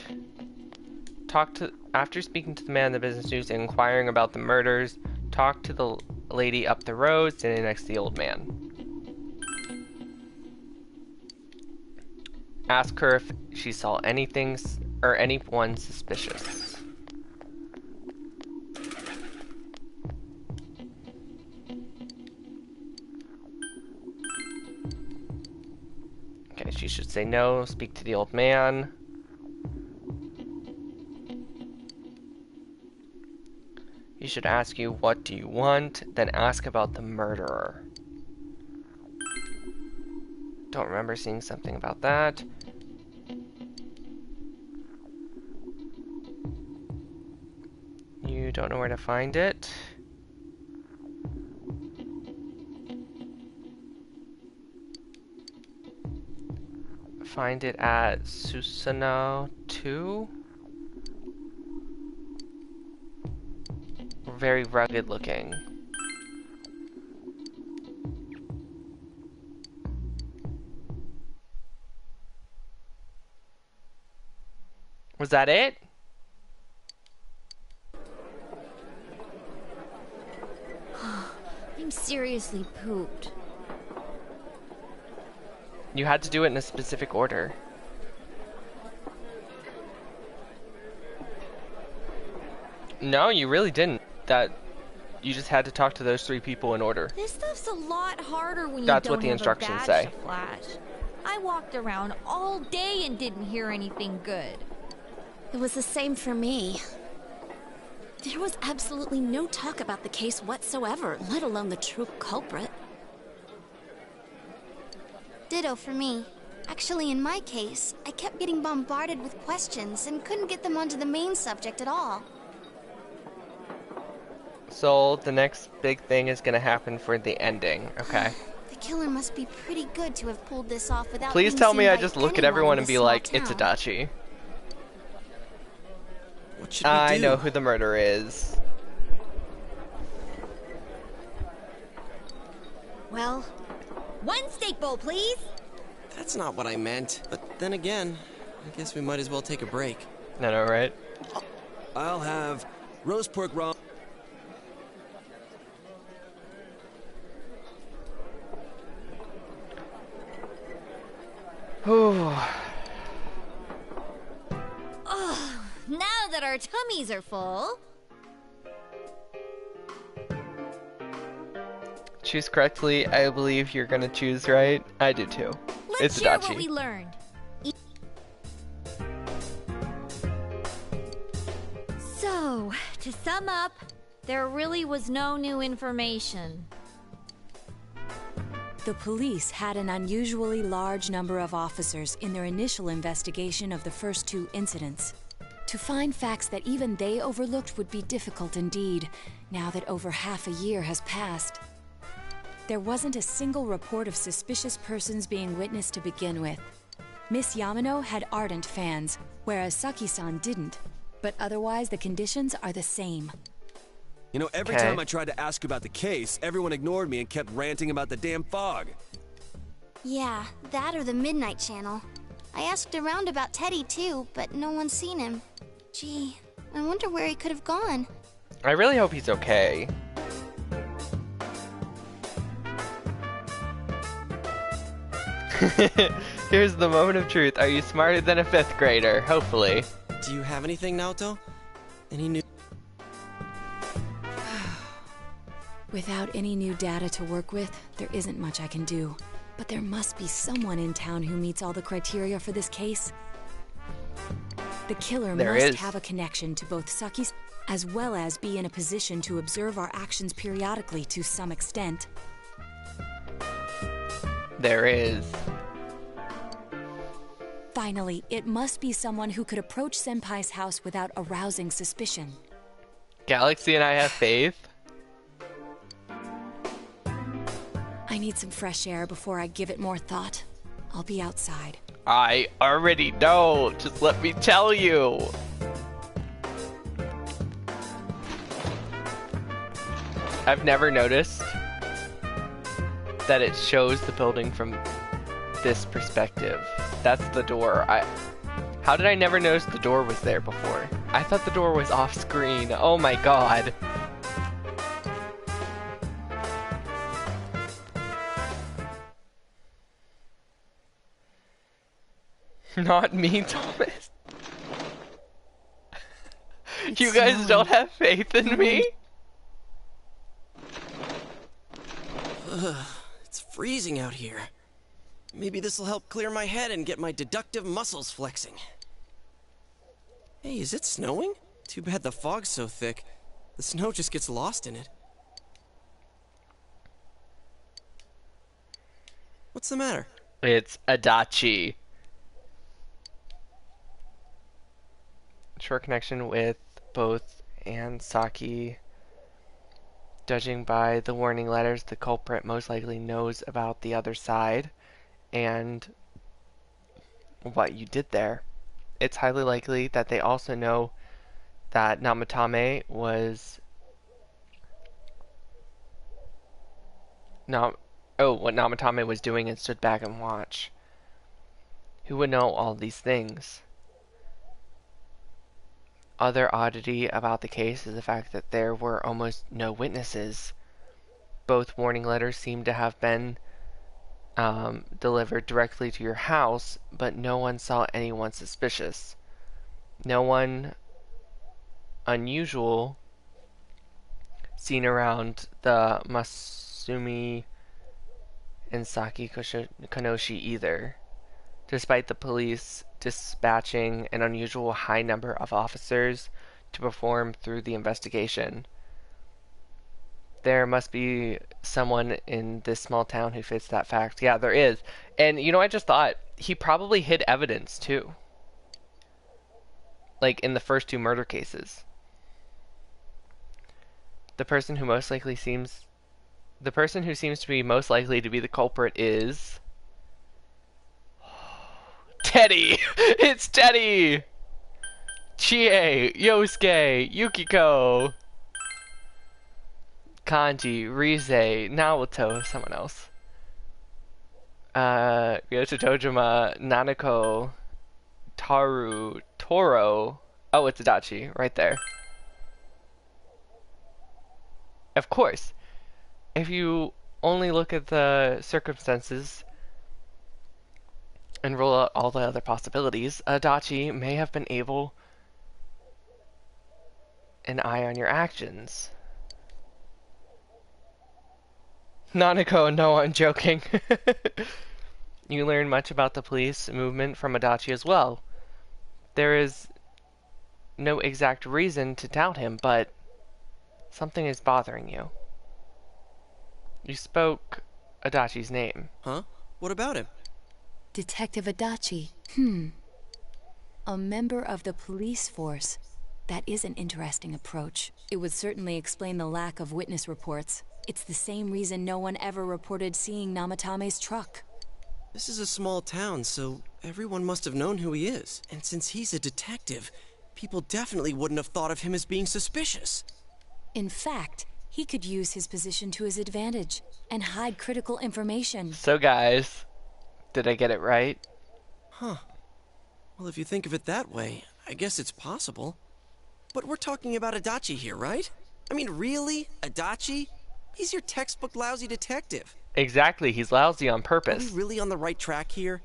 After speaking to the man in the business suit and inquiring about the murders, talk to the lady up the road standing next to the old man. Ask her if she saw anything or anyone suspicious. Okay, she should say no. Speak to the old man. He should ask you, what do you want? Then ask about the murderer. Don't remember seeing something about that. You don't know where to find it. Find it at Susanoo 2. Very rugged looking. Was that it? I'm seriously pooped. You had to do it in a specific order. No, you really didn't. You just had to talk to those 3 people in order. This stuff's a lot harder when you That's don't what the have instructions a badge say. to flash. I walked around all day and didn't hear anything good. It was the same for me. There was absolutely no talk about the case whatsoever, let alone the true culprit. Ditto for me. Actually, in my case, I kept getting bombarded with questions and couldn't get them onto the main subject at all. So the next big thing is going to happen for the ending, okay? The killer must be pretty good to have pulled this off without Please being tell seen me I by just look at anyone everyone in and this be small like, it's town. Adachi. What should we do? I know who the murderer is. Well, one steak bowl, please. That's not what I meant. But then again, I guess we might as well take a break. No, right? I'll have roast pork raw. Oh, now that our tummies are full. Choose correctly. I believe you're gonna choose right. I do too. Let's It's share Adachi. what we learned. So, to sum up, there really was no new information. The police had an unusually large number of officers in their initial investigation of the first two incidents. To find facts that even they overlooked would be difficult indeed, now that over half a year has passed. There wasn't a single report of suspicious persons being witnessed to begin with. Miss Yamano had ardent fans, whereas Saki-san didn't. But otherwise, the conditions are the same. You know, every time I tried to ask about the case, everyone ignored me and kept ranting about the damn fog. Yeah, that or the Midnight Channel. I asked around about Teddy too, but no one's seen him. Gee, I wonder where he could have gone. I really hope he's okay. Here's the moment of truth. Are you smarter than a 5th grader? Hopefully. Do you have anything, Naoto? Any new... Without any new data to work with, there isn't much I can do. But there must be someone in town who meets all the criteria for this case. The killer must have a connection to both Saki's, as well as be in a position to observe our actions periodically to some extent. There is. Finally, it must be someone who could approach Senpai's house without arousing suspicion. Galaxy and I have faith. I need some fresh air before I give it more thought. I'll be outside. I already know. Just let me tell you. I've never noticed that it shows the building from this perspective. That's the door. How did I never notice the door was there before? I thought the door was off screen. Oh my god. Not me, Thomas. You guys don't have faith in me? It's freezing out here. Maybe this'll help clear my head and get my deductive muscles flexing. Hey, is it snowing? Too bad the fog's so thick. The snow just gets lost in it. What's the matter? It's Adachi. Short connection with both and Saki. Judging by the warning letters, the culprit most likely knows about the other side and what you did there. It's highly likely that they also know that Namatame was what Namatame was doing and stood back and watched. Who would know all these things? Other oddity about the case is the fact that there were almost no witnesses. Both warning letters seem to have been delivered directly to your house, but no one saw anyone suspicious. No one unusual seen around the Masumi and Saki Kanoshi either, despite the police dispatching an unusual high number of officers to perform through the investigation. There must be someone in this small town who fits that fact. Yeah, there is. And you know, I just thought he probably hid evidence too. Like in the first two murder cases. The person who most likely seems The person who seems to be most likely to be the culprit is... Teddy! It's Teddy! Chie, Yosuke, Yukiko, Kanji, Rise, Naoto, someone else. Ryota Tojima, Nanako, Toro. Oh, it's Adachi, right there. Of course, if you only look at the circumstances and rule out all the other possibilities, Adachi may have been able an eye on your actions. Nanako, no, I'm joking. You learn much about the police movement from Adachi as well. There is no exact reason to doubt him, but something is bothering you. You spoke Adachi's name. Huh? What about him? Detective Adachi. A member of the police force. That is an interesting approach. It would certainly explain the lack of witness reports. It's the same reason no one ever reported seeing Namatame's truck. This is a small town, so everyone must have known who he is. And since he's a detective, people definitely wouldn't have thought of him as being suspicious. In fact, he could use his position to his advantage and hide critical information. So guys, did I get it right? Huh. Well, if you think of it that way, I guess it's possible. But we're talking about Adachi here, right? I mean, really? Adachi? He's your textbook lousy detective. Exactly, he's lousy on purpose. Are we really on the right track here?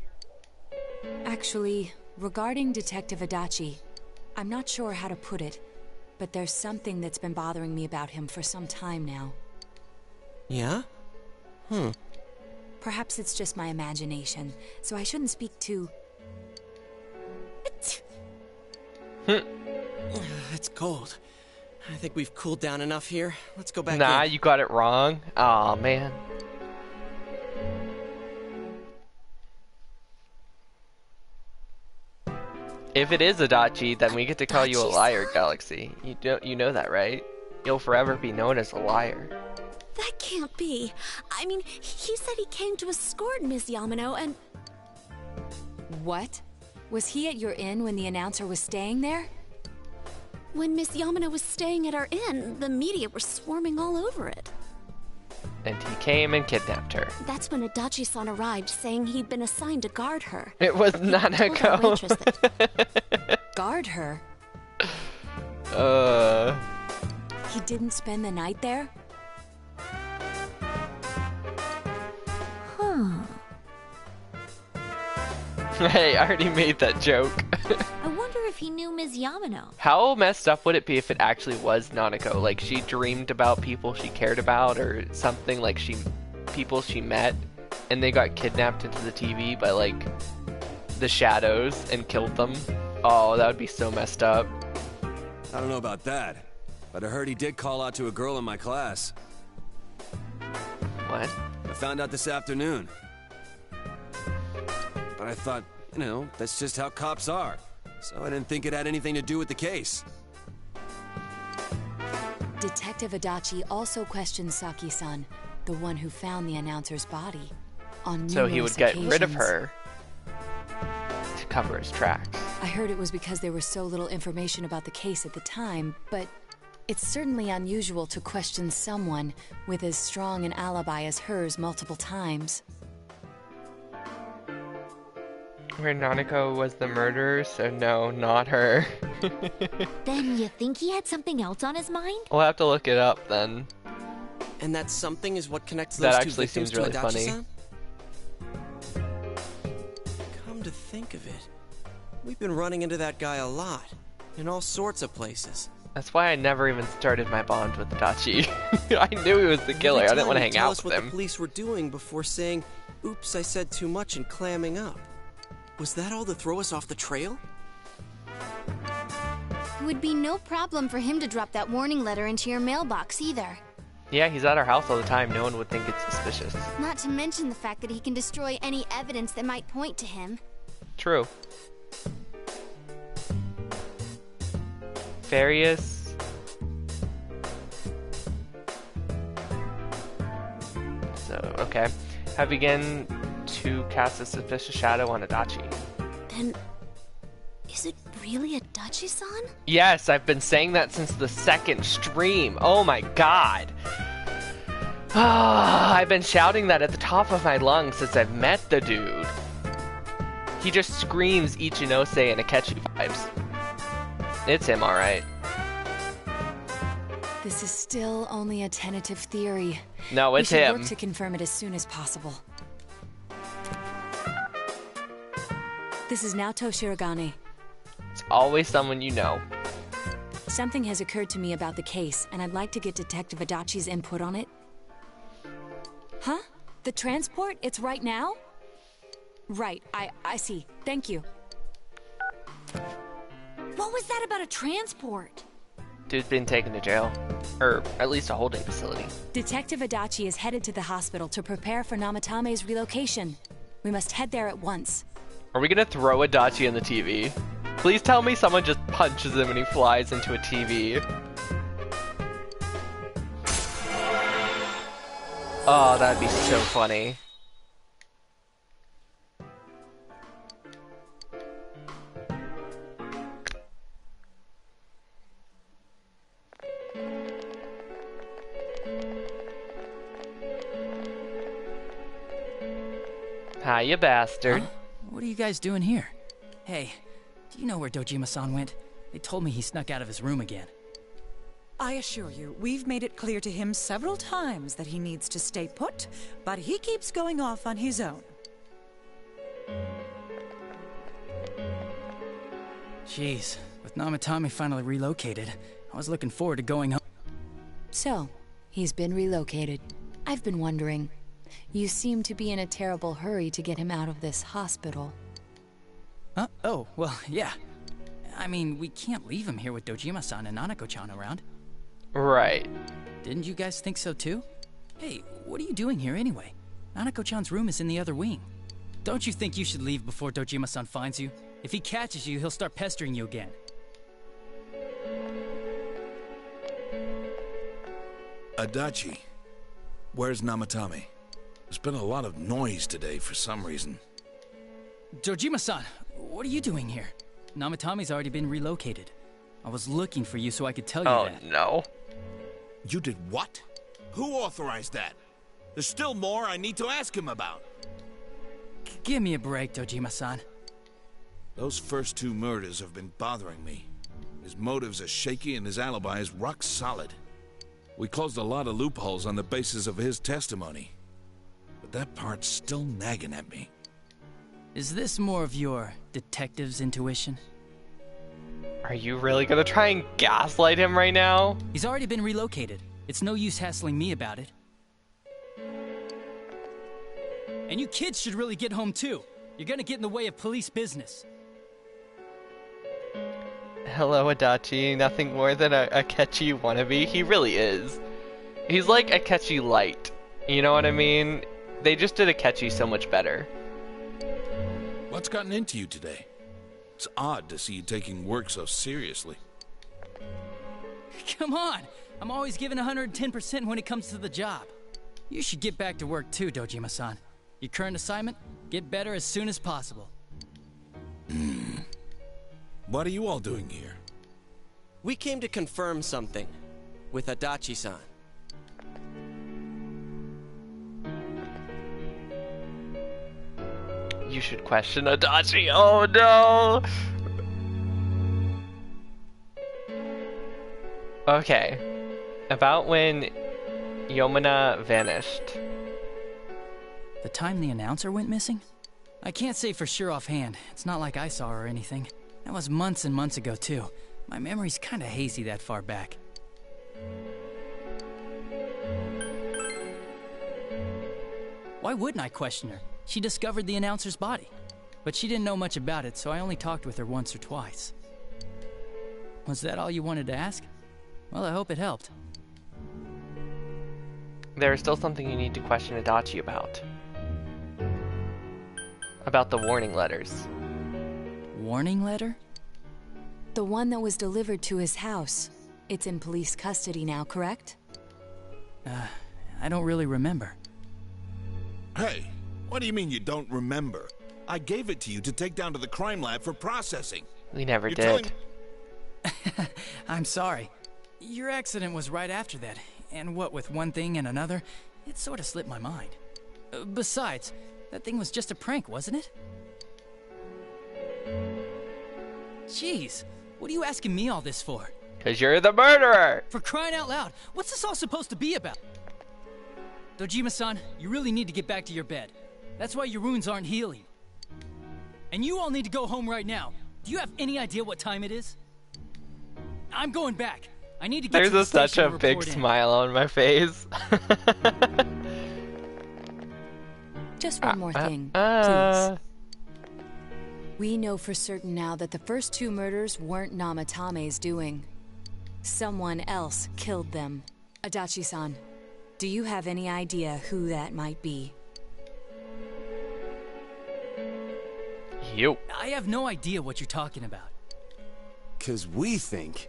Actually, regarding Detective Adachi, I'm not sure how to put it, but there's something that's been bothering me about him for some time now. Yeah? Perhaps it's just my imagination, so I shouldn't speak too... It's cold. I think we've cooled down enough here. Let's go back Nah, in. you got it wrong. Aw, man. If it is Adachi, then we get to call you a liar, Galaxy. You know that, right? You'll forever be known as a liar. That can't be. I mean, he said he came to escort Miss Yamano and... What? Was he at your inn when the announcer was staying there? When Miss Yamano was staying at our inn, the media were swarming all over it. And he came and kidnapped her. That's when Adachi-san arrived, saying he'd been assigned to guard her. It was Nanako. Guard her? He didn't spend the night there? Hey, I already made that joke. I wonder if he knew Ms. Yamano. How messed up would it be if it actually was Nanako? Like, she dreamed about people she cared about or something, like people she met, and they got kidnapped into the TV by, like, the shadows and killed them. Oh, that would be so messed up. I don't know about that, but I heard he did call out to a girl in my class. What? I found out this afternoon. But I thought, you know, that's just how cops are. So I didn't think it had anything to do with the case. Detective Adachi also questioned Saki-san, the one who found the announcer's body, on numerous So he would get rid of occasions. her to cover his tracks. I heard it was because there was so little information about the case at the time, but it's certainly unusual to question someone with as strong an alibi as hers multiple times. Where Nanako was the murderer, so no, not her. Then you think he had something else on his mind? We'll have to look it up then. And that something is what connects That those two actually victims seems really to funny. Adachi-san? Come to think of it, we've been running into that guy a lot, in all sorts of places. That's why I never even started my bond with Adachi. I knew he was the killer. I didn't want to hang out with what him. the police were doing before saying, "Oops, I said too much," and clamming up. Was that all to throw us off the trail? It would be no problem for him to drop that warning letter into your mailbox either. Yeah, he's at our house all the time. No one would think it's suspicious. Not to mention the fact that he can destroy any evidence that might point to him. True. Various. Okay. Have begun to cast a suspicious shadow on Adachi. Then, is it really Adachi-san? Yes, I've been saying that since the second stream. Oh my god. I've been shouting that at the top of my lungs since I've met the dude. He just screams Ichinose and Akechi vibes. It's him, alright. This is still only a tentative theory. No, it's we should him. work to confirm it as soon as possible. This is Naoto Shirogane. It's always someone you know. Something has occurred to me about the case, and I'd like to get Detective Adachi's input on it. Huh? The transport? It's right now? Right, I see. Thank you. What was that about a transport? Dude's been taken to jail. Or at least a holding facility. Detective Adachi is headed to the hospital to prepare for Namatame's relocation. We must head there at once. Are we gonna throw Adachi in the TV? Please tell me someone just punches him and he flies into a TV. Oh, that'd be so funny. Hi, you bastard. Huh? What are you guys doing here? Hey, do you know where Dojima-san went? They told me he snuck out of his room again. I assure you, we've made it clear to him several times that he needs to stay put, but he keeps going off on his own. Jeez, with Namatame finally relocated, I was looking forward to going home. So, he's been relocated. I've been wondering. You seem to be in a terrible hurry to get him out of this hospital. Huh? Oh, well, yeah. I mean, we can't leave him here with Dojima-san and Nanako-chan around. Right. Didn't you guys think so too? Hey, what are you doing here anyway? Nanako-chan's room is in the other wing. Don't you think you should leave before Dojima-san finds you? If he catches you, he'll start pestering you again. Adachi, where's Namatame? There's been a lot of noise today for some reason. Dojima-san, what are you doing here? Namatame's already been relocated. I was looking for you so I could tell you that. Oh, no. You did what? Who authorized that? There's still more I need to ask him about. Give me a break, Dojima-san. Those first two murders have been bothering me. His motives are shaky and his alibi is rock solid. We closed a lot of loopholes on the basis of his testimony. But that part's still nagging at me. Is this more of your detective's intuition? Are you really gonna try and gaslight him right now? He's already been relocated. It's no use hassling me about it. And you kids should really get home too. You're gonna get in the way of police business. Hello, Adachi. Nothing more than a Akechi wannabe. He really is. He's like Akechi light. You know what I mean? They just did Akechi so much better. What's gotten into you today? It's odd to see you taking work so seriously. Come on! I'm always giving 110% when it comes to the job. You should get back to work too, Dojima-san. Your current assignment? Get better as soon as possible. What are you all doing here? We came to confirm something with Adachi-san. You should question Adachi. Oh no! Okay. About when Yomina vanished. The time the announcer went missing? I can't say for sure offhand. It's not like I saw her or anything. That was months and months ago, too. My memory's kinda hazy that far back. Why wouldn't I question her? She discovered the announcer's body. But she didn't know much about it, so I only talked with her once or twice. Was that all you wanted to ask? Well, I hope it helped. There is still something you need to question Adachi about. About the warning letters. Warning letter? The one that was delivered to his house. It's in police custody now, correct? I don't really remember. Hey, what do you mean you don't remember? I gave it to you to take down to the crime lab for processing. We never You're did. I'm sorry. Your accident was right after that, and what with one thing and another, it sort of slipped my mind. Besides, that thing was just a prank, wasn't it? Jeez, what are you asking me all this for? Because you're the murderer! For crying out loud, what's this all supposed to be about? Dojima-san, you really need to get back to your bed. That's why your wounds aren't healing. And you all need to go home right now. Do you have any idea what time it is? I'm going back. I need to get to the There's such station a to big report in. smile on my face. Just one more thing, please. We know for certain now that the first two murders weren't Namatame's doing. Someone else killed them. Adachi-san, do you have any idea who that might be? You. I have no idea what you're talking about. 'Cause we think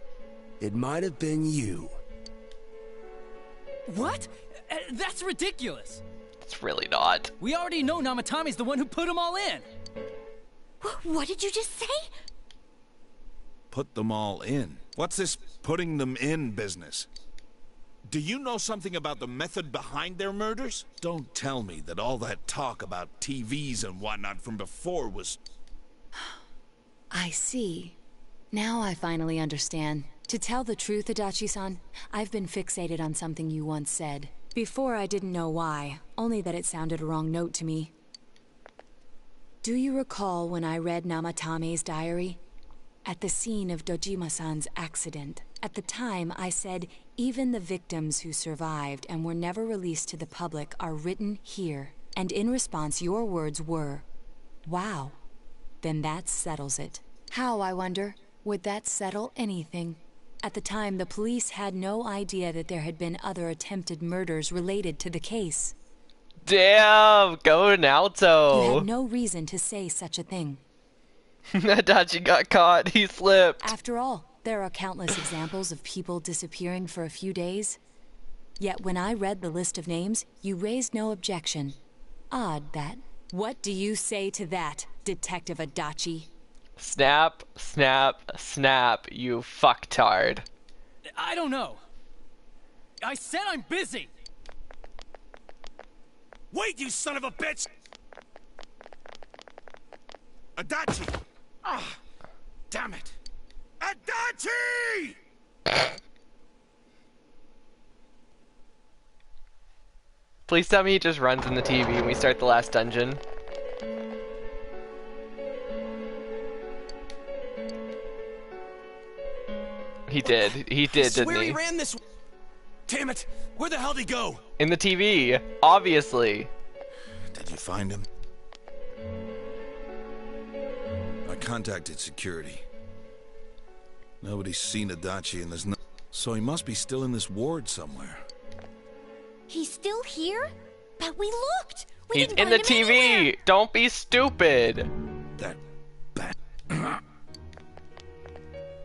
it might have been you. What? That's ridiculous. It's really not. We already know Namatame's the one who put them all in. What did you just say? Put them all in. What's this putting them in business? Do you know something about the method behind their murders? Don't tell me that all that talk about TVs and whatnot from before was... I see. Now I finally understand. To tell the truth, Adachi-san, I've been fixated on something you once said. Before I didn't know why, only that it sounded a wrong note to me. Do you recall when I read Namatame's diary? At the scene of Dojima-san's accident, at the time I said, even the victims who survived and were never released to the public are written here. And in response, your words were, wow. Then that settles it. How, I wonder, would that settle anything? At the time, the police had no idea that there had been other attempted murders related to the case. Damn, go Naoto. You had no reason to say such a thing. Adachi got caught, he slipped. After all, there are countless examples of people disappearing for a few days. Yet when I read the list of names, you raised no objection. Odd, that. What do you say to that, Detective Adachi? Snap, snap, snap, you fucktard. I don't know. I said I'm busy. Wait, you son of a bitch! Adachi! Ah, damn it! Adachi! Please tell me he just runs in the TV and we start the last dungeon. He did, didn't Where he? he ran this... Damn it! Where the hell did he go? In the TV, obviously. Did you find him? I contacted security. Nobody's seen Adachi and there's no... So he must be still in this ward somewhere. He's still here? But we looked! We He's didn't in the find him TV! anywhere. Don't be stupid! That bat...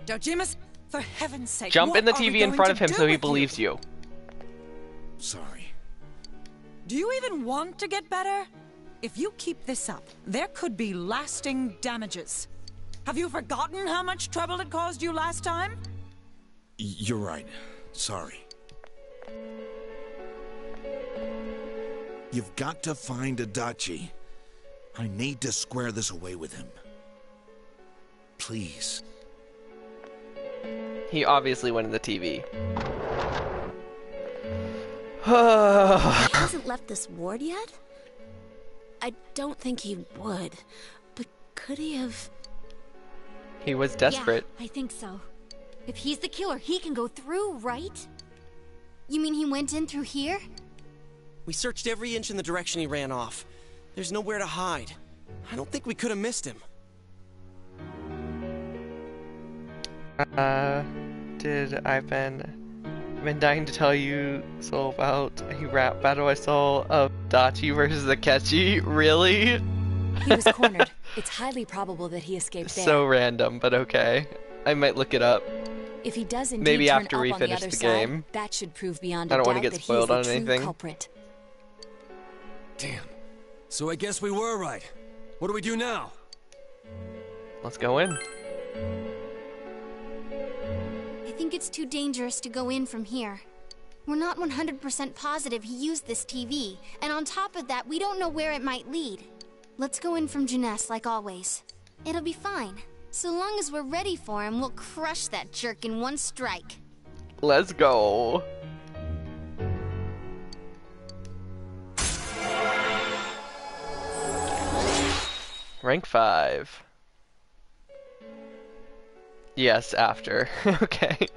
Dojima, for heaven's sake, Jump what in the are we TV in going front to of him do so he with believes you. Sorry. Do you even want to get better? If you keep this up, there could be lasting damages. Have you forgotten how much trouble it caused you last time? You're right. Sorry. You've got to find Adachi. I need to square this away with him. Please. He obviously went in the TV. He hasn't left this ward yet? I don't think he would. But could he have... He was desperate. Yeah, I think so. If he's the killer, he can go through, right? You mean he went in through here? We searched every inch in the direction he ran off. There's nowhere to hide. I don't think we could have missed him. I've been dying to tell you so about a rap battle I saw of Dachi versus Akechi. Really? He was cornered. It's highly probable that he escaped there. So random, but okay. I might look it up. If he does indeed Maybe turn after up we on the finish other the side, game. that should prove beyond I a don't doubt want to get that he is spoiled the on true anything. culprit. Damn. So I guess we were right. What do we do now? Let's go in. I think it's too dangerous to go in from here. We're not 100% positive he used this TV, and on top of that, we don't know where it might lead. Let's go in from Jeunesse like always. It'll be fine. So long as we're ready for him, we'll crush that jerk in one strike. Let's go. Rank 5. Yes, after. Okay.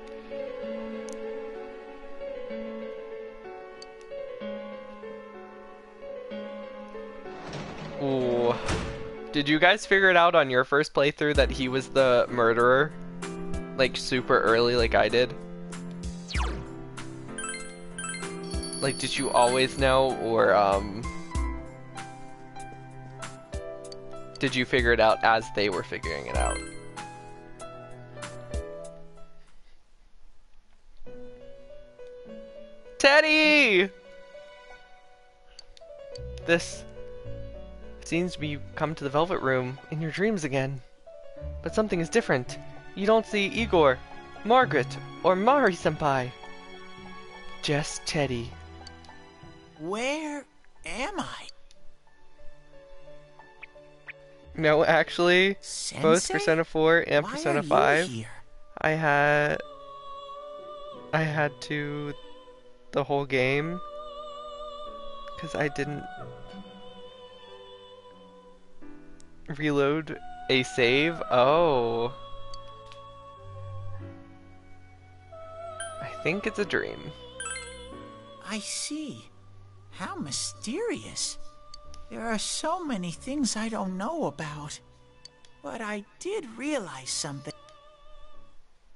Ooh. Did you guys figure it out on your first playthrough that he was the murderer? Like super early like I did? Like did you always know, or did you figure it out as they were figuring it out? Teddy! This seems to be you come to the Velvet Room in your dreams again. But something is different. You don't see Igor, Margaret, or Mari-senpai. Just Teddy. Where am I? No, actually, both Sensei? Persona 4 and Why Persona are you 5, here? I had to the whole game because I didn't reload a save. Oh, I think it's a dream. I see. How mysterious. There are so many things I don't know about. But I did realize something.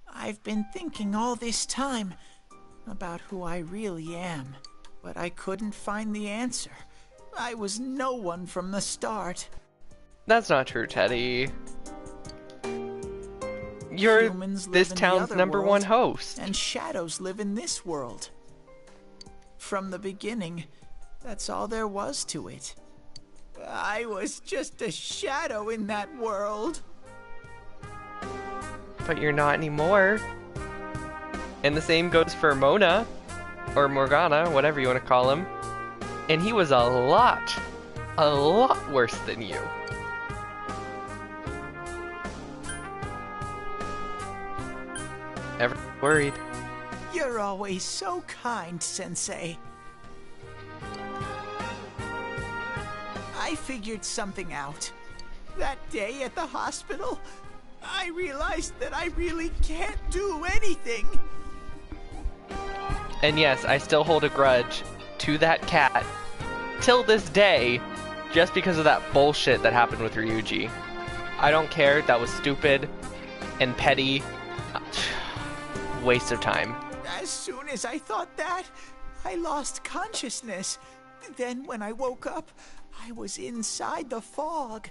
I've been thinking all this time about who I really am, but I couldn't find the answer. I was no one from the start. That's not true, Teddy. You're Humans live this in the town's other #1 world, host. and shadows live in this world. From the beginning, that's all there was to it. I was just a shadow in that world. But you're not anymore. And the same goes for Mona, or Morgana, whatever you want to call him. And he was a lot worse than you. Ever worried? You're always so kind, Sensei. I figured something out. That day at the hospital, I realized that I really can't do anything. And yes, I still hold a grudge to that cat till this day, just because of that bullshit that happened with Ryuji. I don't care, that was stupid and petty. Waste of time. As soon as I thought that, I lost consciousness. Then when I woke up, I was inside the fog.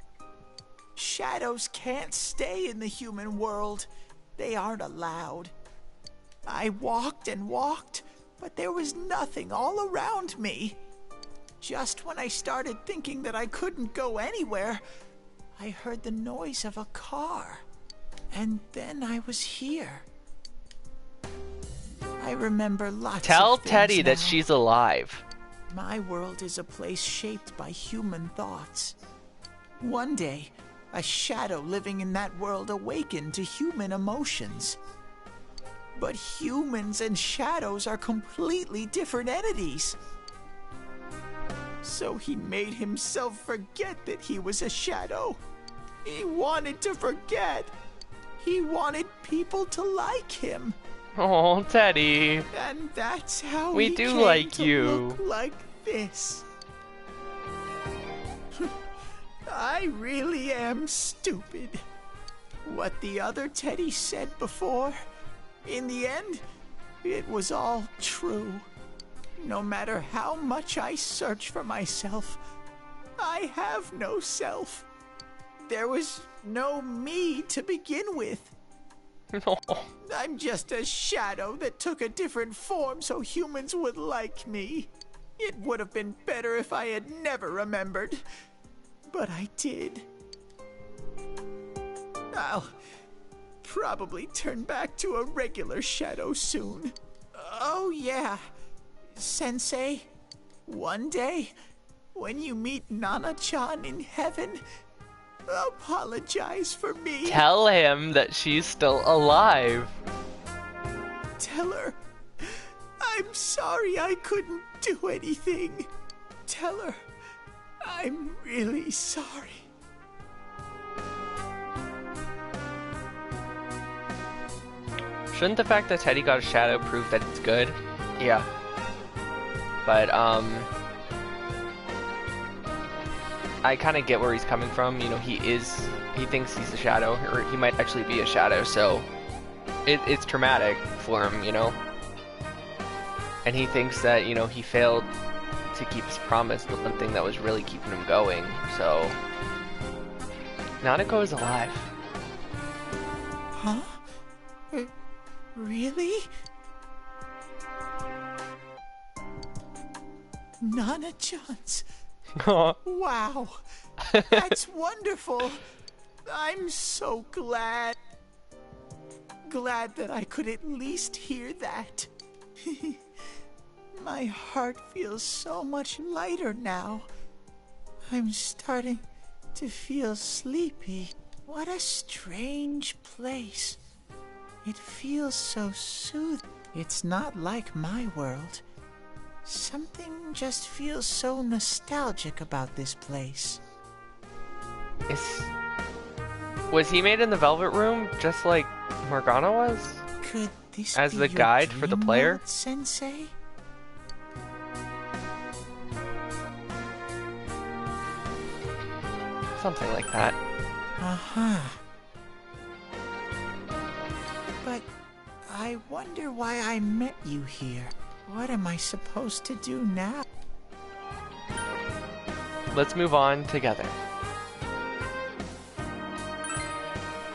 Shadows can't stay in the human world. They aren't allowed. I walked and walked, but there was nothing all around me. Just when I started thinking that I couldn't go anywhere, I heard the noise of a car. And then I was here. I remember lots Tell of things Teddy that now. she's alive. My world is a place shaped by human thoughts. One day, a shadow living in that world awakened to human emotions. But humans and shadows are completely different entities. So he made himself forget that he was a shadow. He wanted to forget. He wanted people to like him. Oh, Teddy. And that's how We he do came like to you. look like this. I really am stupid. What the other Teddy said before, in the end, it was all true. No matter how much I search for myself, I have no self. There was no me to begin with. I'm just a shadow that took a different form so humans would like me. It would have been better if I had never remembered. But I did. I'll probably turn back to a regular shadow soon. Oh yeah, Sensei, one day, when you meet Nana-chan in heaven, apologize for me. Tell him that she's still alive. Tell her I'm sorry I couldn't do anything. Tell her I'm really sorry. Shouldn't the fact that Teddy got a shadow prove that it's good? Yeah. But, I kind of get where he's coming from. You know, he thinks he's a shadow, or he might actually be a shadow, so it's traumatic for him, you know? And he thinks that, you know, he failed to keep his promise, the one thing that was really keeping him going, so... Nanako is alive. Huh? Really? Nana-chan's. Wow. That's wonderful. I'm so glad. Glad that I could at least hear that. My heart feels so much lighter now. I'm starting to feel sleepy. What a strange place. It feels so soothing. It's not like my world. Something just feels so nostalgic about this place. Was he made in the Velvet Room just like Morgana was? Could this as be the your guide for the dream player? world, Sensei? Something like that. Uh-huh. But I wonder why I met you here. What am I supposed to do now? Let's move on together.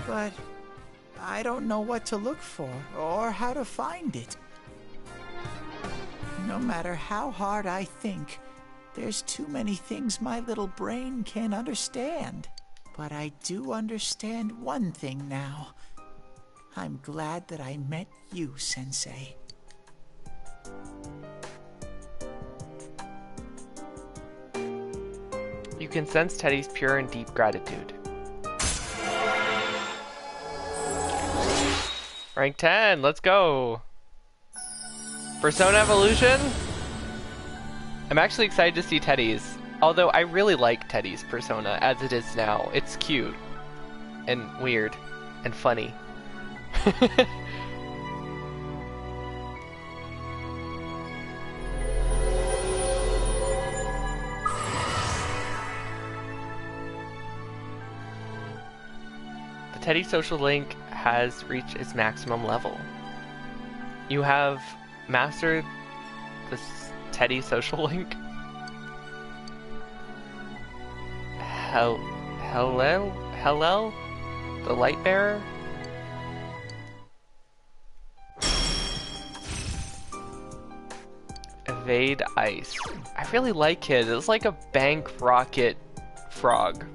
But I don't know what to look for or how to find it. No matter how hard I think, there's too many things my little brain can't understand. But I do understand one thing now. I'm glad that I met you, Sensei. You can sense Teddy's pure and deep gratitude. Rank 10, let's go! Persona Evolution? I'm actually excited to see Teddy's. Although I really like Teddy's persona as it is now. It's cute. And weird. And funny. The Teddy social link has reached its maximum level. You have mastered the Teddy social link. Hello? The light bearer? Evade ice. I really like it. It's like a bank rocket frog.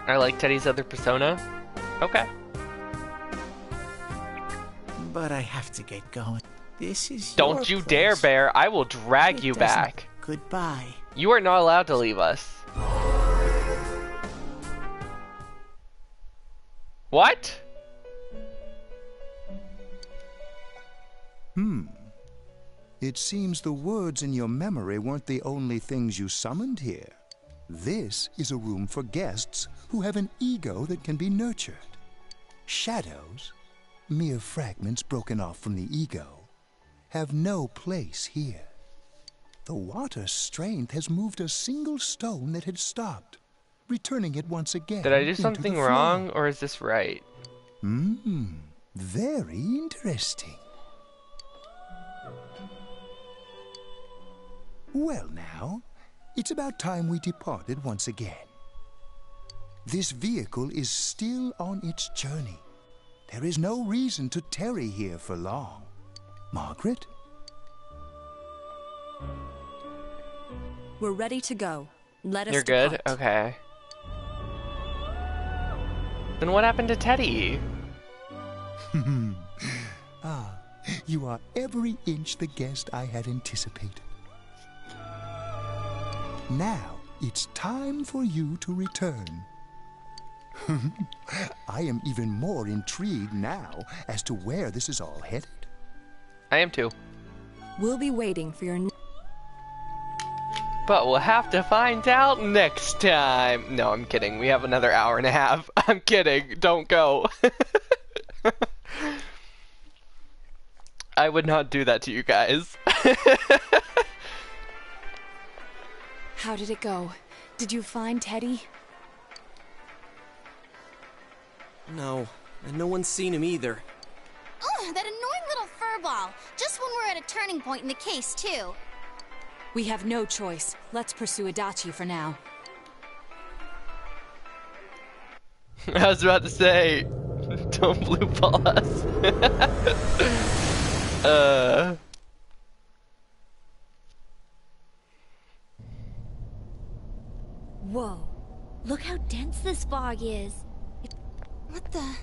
I like Teddy's other persona. Okay. But I have to get going. This is Don't your you place. dare, Bear. I will drag you doesn't- back. Goodbye. You are not allowed to leave us. What? It seems the words in your memory weren't the only things you summoned here. This is a room for guests who have an ego that can be nurtured. Shadows, mere fragments broken off from the ego, have no place here. The water's strength has moved a single stone that had stopped, returning it once again. Did I do into something the floor. wrong, or is this right? Very interesting. Well now, it's about time we departed once again. This vehicle is still on its journey. There is no reason to tarry here for long. Margaret? We're ready to go. Let us You're good? depart. Okay. Then what happened to Teddy? Ah, you are every inch the guest I had anticipated. Now, it's time for you to return. I am even more intrigued now as to where this is all headed. I am too. We'll be waiting for your... But we'll have to find out next time. No, I'm kidding. We have another hour and a half. I'm kidding. Don't go. I would not do that to you guys. How did it go? Did you find Teddy? No, and no one's seen him either. Oh, that annoying little furball. Just when we're at a turning point in the case, too. We have no choice. Let's pursue Adachi for now. I was about to say, don't blue ball us. Whoa. Look how dense this fog is. What the?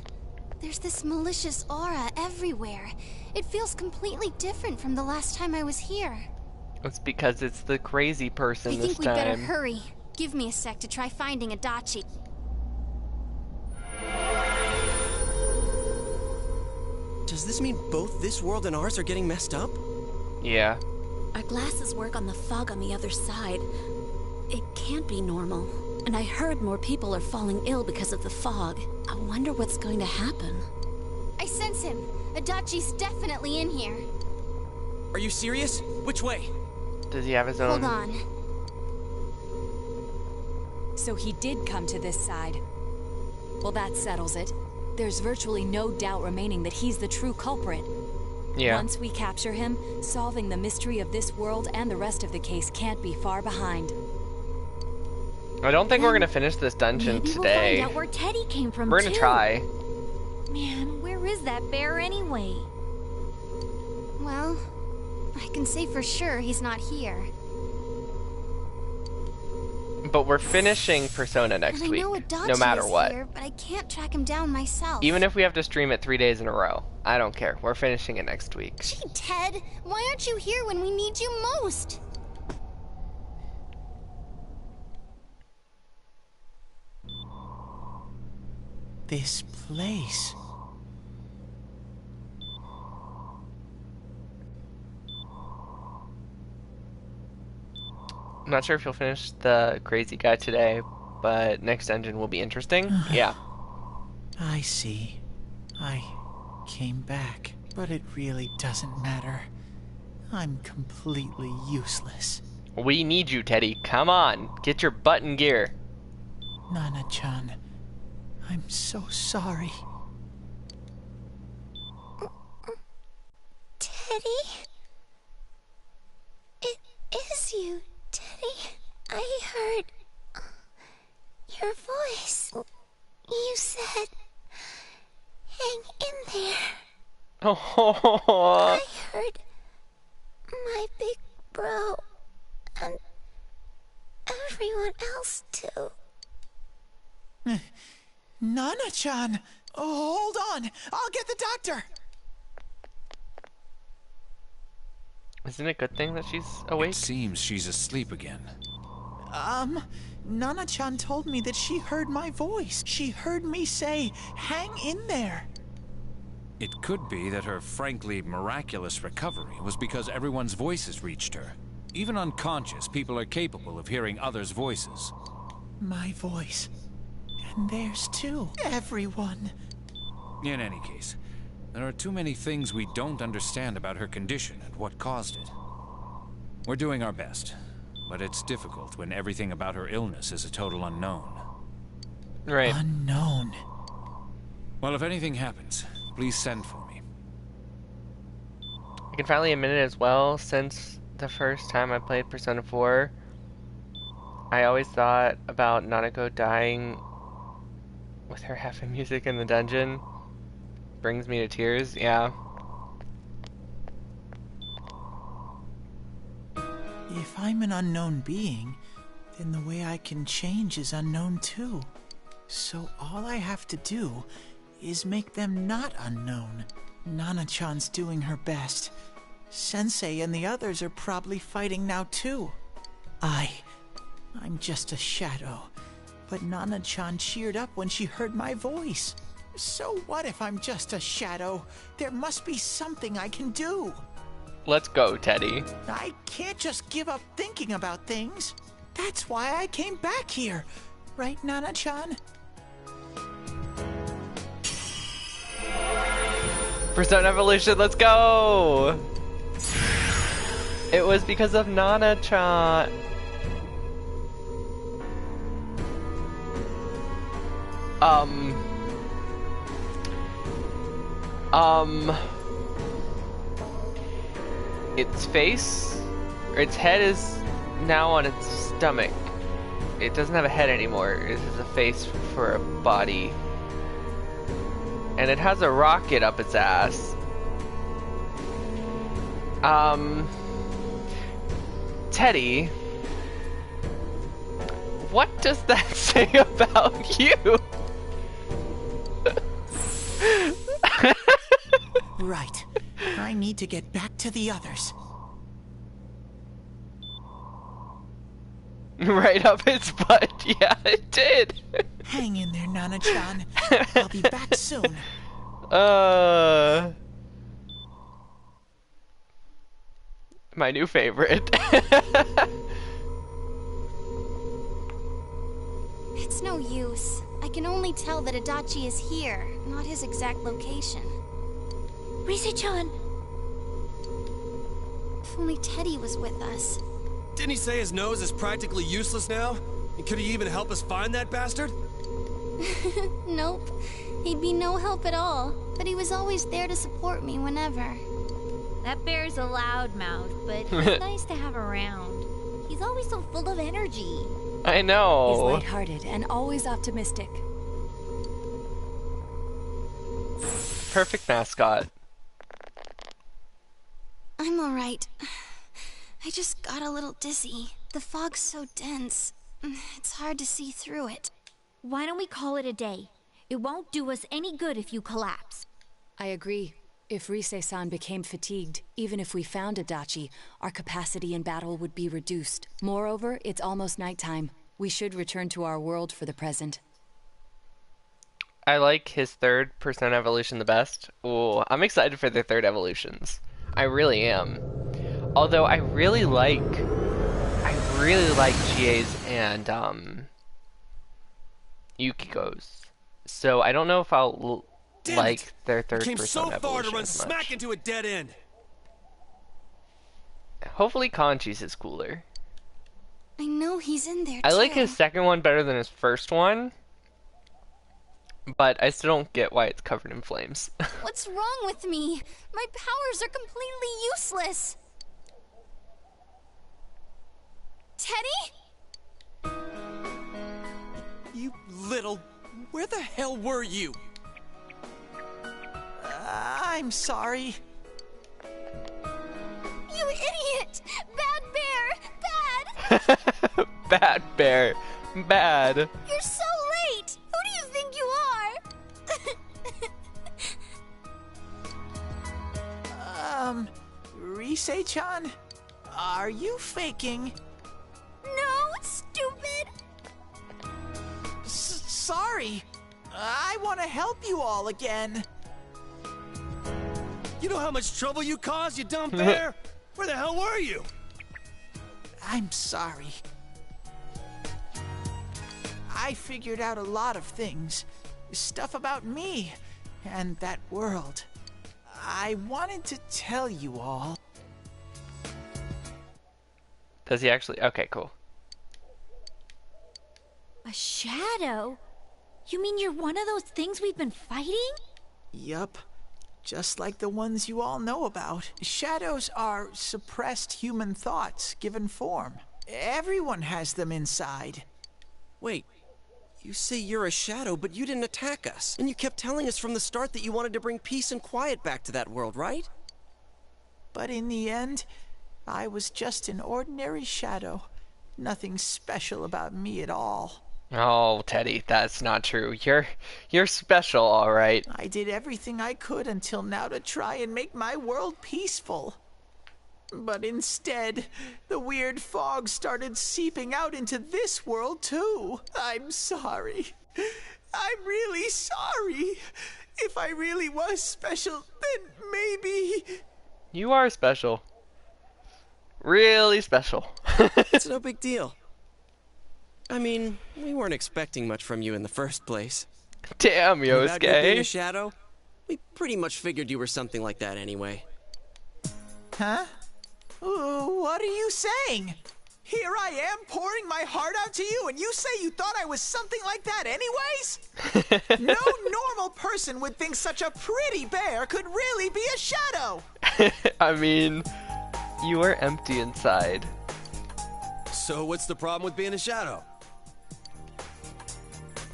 There's this malicious aura everywhere. It feels completely different from the last time I was here. It's because it's the crazy person this I think we'd better hurry. Give me a sec to try finding Adachi. Does this mean both this world and ours are getting messed up? Yeah. Our glasses work on the fog on the other side. It can't be normal. And I heard more people are falling ill because of the fog. I wonder what's going to happen. I sense him. Adachi's definitely in here. Are you serious? Which way? Does he have his own? Hold on. So he did come to this side. Well, that settles it. There's virtually no doubt remaining that he's the true culprit. Yeah. Once we capture him, solving the mystery of this world and the rest of the case can't be far behind. I don't think we're gonna finish this dungeon Maybe today. We'll find out where Teddy came from, We're gonna too. try. Man, where is that bear anyway? Well, I can say for sure he's not here. But we're finishing Persona next And I week, know Adachi no matter is what. here, but I can't track him down myself. Even if we have to stream it 3 days in a row, I don't care. We're finishing it next week. Gee, Ted, why aren't you here when we need you most? This place. I'm not sure if you'll finish the crazy guy today, but next dungeon will be interesting. Yeah. I see. I came back, but it really doesn't matter. I'm completely useless. We need you, Teddy. Come on. Get your butt in gear. Nana-chan, I'm so sorry. Teddy? It is you, Teddy. I heard your voice. You said, hang in there. Oh. I heard my big bro and everyone else too. Nana-chan! Oh, hold on! I'll get the doctor! Isn't it a good thing that she's awake? It seems she's asleep again. Nana-chan told me that she heard my voice. She heard me say, hang in there. It could be that her frankly miraculous recovery was because everyone's voices reached her. Even unconscious, people are capable of hearing others' voices. My voice. And theirs too. Everyone. In any case, there are too many things we don't understand about her condition and what caused it. We're doing our best, but it's difficult when everything about her illness is a total unknown. Right. Unknown. Well, if anything happens, please send for me. I can finally admit it as well, since the first time I played Persona 4, I always thought about Nanako dying with her heavy music in the dungeon. Brings me to tears, yeah. If I'm an unknown being, then the way I can change is unknown too. So all I have to do is make them not unknown. Nana-chan's doing her best. Sensei and the others are probably fighting now too. I'm just a shadow. But Nana-chan cheered up when she heard my voice. So what if I'm just a shadow? There must be something I can do. Let's go, Teddy. I can't just give up thinking about things. That's why I came back here. Right, Nana-chan? Persona Evolution, let's go! It was because of Nana-chan. Its face, or its head is now on its stomach. It doesn't have a head anymore. It has a face for a body. And it has a rocket up its ass. Teddy, what does that say about you? Right. I need to get back to the others. Right up its butt. Yeah, it did. Hang in there, Nana-chan. I'll be back soon. My new favorite. It's no use. I can only tell that Adachi is here, not his exact location. Rise-chan! If only Teddy was with us. Didn't he say his nose is practically useless now? And could he even help us find that bastard? Nope. He'd be no help at all. But he was always there to support me whenever. That bear's a loudmouth, but he's nice to have around. He's always so full of energy. I know. He's lighthearted and always optimistic. Perfect mascot. I'm alright. I just got a little dizzy. The fog's so dense. It's hard to see through it. Why don't we call it a day? It won't do us any good if you collapse. I agree. If Rise-san became fatigued, even if we found Adachi, our capacity in battle would be reduced. Moreover, it's almost nighttime. We should return to our world for the present. I like his third Persona evolution the best. Ooh, I'm excited for their third evolutions. I really am. Although I really like GA's and Yukiko's. So I don't know if I'll like their third Came Persona so far to evolution run as much. smack into a dead end. Hopefully Conchi's is cooler. I know he's in there I too. like his second one better than his first one, but I still don't get why it's covered in flames. What's wrong with me? My powers are completely useless. Teddy? You little... Where the hell were you? I'm sorry. You idiot! Bad bear! Bad! Bad bear. Bad. You're so late! Who do you think you are? Rise-chan? Are you faking? No, stupid! Sorry. I want to help you all again. You know how much trouble you caused, you dumb bear? Where the hell were you? I'm sorry. I figured out a lot of things. Stuff about me and that world. I wanted to tell you all. Does he actually? Okay, cool. A shadow? You mean you're one of those things we've been fighting? Yup. just like the ones you all know about. Shadows are suppressed human thoughts given form. Everyone has them inside. Wait, you say you're a shadow, but you didn't attack us. And you kept telling us from the start that you wanted to bring peace and quiet back to that world, right? But in the end, I was just an ordinary shadow. Nothing special about me at all. Oh, Teddy, that's not true. You're special, all right. I did everything I could until now to try and make my world peaceful. But instead, the weird fog started seeping out into this world too. I'm sorry. I'm really sorry. If I really was special, then maybe... You are special. Really special. It's no big deal. I mean, we weren't expecting much from you in the first place. Damn, Yosuke. About you being a shadow, we pretty much figured you were something like that anyway. Huh? What are you saying? Here I am pouring my heart out to you, and you say you thought I was something like that anyways? No normal person would think such a pretty bear could really be a shadow. I mean, you are empty inside. So what's the problem with being a shadow?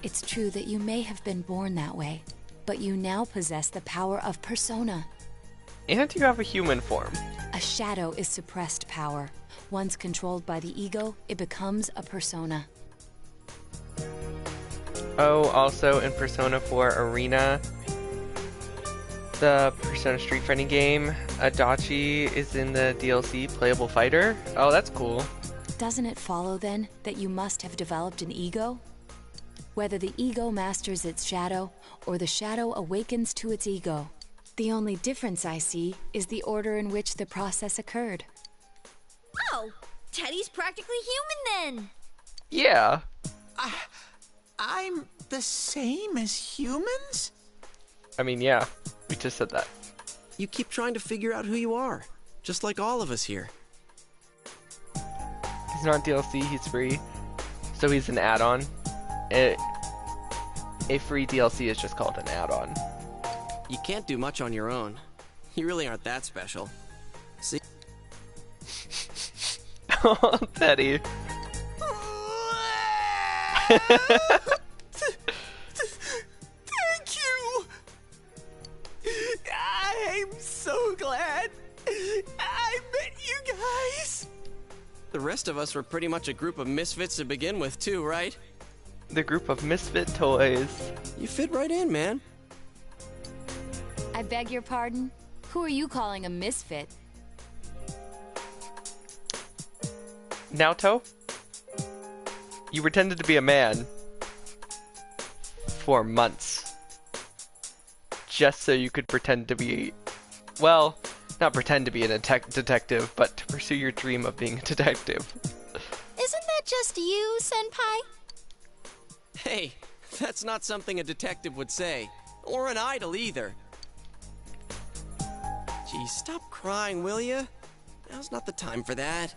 It's true that you may have been born that way, but you now possess the power of persona. And you have a human form. A shadow is suppressed power. Once controlled by the ego, it becomes a persona. Oh, also in Persona 4 Arena, the Persona Street Fighting game, Adachi is in the DLC Playable Fighter. Oh, that's cool. Doesn't it follow then that you must have developed an ego? Whether the ego masters its shadow or the shadow awakens to its ego. The only difference I see is the order in which the process occurred. Oh, Teddy's practically human then. Yeah. I'm the same as humans? I mean, yeah. We just said that. You keep trying to figure out who you are, just like all of us here. He's not DLC, he's free. So he's an add-on. A free DLC is just called an add-on. You can't do much on your own. You really aren't that special. See? Oh, Teddy. Thank you! I'm so glad I met you guys! The rest of us were pretty much a group of misfits to begin with, too, right? The group of misfit toys. You fit right in, man. I beg your pardon? Who are you calling a misfit? Naoto? You pretended to be a man for months. Just so you could pretend to be... Well, not pretend to be a detective, but to pursue your dream of being a detective. Isn't that just you, Senpai? Hey, that's not something a detective would say. Or an idol, either. Geez, stop crying, will ya? Now's not the time for that.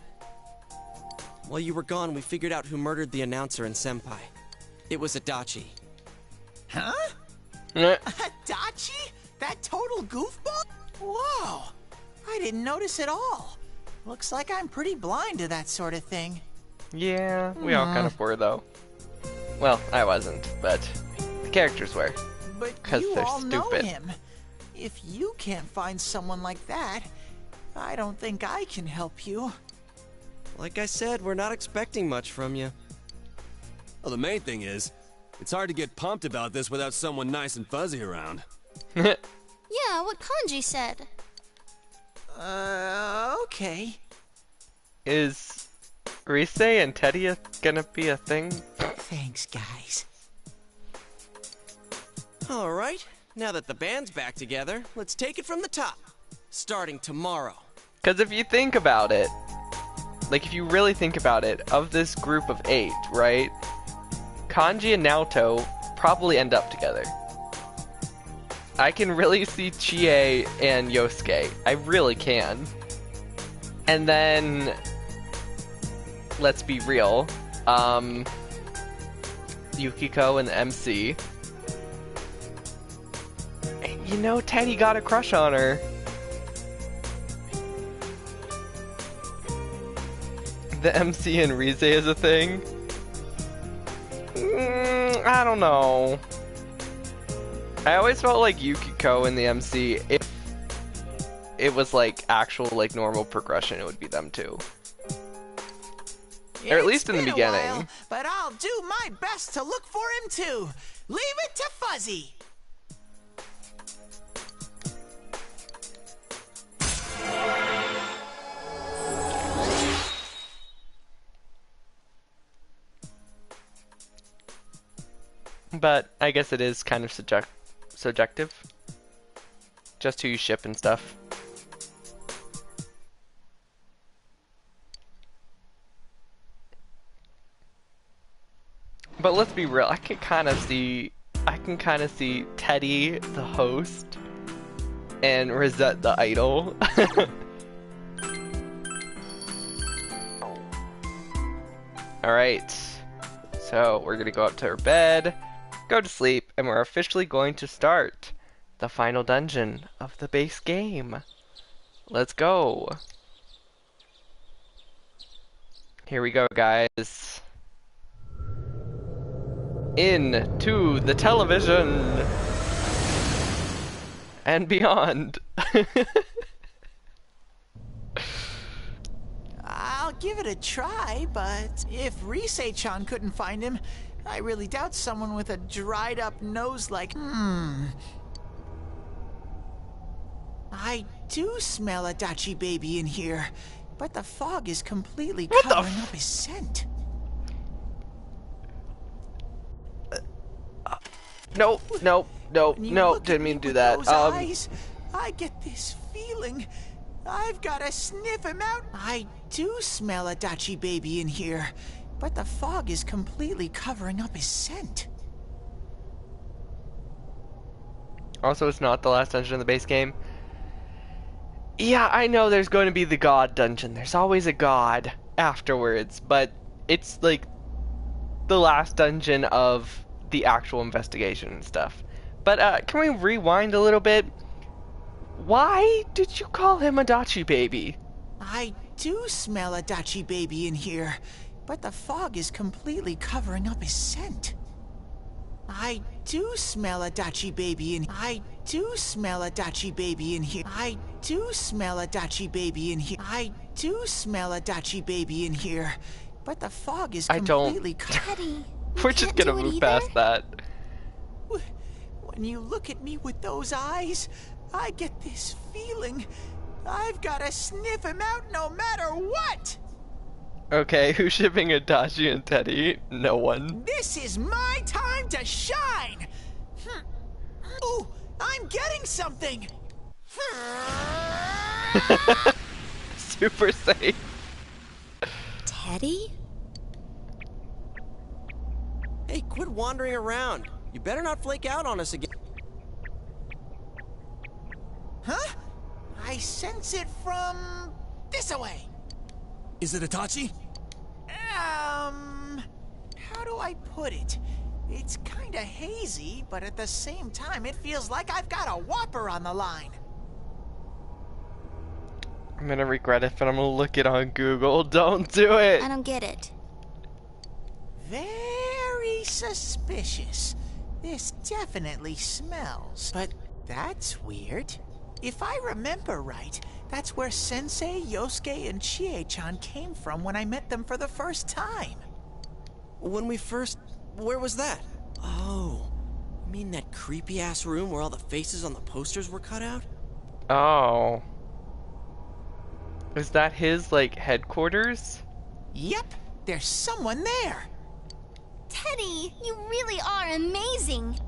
While you were gone, we figured out who murdered the announcer and Senpai. It was Adachi. Huh? Adachi? That total goofball? Whoa! I didn't notice at all. Looks like I'm pretty blind to that sort of thing. Yeah, we all kind of were, though. Well, I wasn't, but the characters were. But you they're all know stupid. him. If you can't find someone like that, I don't think I can help you. Like I said, we're not expecting much from you. Well, the main thing is, it's hard to get pumped about this without someone nice and fuzzy around. Yeah, what Kanji said. Okay. Is Rise and Teddy gonna be a thing? Thanks, guys. Alright, now that the band's back together, let's take it from the top. Starting tomorrow. Because if you think about it, like if you really think about it, of this group of 8, right? Kanji and Naoto probably end up together. I can really see Chie and Yosuke. I really can. And then, let's be real, Yukiko and MC. And You know, Teddy got a crush on her. The MC and Rize is a thing? I don't know. I always felt like Yukiko in the MC, if it was like actual like normal progression, it would be them too. Or at least in the beginning. While, but I'll do my best to look for him too. Leave it to Fuzzy. But I guess it is kind of subjective. Just who you ship and stuff. But let's be real, I can kind of see Teddy, the host, and Rosette, the idol. Alright, so we're gonna go up to her bed, go to sleep, and we're officially going to start the final dungeon of the base game. Let's go. Here we go, guys. Into the television and beyond. I'll give it a try, but if Rise-chan couldn't find him, I really doubt someone with a dried up nose like I do smell a Dachi baby in here, but the fog is completely covering up his scent. Nope, didn't mean to do that. Those eyes, I get this feeling. I've got to sniff him out. I do smell a Dachi baby in here, but the fog is completely covering up his scent. Also, it's not the last dungeon in the base game. Yeah, I know there's going to be the god dungeon. There's always a god afterwards, but it's like the last dungeon of the actual investigation and stuff. But can we rewind a little bit? Why did you call him a Dachi baby? I do smell a Dachi baby in here, but the fog is completely covering up his scent. I do smell a Dachi baby in I do smell a Dachi baby in here. I do smell a Dachi baby in here. I do smell a Dachi baby in here, but the fog is completely Teddy. We're just gonna move past that. When you look at me with those eyes, I get this feeling. I've got to sniff him out no matter what! Okay, who's shipping Adachi and Teddy? No one. This is my time to shine! Ooh, I'm getting something! Super safe. Teddy? Hey, quit wandering around. You better not flake out on us again. Huh? I sense it from this away. Is it Itachi? How do I put it? It's kinda hazy, but at the same time, it feels like I've got a whopper on the line. I'm gonna regret it, but I'm gonna look it on Google. Don't do it! I don't get it. Very suspicious. This definitely smells. But that's weird. If I remember right, that's where Sensei, Yosuke, and Chie-chan came from when I met them for the first time. When we first... Where was that? Oh, you mean that creepy-ass room where all the faces on the posters were cut out? Oh. Is that his, like, headquarters? Yep, there's someone there. Teddy, you really are amazing.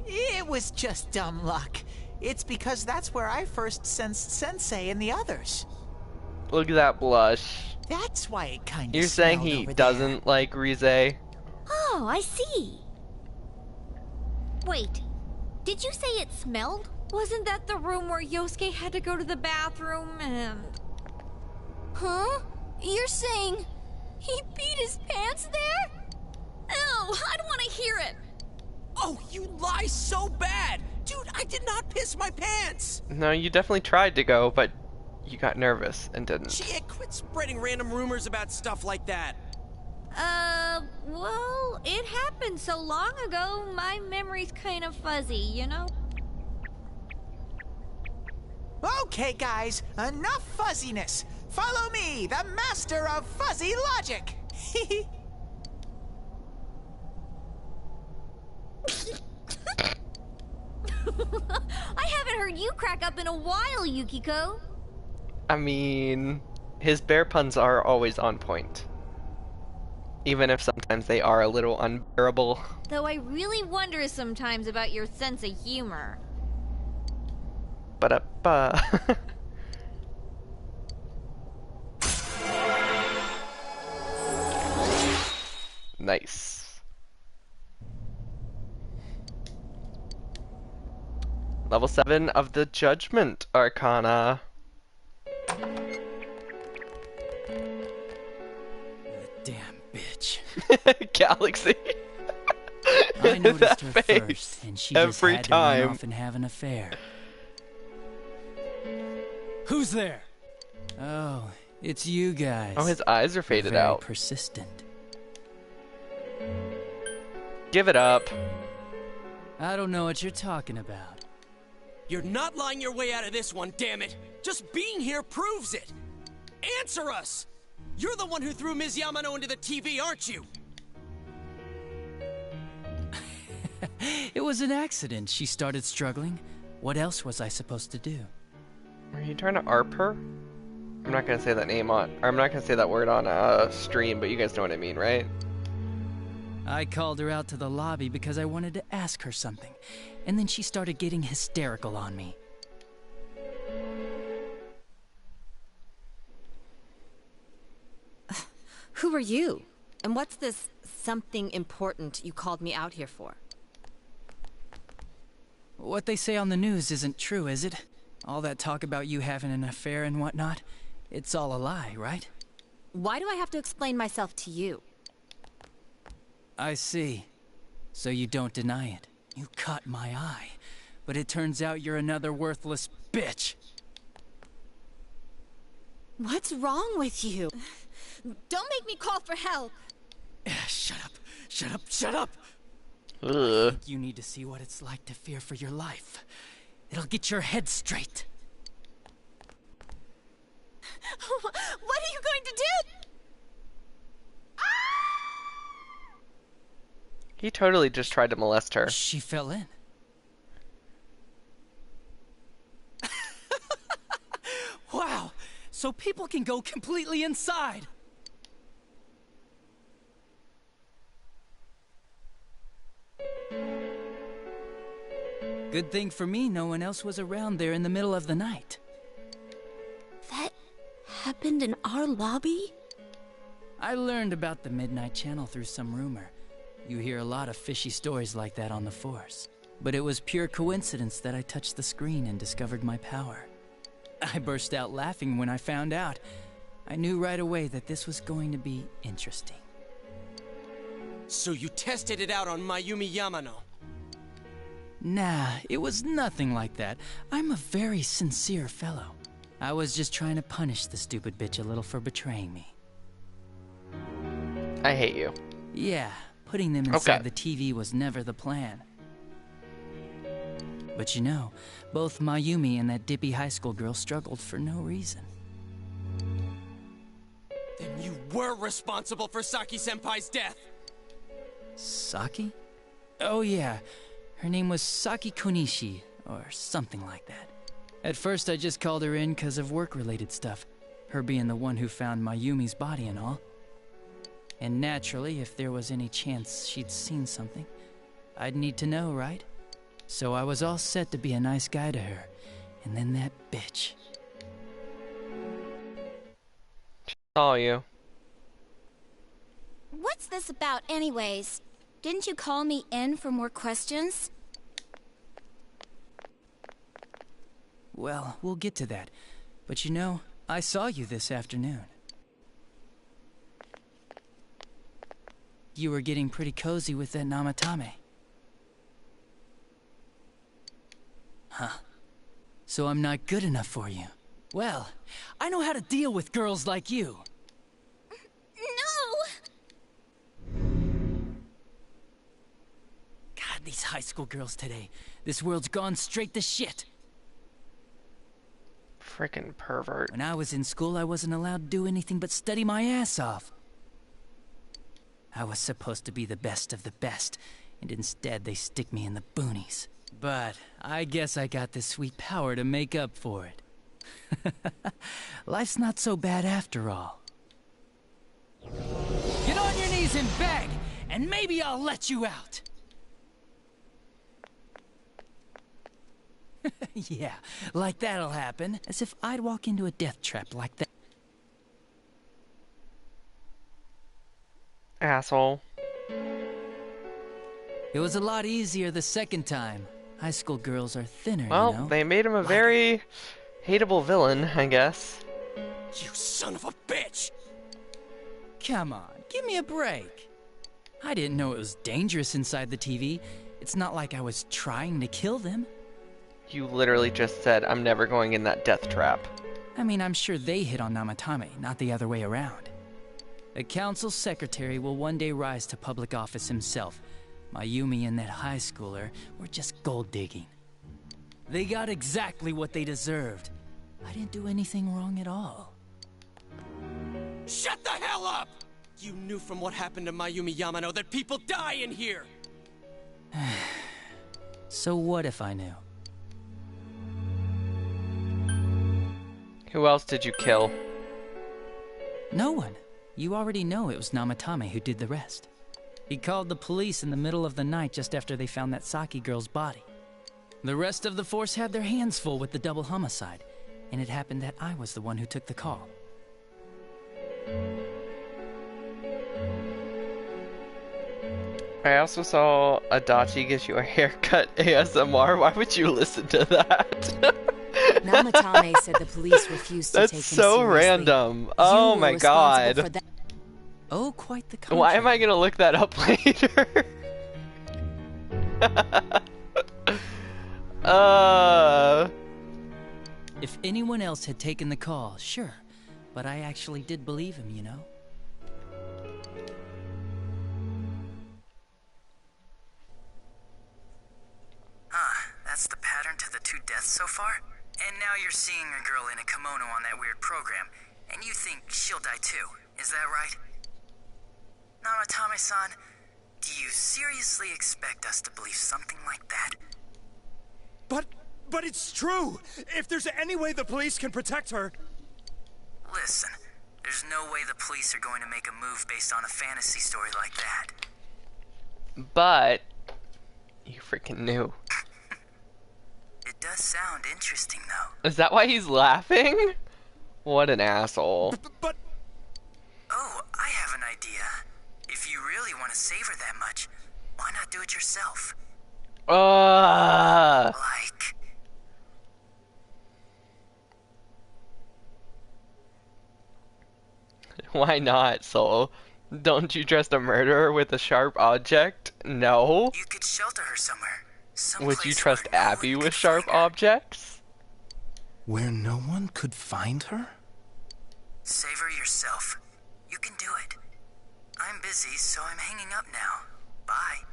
It was just dumb luck. It's because that's where I first sensed Sensei and the others. Look at that blush. That's why it kind of You're saying he doesn't like Rize? Oh, I see. Wait, did you say it smelled? Wasn't that the room where Yosuke had to go to the bathroom and... Huh? You're saying he peed his pants there? Ew, I don't want to hear it. Oh, you lie so bad! Dude, I did not piss my pants! No, you definitely tried to go, but you got nervous and didn't. Shit, quit spreading random rumors about stuff like that. Well, it happened so long ago, my memory's kind of fuzzy, you know? Okay, guys, enough fuzziness. Follow me, the master of fuzzy logic. I haven't heard you crack up in a while, Yukiko. I mean, his bear puns are always on point. Even if sometimes they are a little unbearable. Though I really wonder sometimes about your sense of humor. Ba-da-ba. Nice. Level 7 of the Judgment Arcana. Damn bitch. Galaxy. I noticed her face. first, and she just Every had to run time. off and have an affair. Who's there? Oh, it's you guys. Oh, his eyes are faded Very out. persistent. Give it up. I don't know what you're talking about. You're not lying your way out of this one, damn it! Just being here proves it! Answer us! You're the one who threw Ms. Yamano into the TV, aren't you? It was an accident. She started struggling. What else was I supposed to do? Are you trying to ARP her? I'm not gonna say that name on, or I'm not gonna say that word on stream, but you guys know what I mean, right? I called her out to the lobby because I wanted to ask her something, and then she started getting hysterical on me. Who are you? And what's this something important you called me out here for? What they say on the news isn't true, is it? All that talk about you having an affair and whatnot, it's all a lie, right? Why do I have to explain myself to you? I see. So you don't deny it. You caught my eye. But it turns out you're another worthless bitch. What's wrong with you? Don't make me call for help. Shut up. Shut up. Shut up. Ugh. I think you need to see what it's like to fear for your life. It'll get your head straight. What are you going to do? He totally just tried to molest her. She fell in. Wow! So people can go completely inside! Good thing for me, no one else was around there in the middle of the night. That happened in our lobby? I learned about the Midnight Channel through some rumor. You hear a lot of fishy stories like that on the Force. But it was pure coincidence that I touched the screen and discovered my power. I burst out laughing when I found out. I knew right away that this was going to be interesting. So you tested it out on Mayumi Yamano? Nah, it was nothing like that. I'm a very sincere fellow. I was just trying to punish the stupid bitch a little for betraying me. I hate you. Yeah, putting them inside the TV was never the plan. But you know, both Mayumi and that dippy high school girl struggled for no reason. Then you were responsible for Saki-senpai's death! Saki? Oh yeah, her name was Saki Konishi, or something like that. At first I just called her in because of work-related stuff, her being the one who found Mayumi's body and all. And naturally, if there was any chance she'd seen something, I'd need to know, right? So I was all set to be a nice guy to her, and then that bitch. Saw you. What's this about anyways? Didn't you call me in for more questions? Well, we'll get to that. But you know, I saw you this afternoon. You were getting pretty cozy with that Namatame. Huh? So I'm not good enough for you. Well, I know how to deal with girls like you. No! God, these high school girls today. This world's gone straight to shit. Frickin' pervert. When I was in school, I wasn't allowed to do anything but study my ass off. I was supposed to be the best of the best, and instead they stick me in the boonies. But I guess I got this sweet power to make up for it. Life's not so bad after all. Get on your knees and beg, and maybe I'll let you out. Yeah, like that'll happen. As if I'd walk into a death trap like that. Asshole. It was a lot easier the second time. High school girls are thinner, Well, you know? they made him a very hateable villain, I guess. You son of a bitch! Come on, give me a break. I didn't know it was dangerous inside the TV. It's not like I was trying to kill them. You literally just said, I'm never going in that death trap. I mean, I'm sure they hit on Namatame, not the other way around. The council secretary will one day rise to public office himself. Mayumi and that high schooler were just gold digging. They got exactly what they deserved. I didn't do anything wrong at all. Shut the hell up! You knew from what happened to Mayumi Yamano that people die in here! So what if I knew? Who else did you kill? No one. You already know it was Namatame who did the rest. He called the police in the middle of the night just after they found that Saki girl's body. The rest of the force had their hands full with the double homicide, and it happened that I was the one who took the call. I also saw Adachi gives you a haircut ASMR. Why would you listen to that? Namatame said the police refused to take him seriously. That's so random. Oh my god. Oh, quite the contrary. Why am I gonna look that up later? If anyone else had taken the call, sure. But I actually did believe him, you know? That's the pattern to the 2 deaths so far? And now you're seeing a girl in a kimono on that weird program, and you think she'll die too, is that right? Namatame-san, do you seriously expect us to believe something like that? But it's true! If there's any way the police can protect her... Listen, there's no way the police are going to make a move based on a fantasy story like that. But... you freaking knew. It does sound interesting, though. Is that why he's laughing? What an asshole. But... Oh, I have an idea. If you really want to save her that much, why not do it yourself? Like... Why not, Soul? Don't you trust a murderer with a sharp object? No. You could shelter her somewhere. Would you trust Abby with sharp objects? Where no one could find her? Save her yourself. You can do it. I'm busy, so I'm hanging up now. Bye.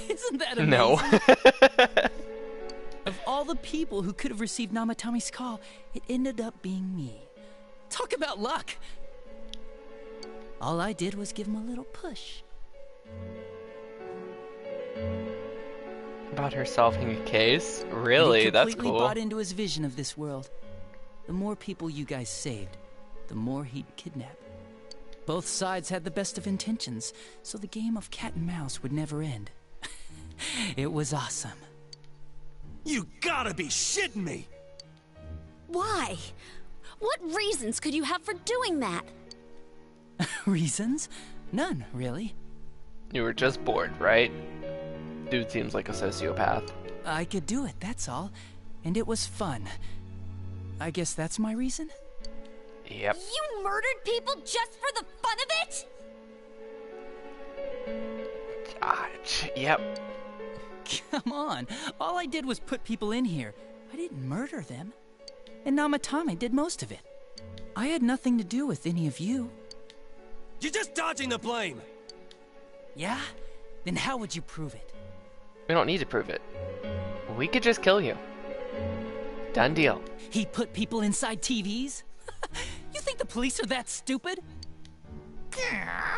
Isn't that amazing? No. Of all the people who could have received Namatame's call, it ended up being me. Talk about luck! All I did was give him a little push. About her solving a case? Really? He That's completely cool. bought into his vision of this world. The more people you guys saved, the more he'd kidnap. Both sides had the best of intentions, so the game of cat and mouse would never end. It was awesome. You gotta be shitting me! Why? What reasons could you have for doing that? Reasons? None, really. You were just bored, right? Dude seems like a sociopath. I could do it, that's all. And it was fun. I guess that's my reason? Yep. You murdered people just for the fun of it? Yep. Come on. All I did was put people in here. I didn't murder them. And Namatame did most of it. I had nothing to do with any of you. You're just dodging the blame! Yeah? Then how would you prove it? We don't need to prove it. We could just kill you. Done deal. He put people inside TVs? You think the police are that stupid?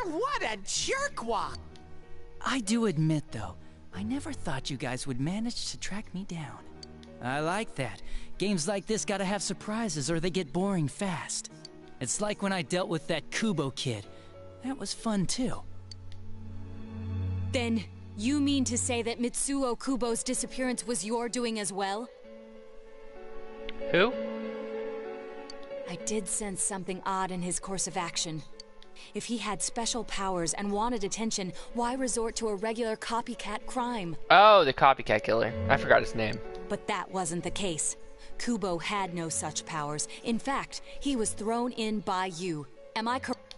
What a jerkwad! I do admit, though, I never thought you guys would manage to track me down. I like that. Games like this gotta have surprises or they get boring fast. It's like when I dealt with that Kubo kid. That was fun, too. Then, you mean to say that Mitsuo Kubo's disappearance was your doing as well? Who? I did sense something odd in his course of action. If he had special powers and wanted attention, why resort to a regular copycat crime? Oh, the copycat killer. I forgot his name. But that wasn't the case. Kubo had no such powers. In fact, he was thrown in by you. Am I correct?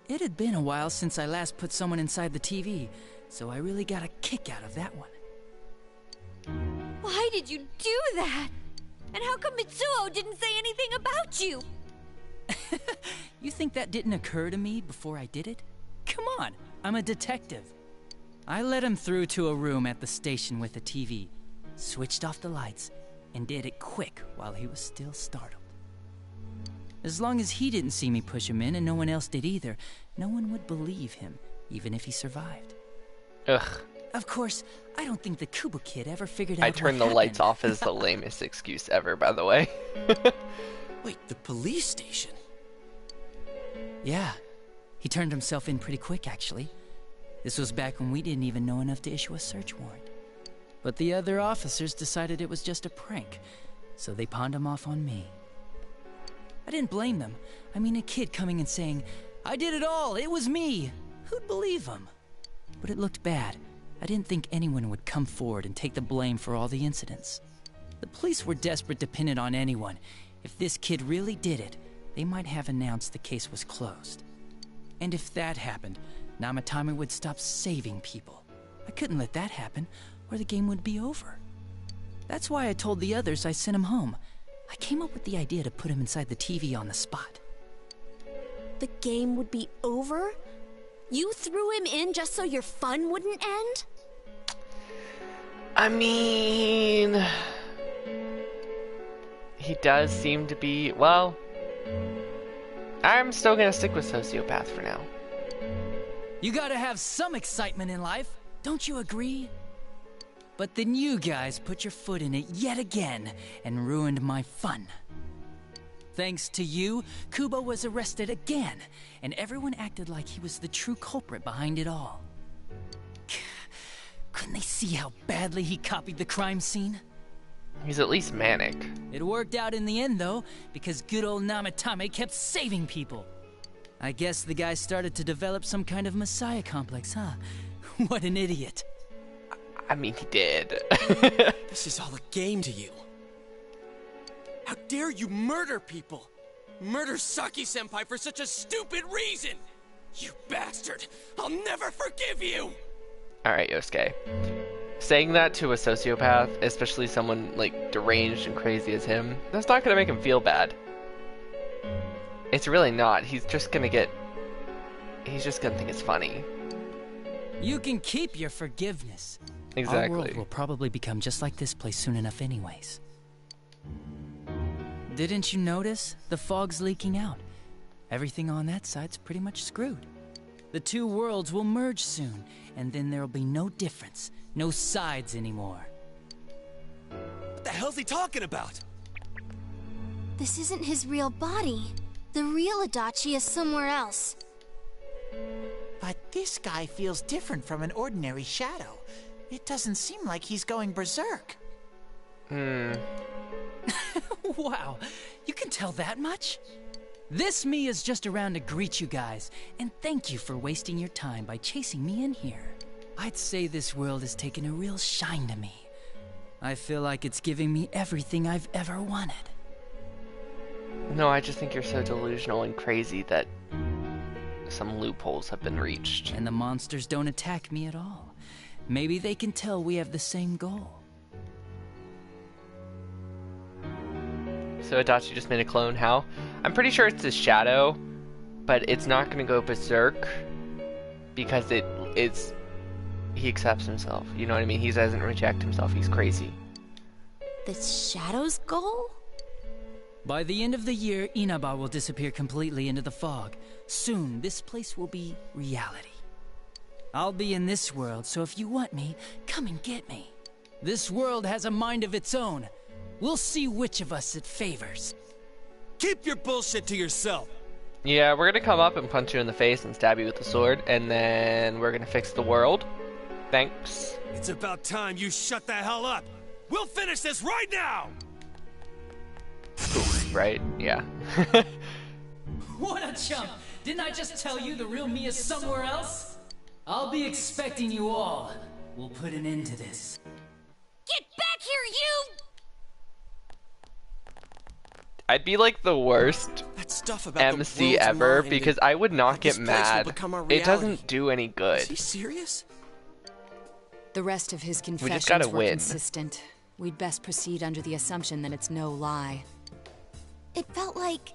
It had been a while since I last put someone inside the TV, so I really got a kick out of that one. Why did you do that? And how come Mitsuo didn't say anything about you? You think that didn't occur to me before I did it? Come on, I'm a detective. I let him through to a room at the station with a TV, switched off the lights, and did it quick while he was still startled. As long as he didn't see me push him in and no one else did either, no one would believe him, even if he survived. Ugh. Of course, I don't think the Kubo kid ever figured out I turned the lights off as the lamest excuse ever, by the way. Wait, the police station? Yeah. He turned himself in pretty quick, actually. This was back when we didn't even know enough to issue a search warrant. But the other officers decided it was just a prank, so they pawned him off on me. I didn't blame them. I mean, a kid coming and saying, "I did it all, it was me." Who'd believe him? But it looked bad. I didn't think anyone would come forward and take the blame for all the incidents. The police were desperate to pin it on anyone. If this kid really did it, they might have announced the case was closed. And if that happened, Namatame would stop saving people. I couldn't let that happen, or the game would be over. That's why I told the others I sent him home. I came up with the idea to put him inside the TV on the spot. The game would be over? You threw him in just so your fun wouldn't end? I mean... He does seem to be, well... I'm still gonna stick with Sociopath for now. You gotta have some excitement in life, don't you agree? But then you guys put your foot in it yet again and ruined my fun. Thanks to you, Kubo was arrested again, and everyone acted like he was the true culprit behind it all. Couldn't they see how badly he copied the crime scene? He's at least manic. It worked out in the end, though, because good old Namatame kept saving people. I guess the guy started to develop some kind of messiah complex, huh? What an idiot. I mean, he did. This is all a game to you. How dare you murder people? Murder Saki-senpai for such a stupid reason! You bastard! I'll never forgive you! Alright, Yosuke. Saying that to a sociopath, especially someone like deranged and crazy as him, that's not gonna make him feel bad. It's really not. He's just gonna think it's funny. You can keep your forgiveness. Exactly. Our world will probably become just like this place soon enough anyways. Didn't you notice? The fog's leaking out. Everything on that side's pretty much screwed. The two worlds will merge soon, and then there'll be no difference, no sides anymore. What the hell's he talking about? This isn't his real body. The real Adachi is somewhere else. But this guy feels different from an ordinary shadow. It doesn't seem like he's going berserk. Wow, you can tell that much? This me is just around to greet you guys, and thank you for wasting your time by chasing me in here. I'd say this world has taken a real shine to me. I feel like it's giving me everything I've ever wanted. No, I just think you're so delusional and crazy that some loopholes have been reached. And the monsters don't attack me at all. Maybe they can tell we have the same goal. So Adachi just made a clone. How? I'm pretty sure it's his shadow, but it's not going to go berserk because he accepts himself. You know what I mean? He doesn't reject himself. He's crazy. The Shadow's goal? By the end of the year, Inaba will disappear completely into the fog. Soon, this place will be reality. I'll be in this world, so if you want me, come and get me. This world has a mind of its own. We'll see which of us it favors. Keep your bullshit to yourself. Yeah, we're gonna come up and punch you in the face and stab you with the sword, and then we're gonna fix the world. Thanks. It's about time you shut the hell up. We'll finish this right now! Right? Yeah. What a chump! Didn't I just tell you the real me is somewhere else? I'll be expecting you all. We'll put an end to this. Get back here, you! I'd be like the worst That stuff about MC the world's ever mind because and I would not how get this place will mad. become our It reality. doesn't do any good. Is he serious? The rest of his just confessions gotta were win. consistent. We'd best proceed under the assumption that it's no lie. It felt like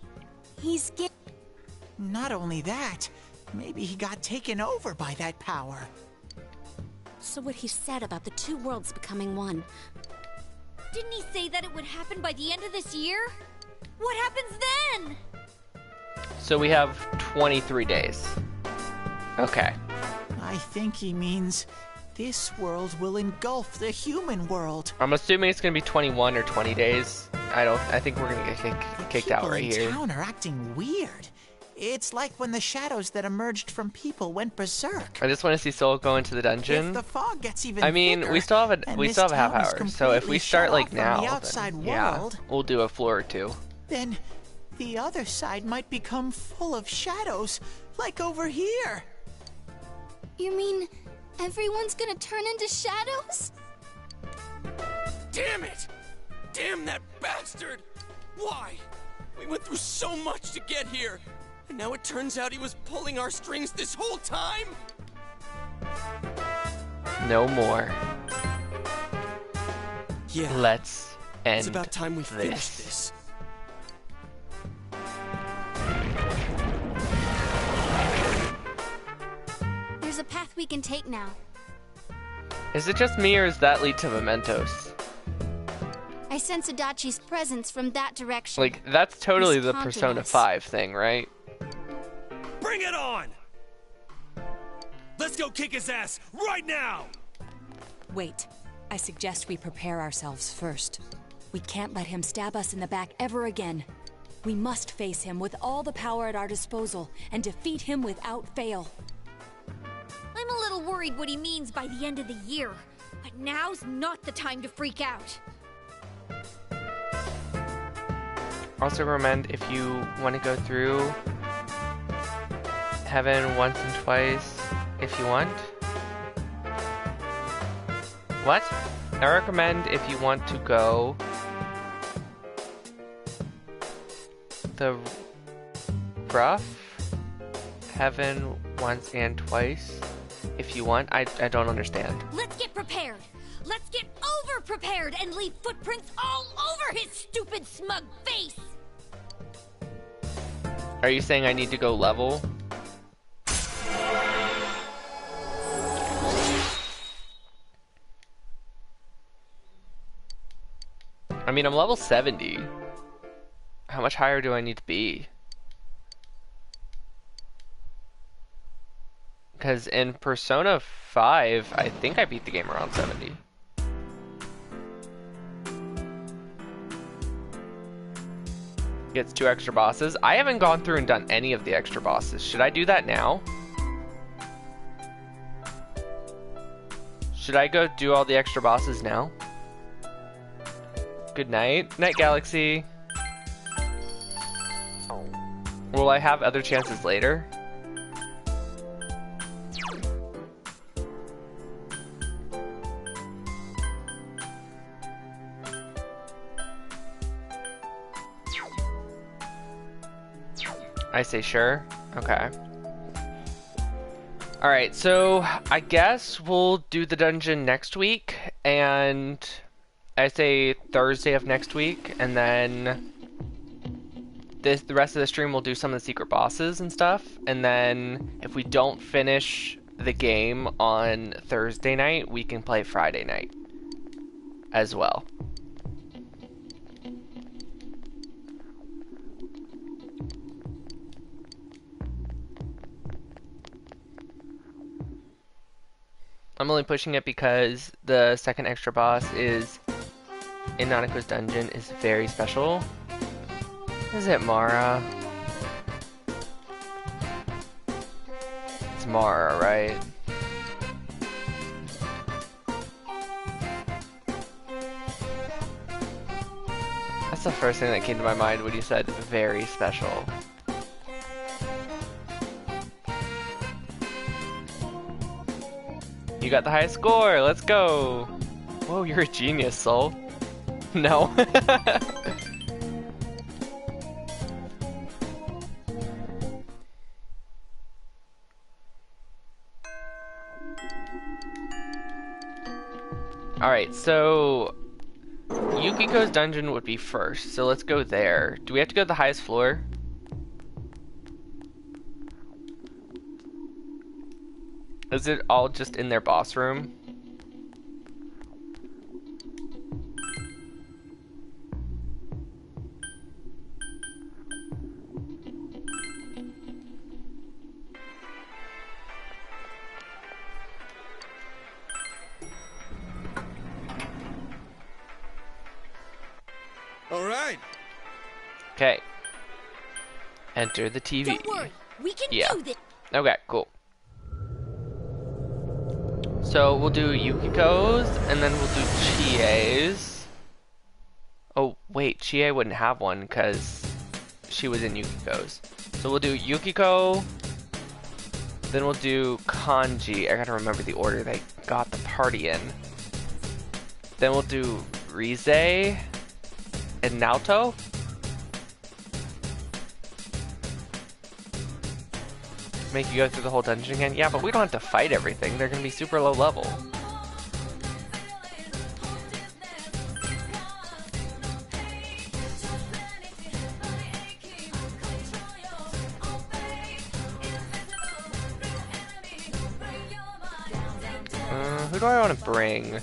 he's Not only that, maybe he got taken over by that power. So what he said about the two worlds becoming one. Didn't he say that it would happen by the end of this year? What happens then? So we have 23 days. Okay. I think he means this world will engulf the human world. I'm assuming it's gonna be 21 or 20 days. I think we're gonna get kicked out right People here. in town are acting weird. It's like when the shadows that emerged from people went berserk. I just want to see Soul go into the dungeon. If the fog gets even I mean, thicker, we still have and we this still have a half town is hour. So if we completely start shut like off from now, the outside then, yeah, world, we'll do a floor or two. then the other side might become full of shadows, like over here. You mean everyone's gonna turn into shadows? Damn it! Damn that bastard! Why? We went through so much to get here, and now it turns out he was pulling our strings this whole time? No more. Yeah. Let's end It's about time we this. finish this. There's a path we can take now. Is it just me or does that lead to mementos? I sense Adachi's presence from that direction. Like, that's totally He's the taunting Persona us. 5 thing, right? Bring it on! Let's go kick his ass right now! Wait. I suggest we prepare ourselves first. We can't let him stab us in the back ever again. We must face him with all the power at our disposal and defeat him without fail. I'm a little worried what he means by the end of the year, but now's not the time to freak out. Also recommend if you want to go through heaven once and twice if you want. What? I recommend if you want to go the rough heaven once and twice if you want. I don't understand. Let's get prepared. Let's get over-prepared and leave footprints all over his stupid smug face. Are you saying I need to go level? I mean, I'm level 70. How much higher do I need to be? Because in Persona 5, I think I beat the game around 70. Gets 2 extra bosses. I haven't gone through and done any of the extra bosses. Should I do that now? Should I go do all the extra bosses now? Good night. Night, Galaxy. Will I have other chances later? I say sure. Okay. Alright, so I guess we'll do the dungeon next week, and I say Thursday of next week, and then the rest of the stream we'll do some of the secret bosses and stuff, and then if we don't finish the game on Thursday night, we can play Friday night as well. I'm only pushing it because the second extra boss is in Nanako's dungeon is very special. Is it Mara? It's Mara, right? That's the first thing that came to my mind when you said very special. You got the highest score, let's go! Whoa, you're a genius, Soul. No. Alright, so Yukiko's dungeon would be first, so let's go there. Do we have to go to the highest floor? Is it all just in their boss room? All right. Okay. Enter the TV. Don't worry, we can do this. Okay, cool. So we'll do Yukiko's, and then we'll do Chie's. Oh, wait, Chie wouldn't have one because she was in Yukiko's. So we'll do Yukiko, then we'll do Kanji. I gotta remember the order they got the party in. Then we'll do Rize and Naoto. Make you go through the whole dungeon again? Yeah, but we don't have to fight everything. They're gonna be super low level. Who do I want to bring?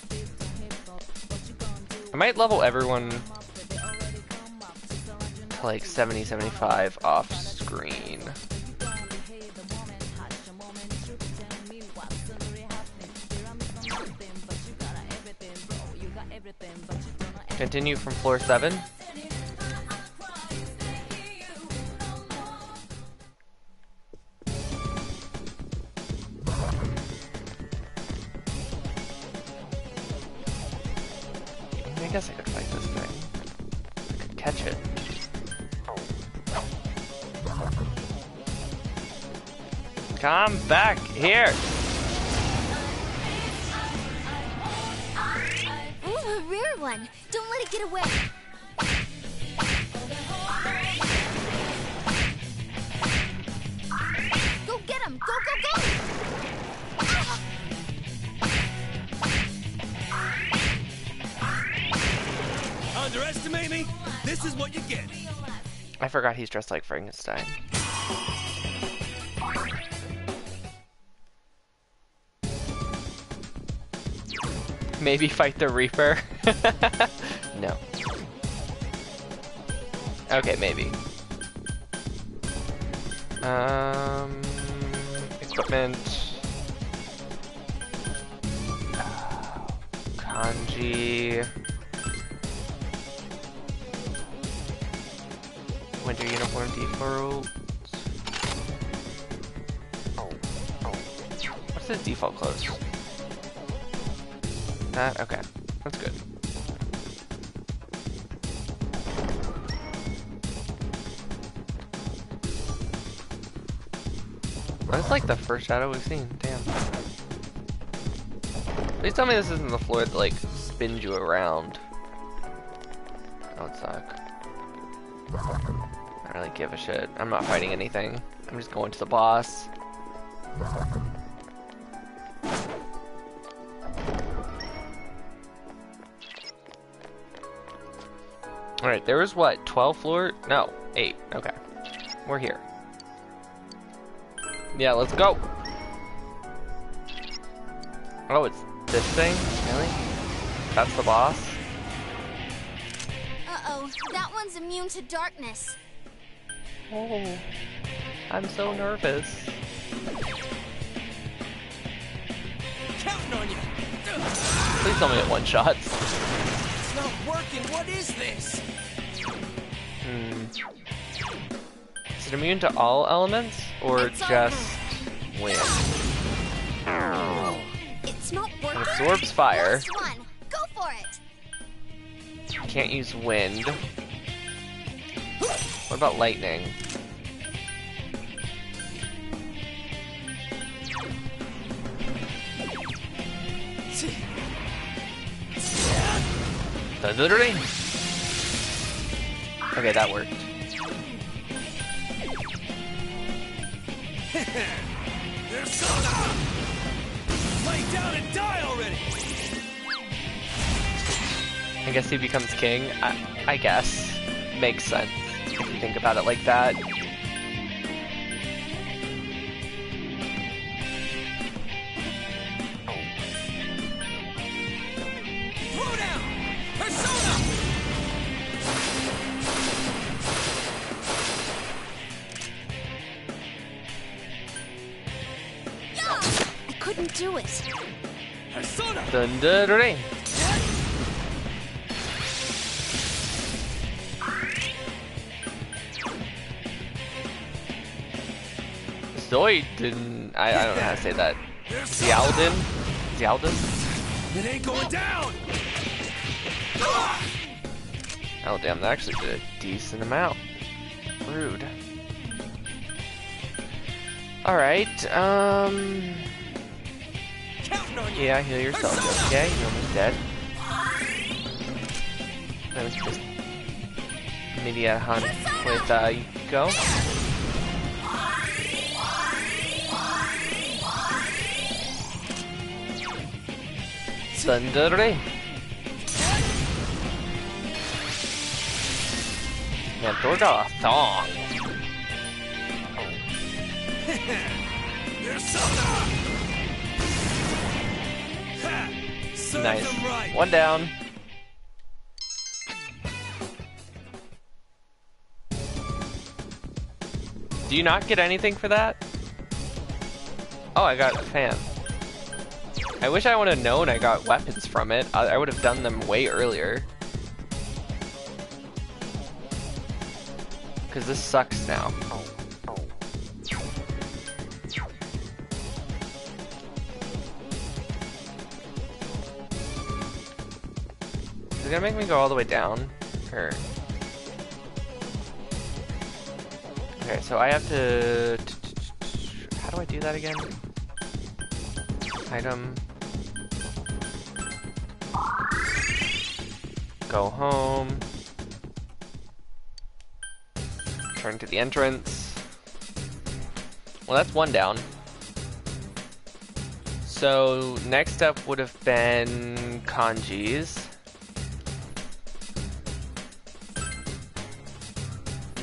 I might level everyone to like 70, 75 off screen. Continue from floor 7. I guess I could fight this thing. I could catch it. Come back here! Ooh, a rare one. Don't let it get away. Go get him! Go, go, go! Underestimate me? This is what you get. I forgot he's dressed like Frankenstein. Maybe fight the Reaper? No. Okay, maybe. Equipment. Kanji. Winter uniform default. What's his default clothes? That? Okay. That's good. That's like the first shadow we've seen. Damn. Please tell me this isn't the floor that like spins you around. That would suck. Alright. really give a shit. I'm not fighting anything. I'm just going to the boss. Alright, there was what? 12 floor? No, 8. Okay. We're here. Yeah, let's go! Oh, it's this thing? Really? That's the boss? Uh-oh, that one's immune to darkness. Oh, I'm so nervous. Counting on you. Please tell me it one-shots. It's not working. What is this? Is it immune to all elements, or It's just wind? It's not working. It absorbs fire. Last one. Go for it. Can't use wind. What about lightning? Literally? Okay, that worked. There's Sona! Lay down and die already! I guess he becomes king. I guess. Makes sense if you think about it like that. Throw down! Persona! I couldn't do it. Persona! Dun dun dun dun. Zoidin. I don't know how to say that. Zialdin? Zialdin? It ain't going down! Oh damn, that actually did a decent amount. Rude. Alright, yeah, heal yourself, okay? You're almost dead. That was just media hunt with Yuko. Thundere. Man, Thor got a thong. Nice. One down. Do you not get anything for that? Oh, I got a fan. I wish I would have known I got weapons from it. I would have done them way earlier. Because this sucks now. Is it gonna make me go all the way down? Or... Okay, so I have to... How do I do that again? Item. Go home. Turn to the entrance. Well, that's one down. So, next up would have been kanjis.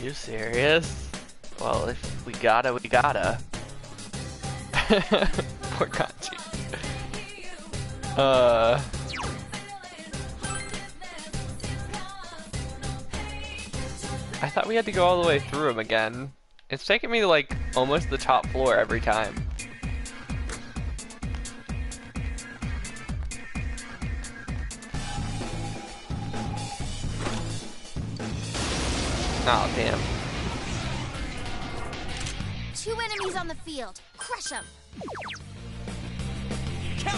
You serious? Well, if we gotta, we gotta. Poor kanji. I thought we had to go all the way through them again. It's taking me to like almost the top floor every time. Oh, damn. 2 enemies on the field. Crush them.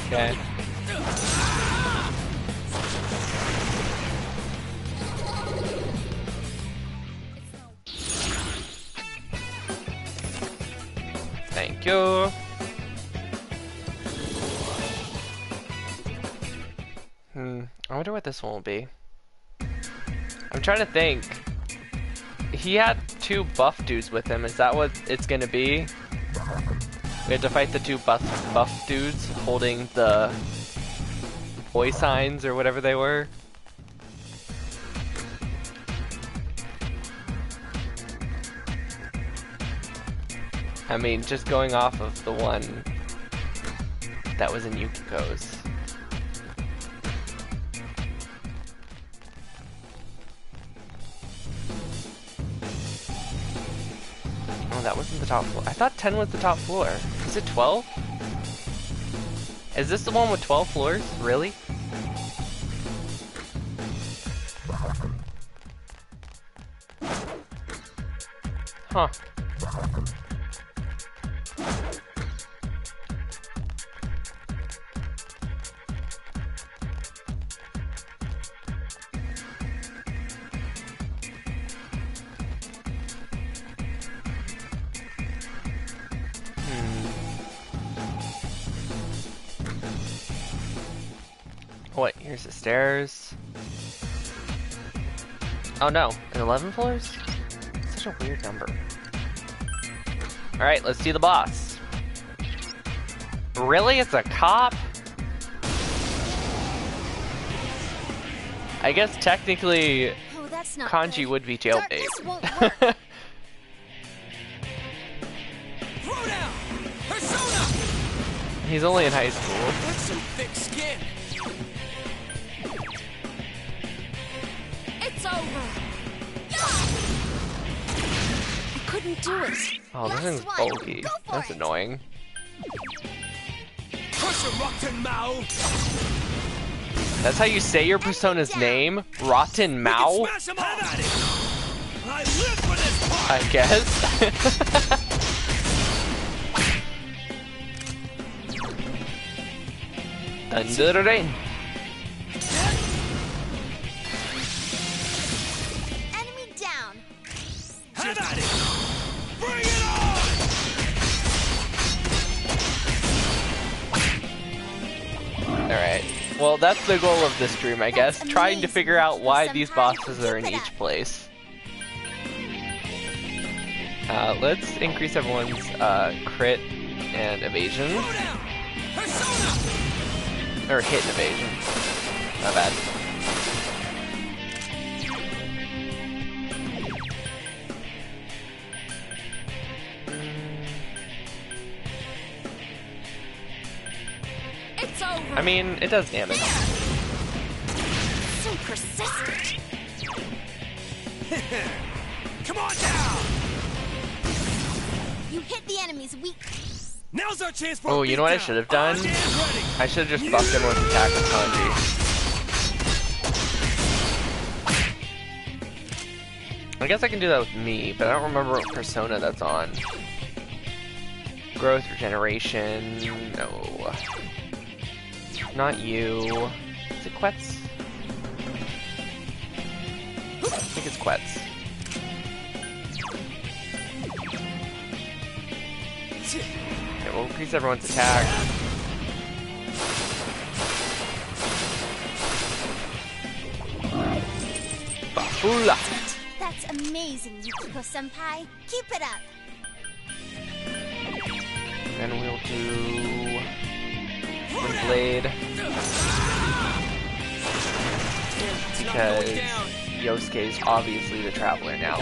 Okay. Thank you. I wonder what this one will be. I'm trying to think. He had two buff dudes with him. Is that what it's gonna be? We have to fight the two buff dudes holding the boy signs or whatever they were. I mean, just going off of the one that was in Yukiko's. Oh, that wasn't the top floor. I thought 10 was the top floor. Is it 12? Is this the one with 12 floors? Really? Huh. Wait, here's the stairs. Oh no, 11 floors? Such a weird number. Alright, let's do the boss. Really? It's a cop? I guess technically Kanji would be jailbait. He's only in high school. That's some thick skin. It's over. I couldn't do it. Oh, this thing's bulky. That's annoying. That's how you say your persona's name? Rotten Mao? I guess. Thunder Rain. Enemy down. Have at it! Bring it on! Alright. Well, that's the goal of this stream, I guess. Trying to figure out why these bosses are in each place. Let's increase everyone's crit and evasion. Or hit and evasion. Not bad. It's over. I mean, it does damage. So persistent. Come on down! You hit the enemy's weak. Now's our chance for Oh, you know what I should have done? I should have just buffed everyone's attack with Kanji. I guess I can do that with me, but I don't remember what persona that's on. Growth, regeneration, no. Not you. Is it Quetz? I think it's Quetz. Okay, we'll increase everyone's attack. Bafula! That's amazing, Yukiko-senpai. Keep it up. Then we'll do Wind Blade. Because Yosuke's obviously the Traveler now.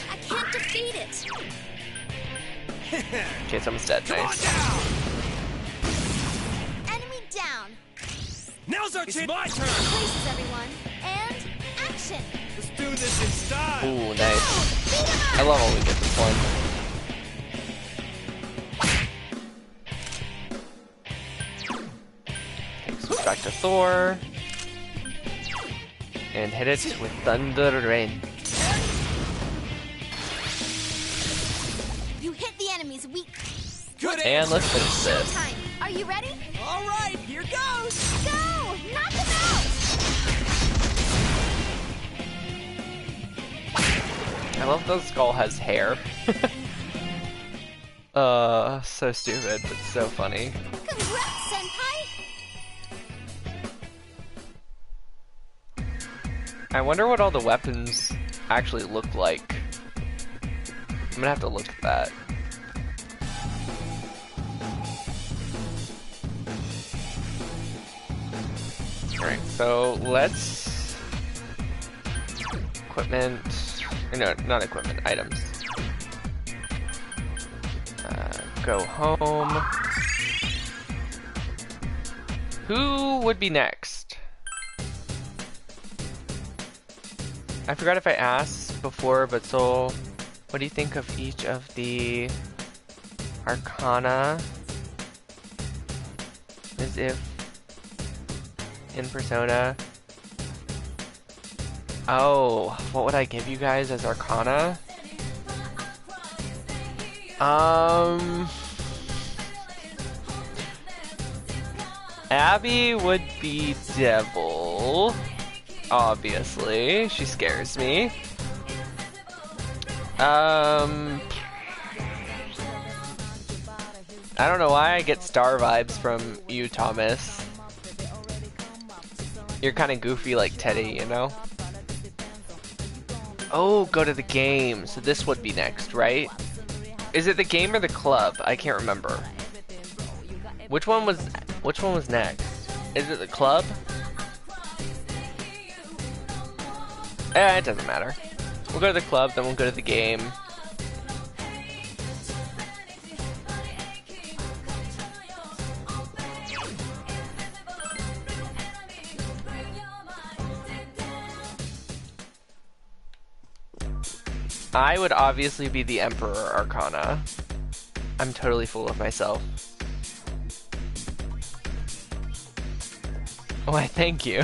I can't defeat it. Okay, someone's dead. Nice. Enemy down. Now's our chance. My turn. Places, everyone. And action. Let's do this in style. Ooh, nice. I love when we get this one. Okay, switch back to Thor. And hit it with Thunder Rain. You hit the enemy's weak. Good. And let's finish this. Showtime. Are you ready? All right, here goes. Go! Knock him out! I love that Skull has hair. So stupid, but so funny. Congrats, senpai! I wonder what all the weapons actually look like. I'm gonna have to look at that. Alright, so let's... Equipment... No, not equipment, items. Go home. Who would be next? I forgot if I asked before, but Soul, what do you think of each of the Arcana? As if in Persona. Oh, what would I give you guys as Arcana? Abby would be Devil. Obviously, she scares me. I don't know why I get Star vibes from you, Thomas. You're kind of goofy like Teddy, you know? Oh, go to the game. So this would be next, right? Is it the game or the club? I can't remember. Which one was next? Is it the club? It doesn't matter. We'll go to the club, then we'll go to the game. I would obviously be the Emperor Arcana. I'm totally full of myself. Why, thank you.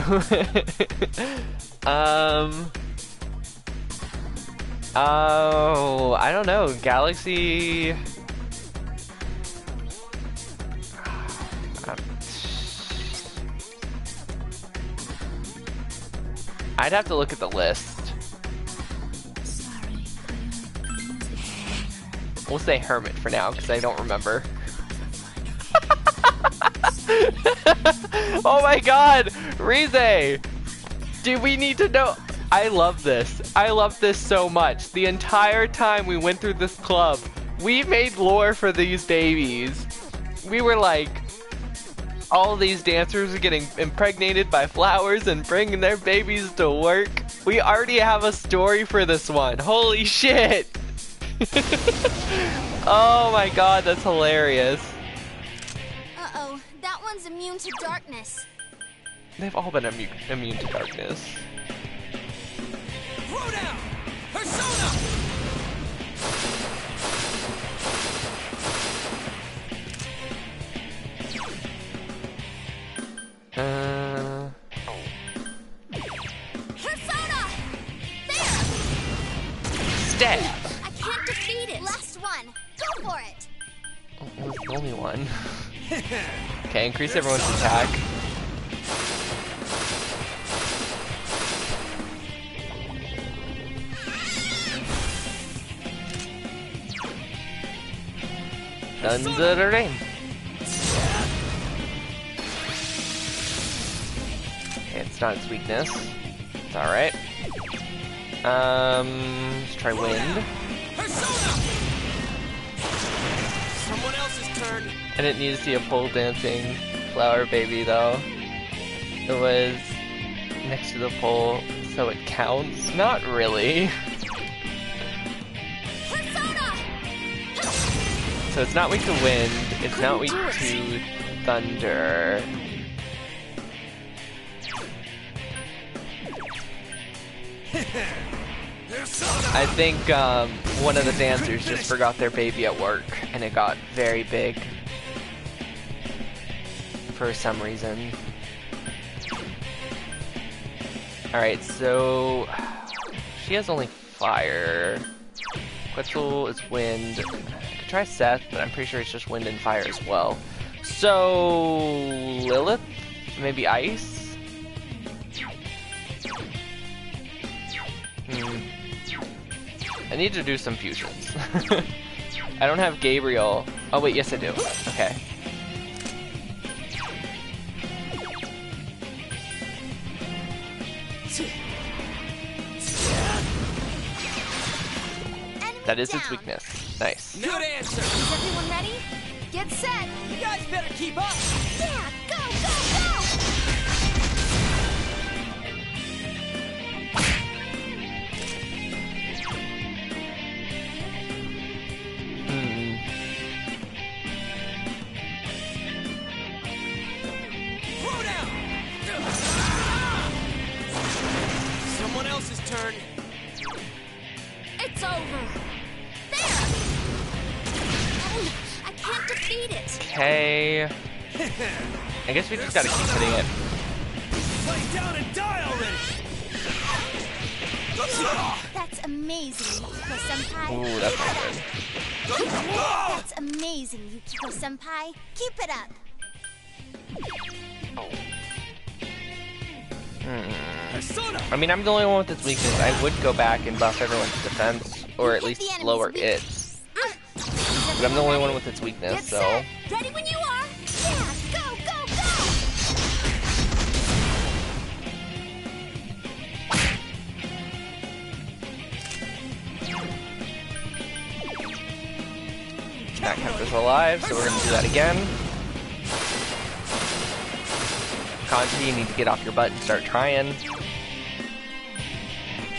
Oh, I don't know. Galaxy... I'd have to look at the list. We'll say Hermit for now, because I don't remember. Oh my god! Rize! Do we need to know? I love this. I love this so much. The entire time we went through this club, we made lore for these babies. We were like, all these dancers are getting impregnated by flowers and bringing their babies to work. We already have a story for this one. Holy shit! Oh my god, that's hilarious. Uh-oh, that one's immune to darkness. They've all been immune to darkness. Throw down! Persona! Persona! There! Stay! I can't defeat it! Last one! Go for it! Oh, it was the only one. Okay, increase everyone's attack. Under the rain. Okay, it's not its weakness. It's alright. Let's try wind. Someone else's turn. I didn't need to see a pole dancing flower baby though. It was next to the pole, so it counts? Not really. So it's not weak to wind, it's not weak to thunder. I think one of the dancers just forgot their baby at work and it got very big for some reason. Alright, so she has only fire. Quetzal is wind. I could try Seth, but I'm pretty sure it's just wind and fire as well. So Lilith? Maybe ice? I need to do some fusions. I don't have Gabriel. Oh wait, yes I do. Okay. That is its weakness. Nice. Good answer. Is everyone ready? Get set. You guys better keep up. Yeah, go, go, go! Throw down. Someone else's turn. It's over. There! Oh, I can't defeat it. Okay. I guess we just gotta keep hitting it. Lay down and die already. That's amazing, Yukiko-senpai. Ooh, that's not good. That's amazing, Yukiko-senpai. Keep it up. I mean, I'm the only one with its weakness. I would go back and buff everyone's defense, or at least lower its. But I'm the only one with its weakness, so. Ready when you are. Yeah, go, go, go! That kept us alive, so we're gonna do that again. Kanji, you need to get off your butt and start trying.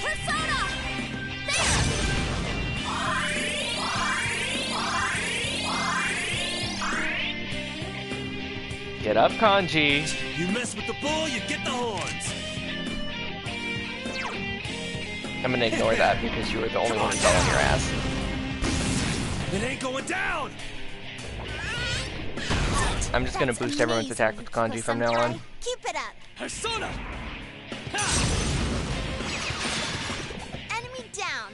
Persona! Get up, Kanji. You mess with the bull, you get the horns. I'm gonna ignore that because you were the only one who fell on your ass. It ain't going down. I'm just gonna boost everyone's attack with Kanji from now on. Keep it up. Persona! Enemy down.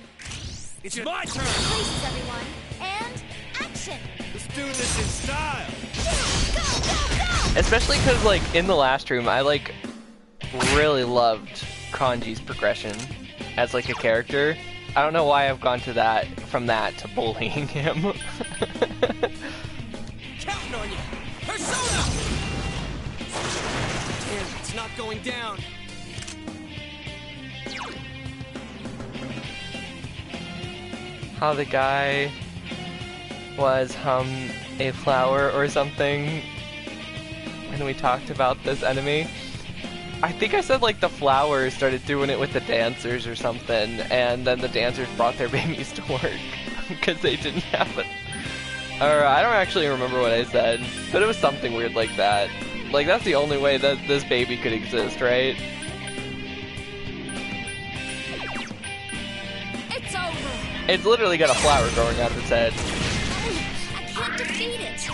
It's my turn. Places, everyone. And action. Let's do this in style. Go, go, go! Especially because, like, in the last room, I, like, really loved Kanji's progression as, like, a character. I don't know why I've gone to that, from that to bullying him. Counting on you. Persona! Damn, it's not going down. How the guy was a flower or something when we talked about this enemy. I think I said like the flowers started doing it with the dancers or something, and then the dancers brought their babies to work because they didn't have it. Or I don't actually remember what I said, but it was something weird like that. Like that's the only way that this baby could exist, right? It's over. It's literally got a flower growing out of its head. I can't defeat it.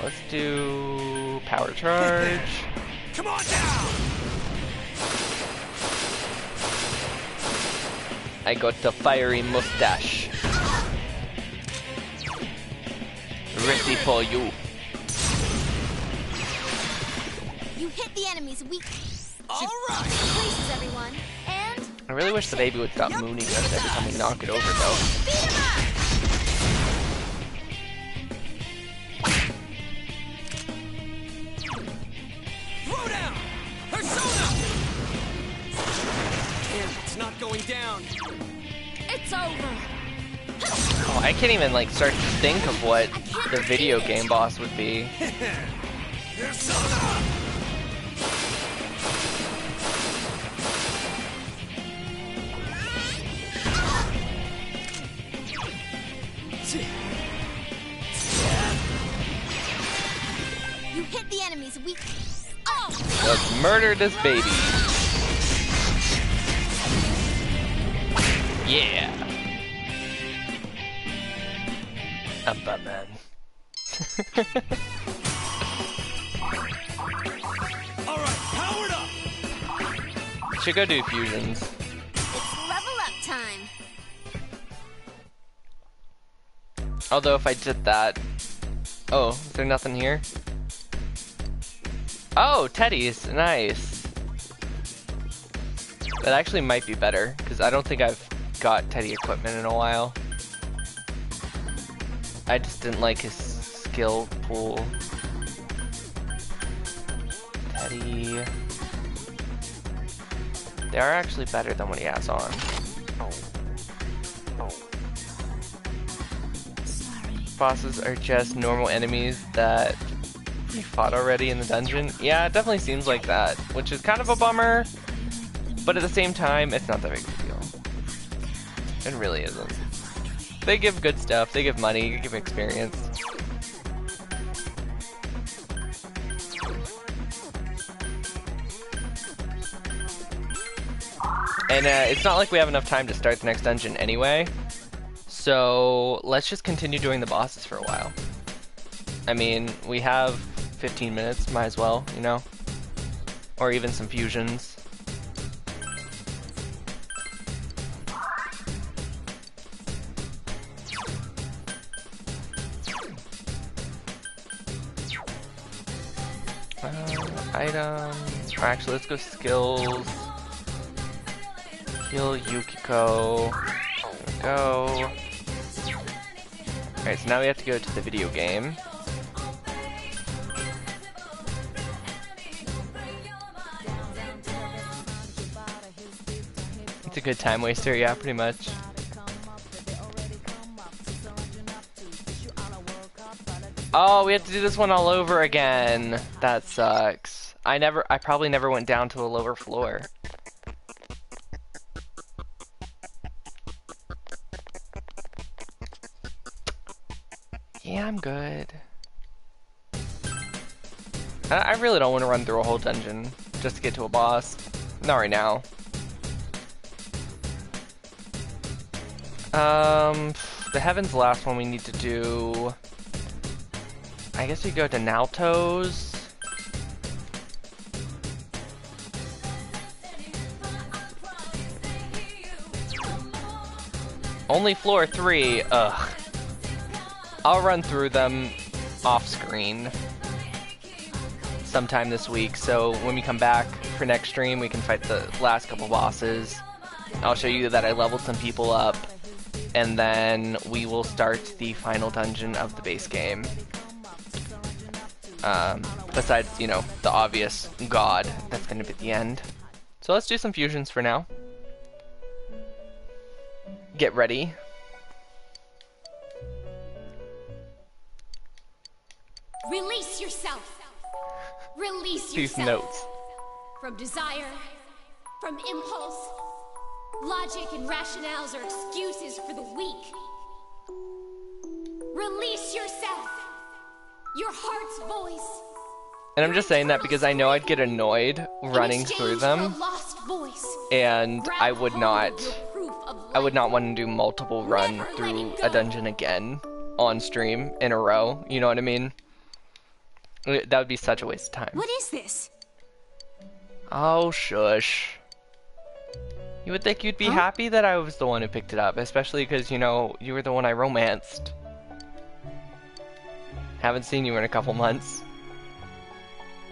Let's do power charge. Come on down. I got the fiery mustache. Ready for you. You hit the enemy's weak. All right. Places, everyone. And I really wish the baby would stop mooning us every time we knock it over, though. beat him up. Throw down. Persona! Damn, it's not going down. It's over. Oh, I can't even like start to think of what the video game boss would be. Persona! You hit the enemy's weak. Oh! Let's murder this baby. Yeah. I'm Batman. Alright, powered up! Should go do fusions. It's level up time. Although if I did that... Oh, is there nothing here? Oh, Teddy's. Nice. That actually might be better, because I don't think I've got Teddy equipment in a while. I just didn't like his skill pool. Teddy... They are actually better than what he has on. bosses are just normal enemies that you fought already in the dungeon. Yeah, it definitely seems like that, which is kind of a bummer, but at the same time, it's not that big of a deal. It really isn't. They give good stuff, they give money, they give experience. And it's not like we have enough time to start the next dungeon anyway, so let's just continue doing the bosses for a while. I mean, we have 15 minutes, might as well, you know? Or even some fusions. Items. Actually, let's go skills. Heal Yukiko. There we go. Alright, so now we have to go to the video game. It's a good time waster, yeah, pretty much. Oh, we have to do this one all over again. That sucks. I probably never went down to a lower floor. Yeah, I'm good. I really don't want to run through a whole dungeon just to get to a boss. Not right now. The Heaven's the last one we need to do. I guess we go to Nalto's. Only floor 3, ugh. I'll run through them off screen sometime this week, so when we come back for next stream we can fight the last couple bosses. I'll show you that I leveled some people up, and then we will start the final dungeon of the base game. Besides, you know, the obvious god that's gonna be at the end. So let's do some fusions for now. Get ready. Release yourself. Release These yourself. notes. From desire, from impulse. Logic and rationales are excuses for the weak. Release yourself. Your heart's voice. And I'm just saying that because I know I'd get annoyed running through them, and I would not want to do multiple run through a dungeon again on stream in a row, you know what I mean? That would be such a waste of time. What is this? Oh, shush. You would think you'd be happy that I was the one who picked it up, especially because, you know, you were the one I romanced. Haven't seen you in a couple months.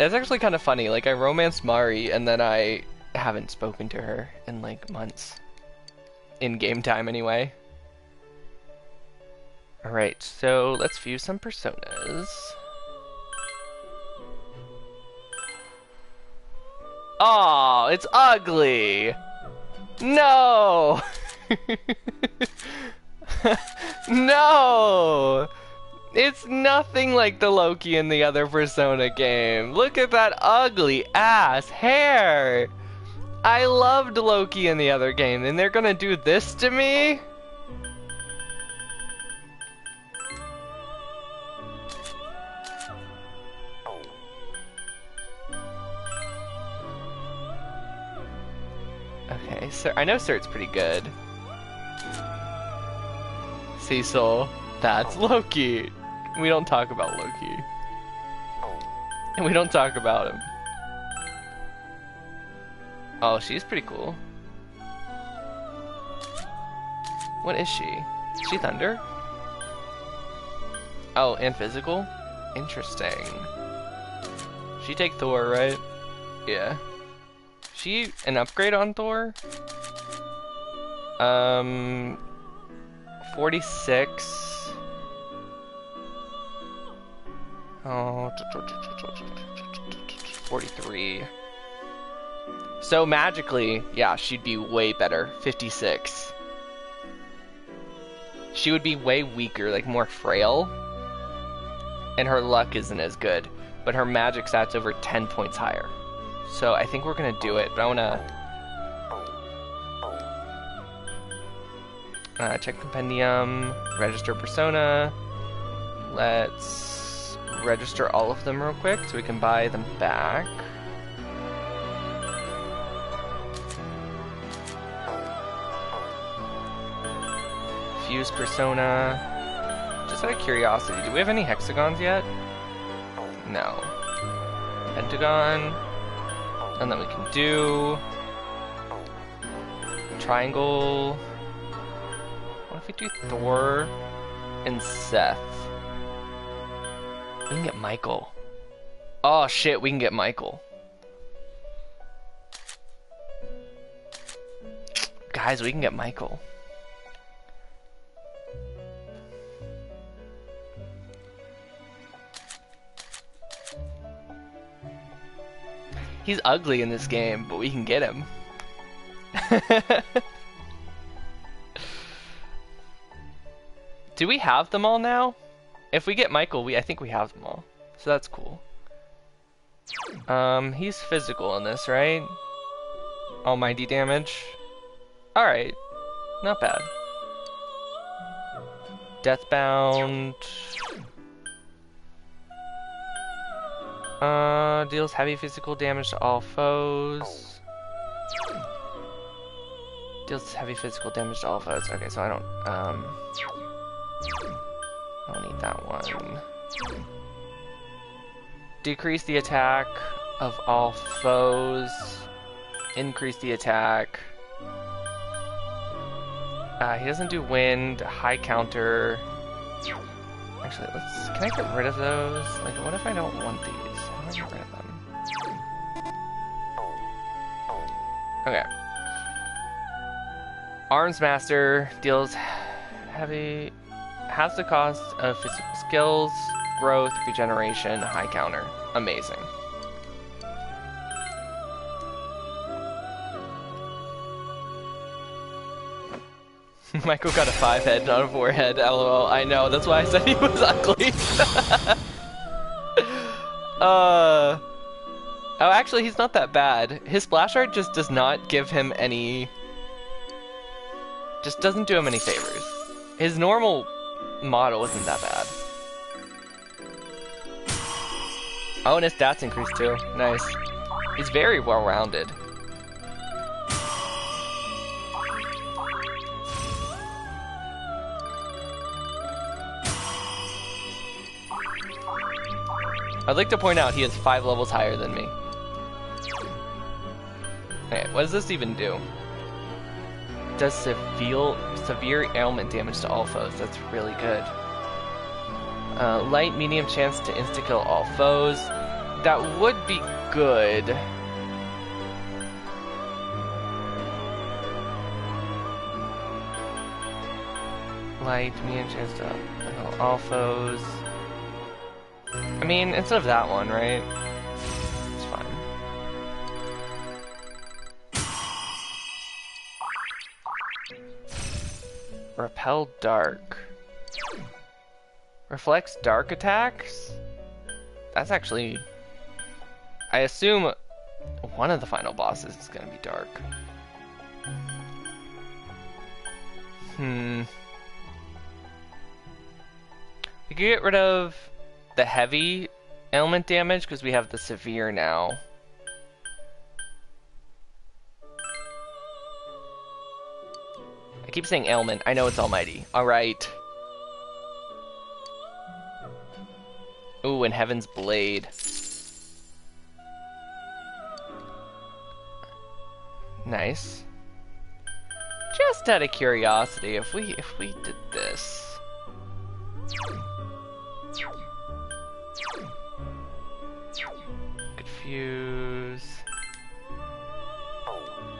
It's actually kind of funny, like I romanced Mari and then I haven't spoken to her in like months. In game time anyway. Alright, so let's view some personas. Oh, it's ugly! No! No! It's nothing like the Loki in the other Persona game. Look at that ugly ass hair! I loved Loki in the other game, and they're gonna do this to me? Okay, sir, I know Sirt's pretty good. Cecil, that's Loki. We don't talk about Loki. And we don't talk about him. Oh, she's pretty cool. What is she? Is she Thunder? Oh, and physical? Interesting. She take Thor, right? Yeah. She an upgrade on Thor? 46. Oh, 43. So magically, yeah, she'd be way better. 56. she would be way weaker, like more frail. And her luck isn't as good. But her magic stat's over 10 points higher. So I think we're gonna do it, but I wanna check compendium, register persona. Let's register all of them real quick so we can buy them back. Fuse persona. Just out of curiosity, do we have any hexagons yet? No. Pentagon. And then we can do triangle. What if we do Thor and Seth? We can get Michael. Oh shit, we can get Michael. Guys, we can get Michael. He's ugly in this game, but we can get him. Do we have them all now? If we get Michael, I think we have them all. So that's cool. He's physical in this, right? Almighty damage. Alright. Not bad. Deathbound. Deals heavy physical damage to all foes. Deals heavy physical damage to all foes. Okay, so I don't need that one. Decrease the attack of all foes. Increase the attack. He doesn't do wind, high counter. Actually, can I get rid of those? Like, what if I don't want these? How do I get rid of them? Okay. Arms Master deals heavy, has the cost of physical skills, growth, regeneration, high counter. Amazing. Michael got a 5 head, not a 4 head. LOL. I know. That's why I said he was ugly. Oh, actually, he's not that bad. His splash art just does not give him any. Just doesn't do him any favors. His normal model isn't that bad. Oh, and his stats increased too. Nice. He's very well rounded. I'd like to point out he is 5 levels higher than me. Okay, what does this even do? Does severe ailment damage to all foes. That's really good. Light, medium chance to insta-kill all foes. That would be good. Light, medium chance to kill all foes. I mean, instead of that one, right? It's fine. Repel dark. Reflects dark attacks? That's actually... I assume one of the final bosses is gonna be dark. We could get rid of the heavy ailment damage because we have the severe now. I keep saying ailment. I know it's almighty. Alright. Ooh, and Heaven's Blade. Nice. Just out of curiosity, if we did this. Confuse.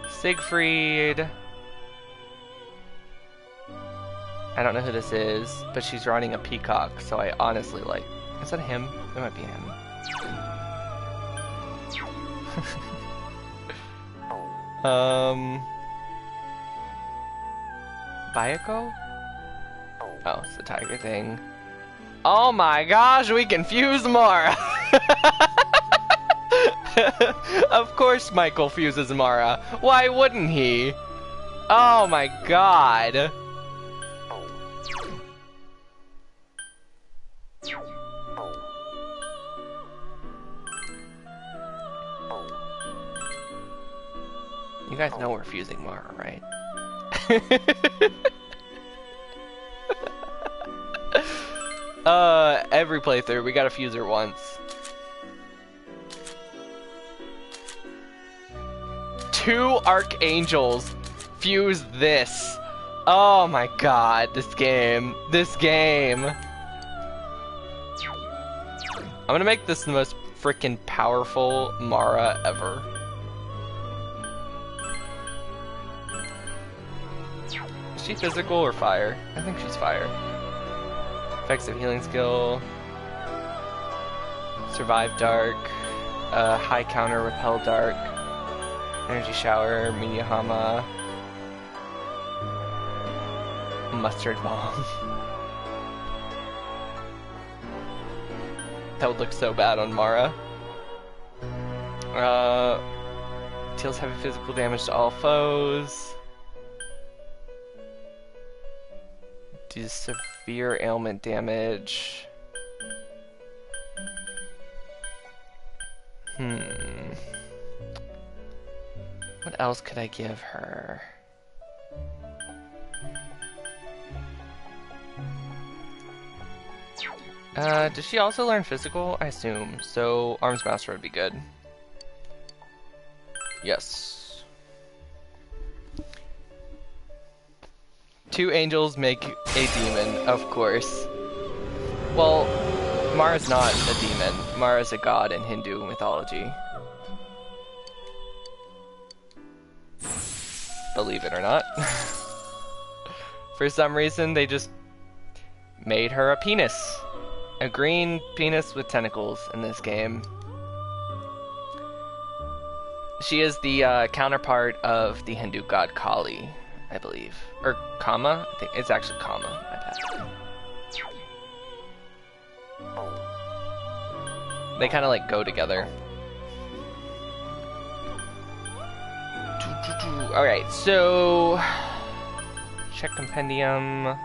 Siegfried. I don't know who this is, but she's running a peacock, so I honestly like... Is that him? It might be him. Bayako? Oh, it's the tiger thing. Oh my gosh, we can fuse Mara! Of course Michael fuses Mara. Why wouldn't he? Oh my god. You guys know we're fusing Mara, right? Every playthrough, we gotta fuse her once. 2 archangels fuse this. Oh my god, this game. This game. I'm gonna make this the most freaking powerful Mara ever. Is she physical or fire? I think she's fire. Effects of healing skill. Survive dark. High counter, repel dark. Energy shower, media hama. Mustard bomb. That would look so bad on Mara. Deals heavy physical damage to all foes. Does severe ailment damage. What else could I give her? Does she also learn physical? I assume. So, Arms Master would be good. Yes. 2 angels make a demon, of course. Well, Mara's not a demon. Mara's a god in Hindu mythology. Believe it or not. For some reason, they just made her a penis. A green penis with tentacles in this game. She is the counterpart of the Hindu god Kali, I believe. Or Kama? I think it's actually Kama. My bad. They kind of like go together. Alright, so check compendium,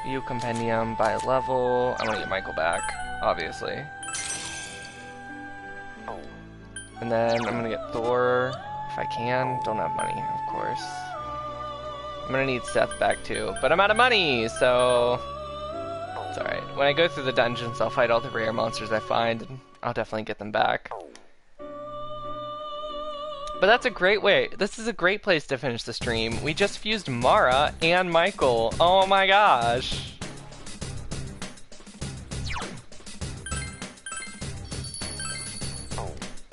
view compendium by level. I'm gonna get Michael back, obviously. And then I'm gonna get Thor if I can. Don't have money, of course. I'm gonna need Seth back too, but I'm out of money, so it's alright. When I go through the dungeons, I'll fight all the rare monsters I find, and I'll definitely get them back. But that's a great way. This is a great place to finish the stream. We just fused Mara and Michael. Oh my gosh.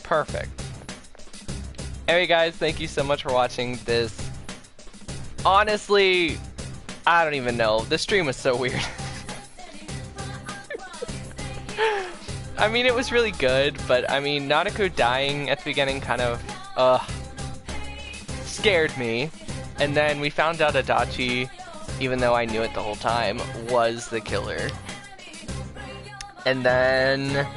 Perfect. Anyway guys, thank you so much for watching this. Honestly, I don't even know. This stream was so weird. I mean, it was really good, but I mean, Nanako dying at the beginning kind of scared me. And then we found out Adachi, even though I knew it the whole time, was the killer. And then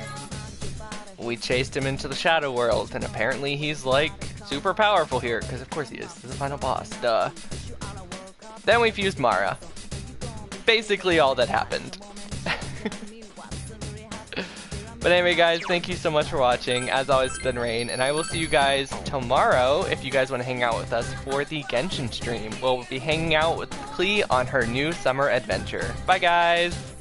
we chased him into the Shadow World, and apparently he's like super powerful here, because of course he is. This is the final boss, duh. Then we fused Mara. Basically all that happened. But anyway guys, thank you so much for watching. As always, it's been Rain, and I will see you guys tomorrow if you guys want to hang out with us for the Genshin stream. We'll be hanging out with Klee on her new summer adventure. Bye guys!